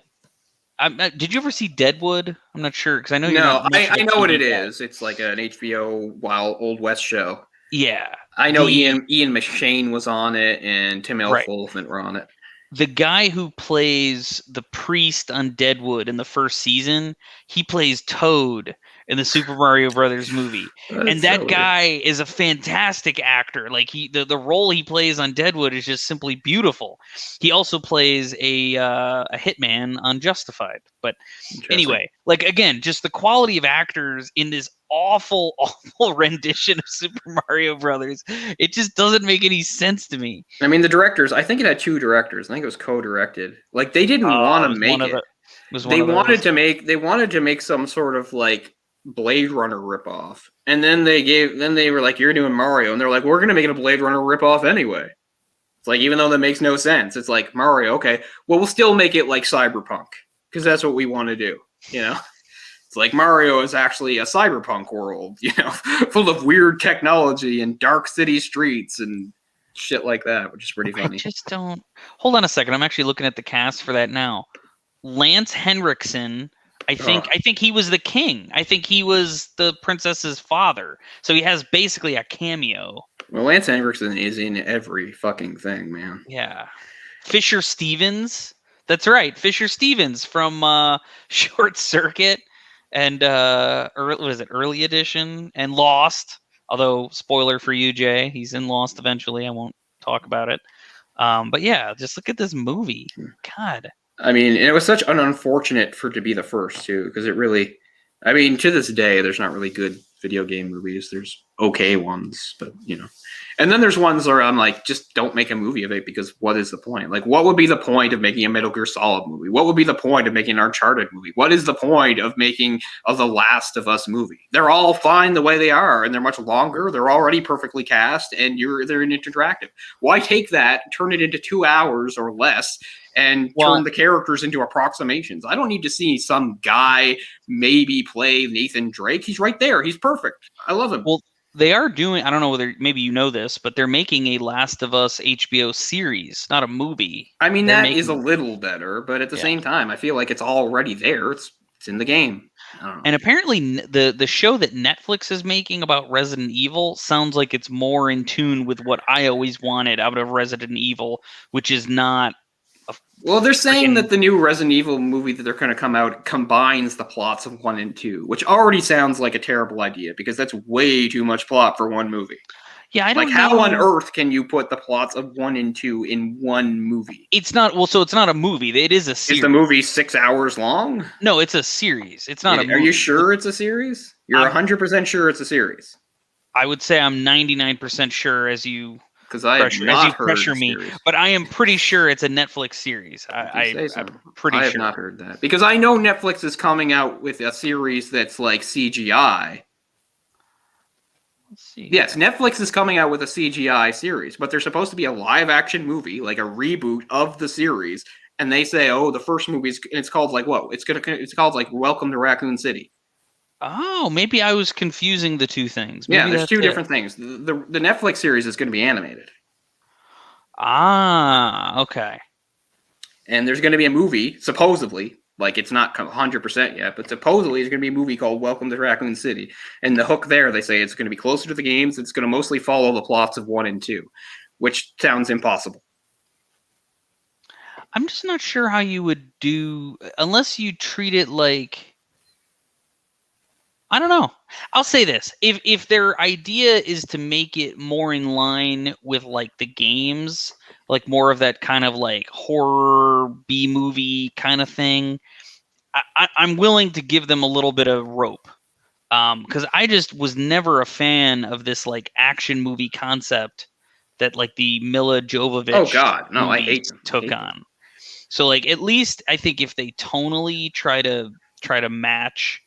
Did you ever see Deadwood? I'm not sure, because I know you're not. I know what it is. It's like an HBO Wild Old West show. Yeah, I know Ian McShane was on it, and Tim Elfman were on it. The guy who plays the priest on Deadwood in the first season, he plays Toad in the Super Mario Brothers movie. And that guy is a fantastic actor. Like the role he plays on Deadwood is just simply beautiful. He also plays a hitman on Justified. But anyway, like again, just the quality of actors in this awful rendition of Super Mario Brothers. It just doesn't make any sense to me. I mean, the directors, I think it had 2 directors. I think it was co-directed. Like they didn't want to make it. They wanted to make some sort of like Blade Runner ripoff. And then they were like, you're doing Mario, and they're like, we're gonna make it a Blade Runner ripoff anyway. It's like, even though that makes no sense, it's like Mario, okay, well, we'll still make it like Cyberpunk, because that's what we want to do, you know. It's like Mario is actually a cyberpunk world, you know, full of weird technology and dark city streets and shit like that, which is pretty funny. I just don't. Hold on a second. I'm actually looking at the cast for that now. Lance Henriksen. I think he was the king. I think he was the princess's father. So he has basically a cameo. Well, Lance Henriksen is in every fucking thing, man. Yeah. Fisher Stevens. That's right. Fisher Stevens from Short Circuit. And was it Early Edition and Lost? Although, spoiler for you, Jay, he's in Lost eventually. I won't talk about it. But yeah, just look at this movie. God. I mean, it was such an unfortunate for it to be the first too, because it really, I mean, to this day, there's not really good video game movies. There's okay ones, but you know. And then there's ones where I'm like, just don't make a movie of it, because what is the point? Like, what would be the point of making a Metal Gear Solid movie? What would be the point of making an Uncharted movie? What is the point of making The Last of Us movie? They're all fine the way they are, and they're much longer. They're already perfectly cast, and they're interactive. Why take that, turn it into 2 hours or less, and turn the characters into approximations? I don't need to see some guy maybe play Nathan Drake. He's right there. He's perfect. I love him. Well, they are doing, I don't know whether maybe you know this, but they're making a Last of Us HBO series, not a movie. I mean, that is a little better, but at the same time, I feel like it's already there. It's in the game. I don't know. And apparently the show that Netflix is making about Resident Evil sounds like it's more in tune with what I always wanted out of Resident Evil, which is not. Well, they're saying that the new Resident Evil movie that they're going to come out combines the plots of 1 and 2, which already sounds like a terrible idea, because that's way too much plot for one movie. Yeah, I don't know. How on earth can you put the plots of 1 and 2 in one movie? It's not, so it's not a movie. It is a series. Is the movie 6 hours long? No, it's a series. It's not a movie. Are you sure it's a series? You're 100% sure it's a series? I would say I'm 99% sure, as you... Because I have not heard the me, series. But I am pretty sure it's a Netflix series. I'm pretty sure. I have not heard that, because I know Netflix is coming out with a series that's like CGI. Let's see. Yes, Netflix is coming out with a CGI series, but they're supposed to be a live-action movie, like a reboot of the series. And they say, "Oh, the first movie is," and it's called like what? It's called like Welcome to Raccoon City. Oh, maybe I was confusing the two things. Maybe there's two different things. The Netflix series is going to be animated. Ah, okay. And there's going to be a movie, supposedly, like it's not 100% yet, but supposedly there's going to be a movie called Welcome to Raccoon City. And the hook there, they say it's going to be closer to the games. It's going to mostly follow the plots of 1 and 2, which sounds impossible. I'm just not sure how you would do unless you treat it like. I don't know. I'll say this: if their idea is to make it more in line with like the games, like more of that kind of like horror B movie kind of thing, I'm willing to give them a little bit of rope. Because I just was never a fan of this like action movie concept that like the Mila Jovovich Oh God, no, I movies hate them. took on. So like at least I think if they tonally try to match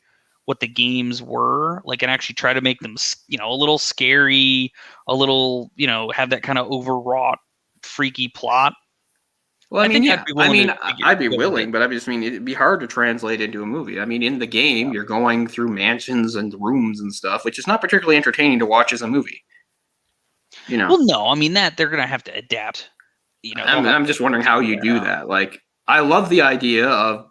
what the games were, like, and actually try to make them, a little scary, a little, have that kind of overwrought, freaky plot. Well, I mean, think yeah. I'd be go with willing, it. but I just mean it'd be hard to translate into a movie. I mean, in the game, you're going through mansions and rooms and stuff, which is not particularly entertaining to watch as a movie. Well, no, I mean that they're gonna have to adapt. I'm just wondering how you do that. Like, I love the idea of,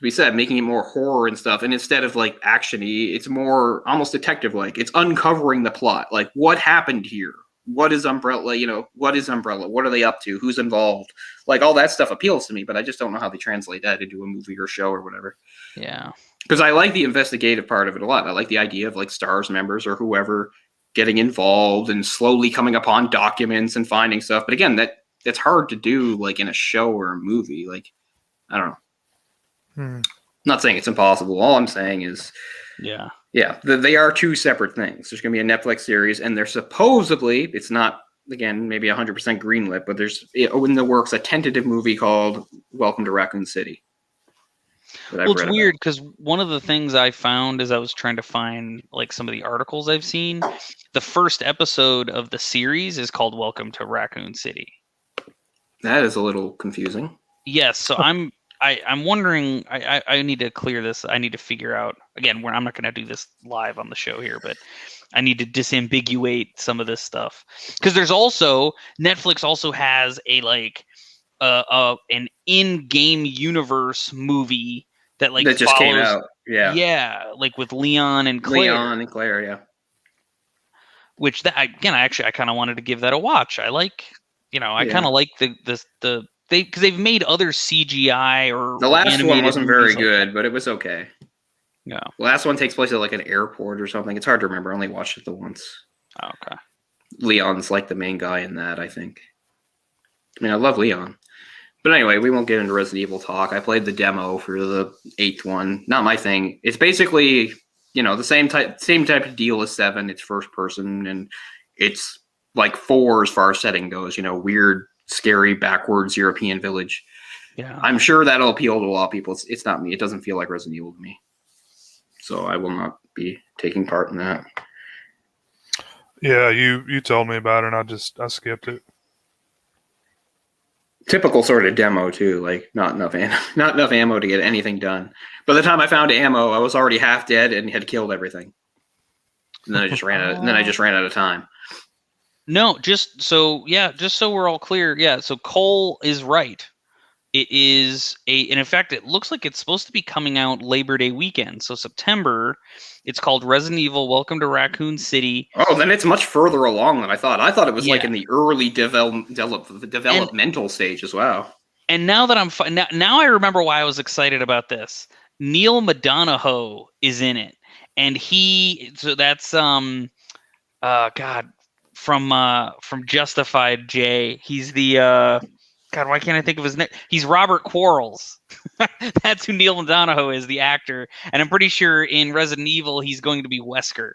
we said, making it more horror and stuff, and instead of like actiony, it's more almost detective-like. It's uncovering the plot. Like, what happened here? What is Umbrella? What is Umbrella? What are they up to? Who's involved? Like, all that stuff appeals to me, but I just don't know how they translate that into a movie or show or whatever. Yeah. Because I like the investigative part of it a lot. I like the idea of like STARS members or whoever getting involved and slowly coming upon documents and finding stuff. But again, that's hard to do like in a show or a movie. Like, I don't know. I'm not saying it's impossible. All I'm saying is, they are two separate things. There's going to be a Netflix series, and they're supposedly, it's not, again, maybe 100% greenlit, but there's in the works a tentative movie called Welcome to Raccoon City. Well, it's weird because one of the things I found as I was trying to find like some of the articles I've seen, the first episode of the series is called Welcome to Raccoon City. That is a little confusing. Yes, so I'm wondering. I need to clear this. I need to figure out again. I'm not going to do this live on the show here, but I need to disambiguate some of this stuff because there's also Netflix also has a like an in-game universe movie that like that just came out. Yeah, like with Leon and Claire. Yeah. Which I kind of wanted to give that a watch. I like, I kind of like because they've made other CGI or the last one wasn't very good, like but it was okay. Yeah, the last one takes place at like an airport or something. It's hard to remember. I only watched it the once. Oh, okay. Leon's like the main guy in that, I think. I mean, I love Leon. But anyway, we won't get into Resident Evil talk. I played the demo for the 8th one. Not my thing. It's basically, the same type of deal as 7. It's first person, and it's like 4 as far as setting goes. Weird, scary, backwards European village. Yeah, I'm sure that'll appeal to a lot of people. It's not me. It doesn't feel like Resident Evil to me. So I will not be taking part in that. Yeah, you told me about it, and I skipped it. Typical sort of demo too, like not enough ammo to get anything done. By the time I found ammo, I was already half dead and had killed everything. And then I just ran out of time. No, just so we're all clear. Yeah, so Cole is right. It is and in fact, it looks like it's supposed to be coming out Labor Day weekend. So September. It's called Resident Evil: Welcome to Raccoon City. Oh, then it's much further along than I thought. I thought it was like in the early developmental stage as well. And now that now I remember why I was excited about this. Neil McDonough is in it, and that's from Justified. Jay, he's the God, why can't I think of his name? He's Robert Quarles. That's who Neil McDonough is, the actor. And I'm pretty sure in Resident Evil, he's going to be Wesker.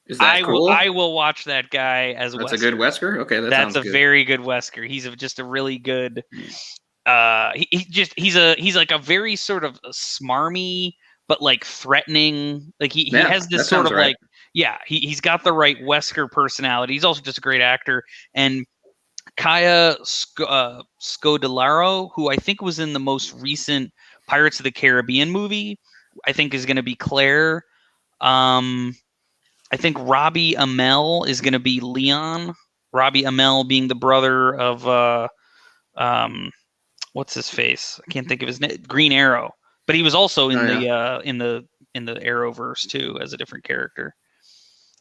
Is that cool? I will watch that guy as Wesker. That's a good Wesker? Okay, that's a very good Wesker. He's just a really good... he's like a very sort of smarmy, but like threatening. Like he has this sort of right. He's got the right Wesker personality. He's also just a great actor. And Kaya Scodelario, who I think was in the most recent Pirates of the Caribbean movie, I think is going to be Claire. I think Robbie Amell is going to be Leon. Robbie Amell being the brother of what's his face? I can't think of his name. Green Arrow, but he was also in the Arrowverse too as a different character.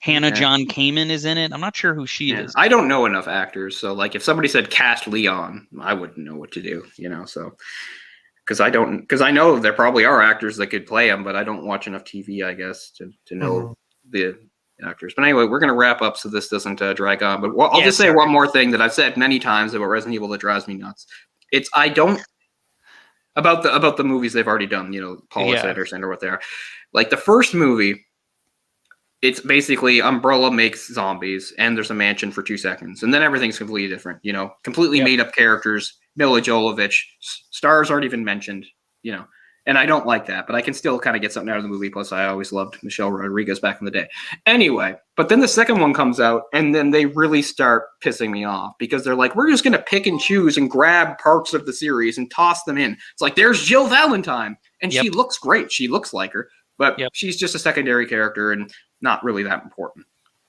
Hannah John Kamen is in it. I'm not sure who she is. I don't know enough actors, so like if somebody said cast Leon, I wouldn't know what to do, so because I know there probably are actors that could play him, but I don't watch enough TV, I guess, to know the actors. But anyway, we're going to wrap up so this doesn't drag on. But I'll just say one more thing that I've said many times about Resident Evil that drives me nuts. About the movies they've already done, Paul Anderson or what they are. Like the first movie, it's basically Umbrella makes zombies and there's a mansion for 2 seconds. And then everything's completely different, completely made up characters. Mila Jovovich, stars aren't even mentioned, and I don't like that, but I can still kind of get something out of the movie. Plus, I always loved Michelle Rodriguez back in the day. Anyway, but then the second one comes out, and then they really start pissing me off because they're like, we're just going to pick and choose and grab parts of the series and toss them in. It's like, there's Jill Valentine, and she looks great. She looks like her, but she's just a secondary character and not really that important.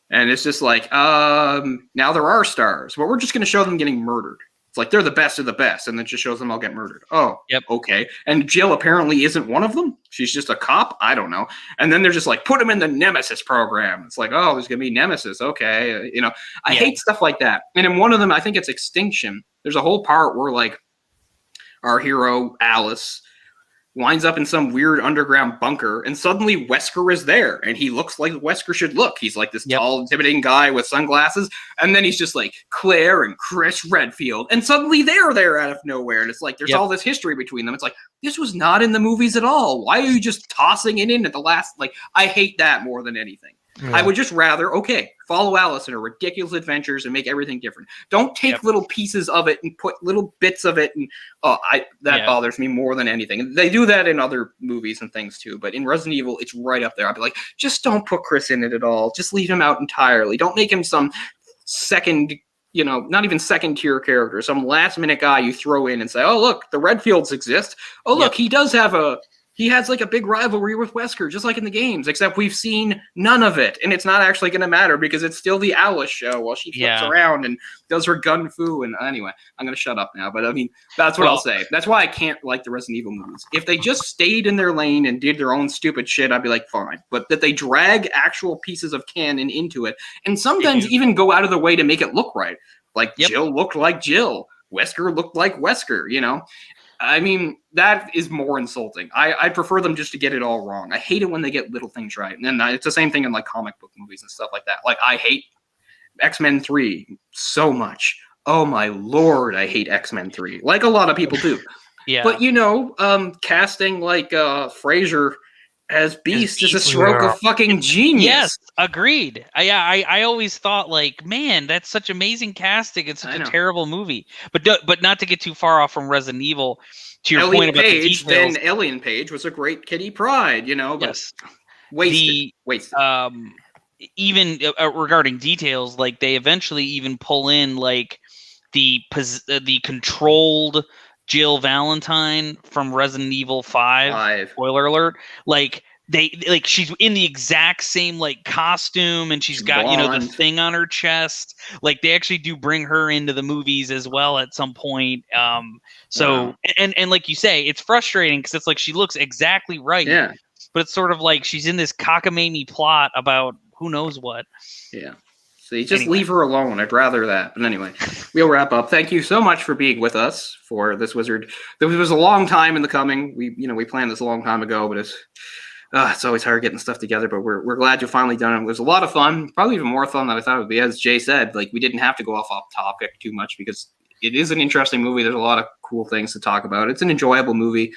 And it's just like, now there are stars, but we're just going to show them getting murdered. It's like they're the best of the best, and then just shows them all get murdered. Oh, okay. And Jill apparently isn't one of them. She's just a cop. I don't know. And then they're just like, put him in the Nemesis program. It's like, oh, there's gonna be Nemesis. Okay, I hate stuff like that. And in one of them, I think it's Extinction. There's a whole part where like our hero Alice winds up in some weird underground bunker, and suddenly Wesker is there, and he looks like Wesker should look. He's like this tall, intimidating guy with sunglasses, and then he's just like Claire and Chris Redfield, and suddenly they're there out of nowhere, and it's like there's all this history between them. It's like, this was not in the movies at all. Why are you just tossing it in at the last? Like, I hate that more than anything. I would just rather, follow Alice in her ridiculous adventures and make everything different. Don't take little pieces of it and put little bits of it, and that bothers me more than anything. And they do that in other movies and things too, but in Resident Evil, it's right up there. I'd be like, just don't put Chris in it at all. Just leave him out entirely. Don't make him some second, not even second tier character, some last minute guy you throw in and say, oh, look, the Redfields exist. Oh, look, he has like a big rivalry with Wesker, just like in the games, except we've seen none of it. And it's not actually going to matter because it's still the Alice show while she flips around and does her gun fu. And anyway, I'm going to shut up now. But I mean, that's what I'll say. That's why I can't like the Resident Evil movies. If they just stayed in their lane and did their own stupid shit, I'd be like, fine. But that they drag actual pieces of canon into it and sometimes even go out of the way to make it look right. Like Jill looked like Jill. Wesker looked like Wesker, I mean, that is more insulting. I prefer them just to get it all wrong. I hate it when they get little things right. And then it's the same thing in like comic book movies and stuff like that. Like I hate X-Men 3 so much. Oh my Lord, I hate X-Men 3. Like a lot of people do. But casting like Fraser as Beast is a stroke of fucking genius. Yes, agreed. I always thought like, man, that's such amazing casting. It's such a terrible movie. But not to get too far off from Resident Evil. To your point about the details, then Alien Page was a great Kitty Pryde, But wasted. Even regarding details, like they eventually even pull in like the controlled Jill Valentine from Resident Evil 5. Spoiler alert. Like she's in the exact same like costume and she's got the thing on her chest. Like they actually do bring her into the movies as well at some point. And like you say, it's frustrating because it's like she looks exactly right. Yeah. But it's sort of like she's in this cockamamie plot about who knows what. Yeah. So you just leave her alone. I'd rather that. But anyway, we'll wrap up. Thank you so much for being with us for this Wizard. This was a long time in the coming. We planned this a long time ago, but it's always hard getting stuff together. But we're glad you finally done it. It was a lot of fun. Probably even more fun than I thought it would be. As Jay said, like we didn't have to go off topic too much because it is an interesting movie. There's a lot of cool things to talk about. It's an enjoyable movie.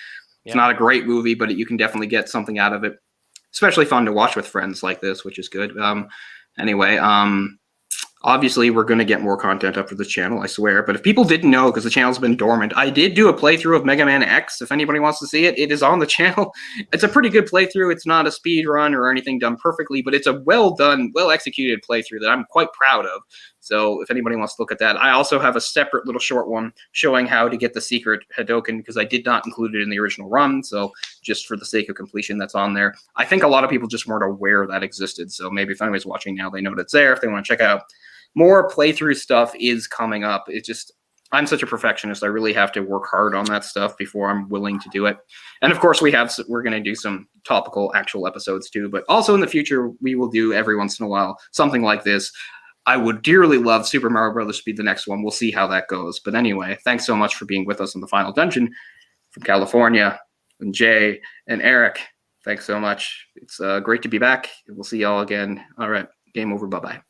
It's not a great movie, but you can definitely get something out of it. Especially fun to watch with friends like this, which is good. Anyway, obviously we're going to get more content up for this channel, I swear. But if people didn't know, because the channel's been dormant, I did do a playthrough of Mega Man X. If anybody wants to see it, it is on the channel. It's a pretty good playthrough. It's not a speed run or anything done perfectly, but it's a well done, well executed playthrough that I'm quite proud of. So if anybody wants to look at that, I also have a separate little short one showing how to get the secret Hadoken because I did not include it in the original run. So just for the sake of completion, that's on there. I think a lot of people just weren't aware that existed. So maybe if anybody's watching now, they know that it's there if they want to check out. More playthrough stuff is coming up. It's just, I'm such a perfectionist. I really have to work hard on that stuff before I'm willing to do it. And of course, we're going to do some topical actual episodes too. But also in the future, we will do every once in a while something like this. I would dearly love Super Mario Brothers to be the next one. We'll see how that goes. But anyway, thanks so much for being with us in the Final Dungeon from California, and Jay and Eric. Thanks so much. It's great to be back. We'll see y'all again. All right. Game over. Bye-bye.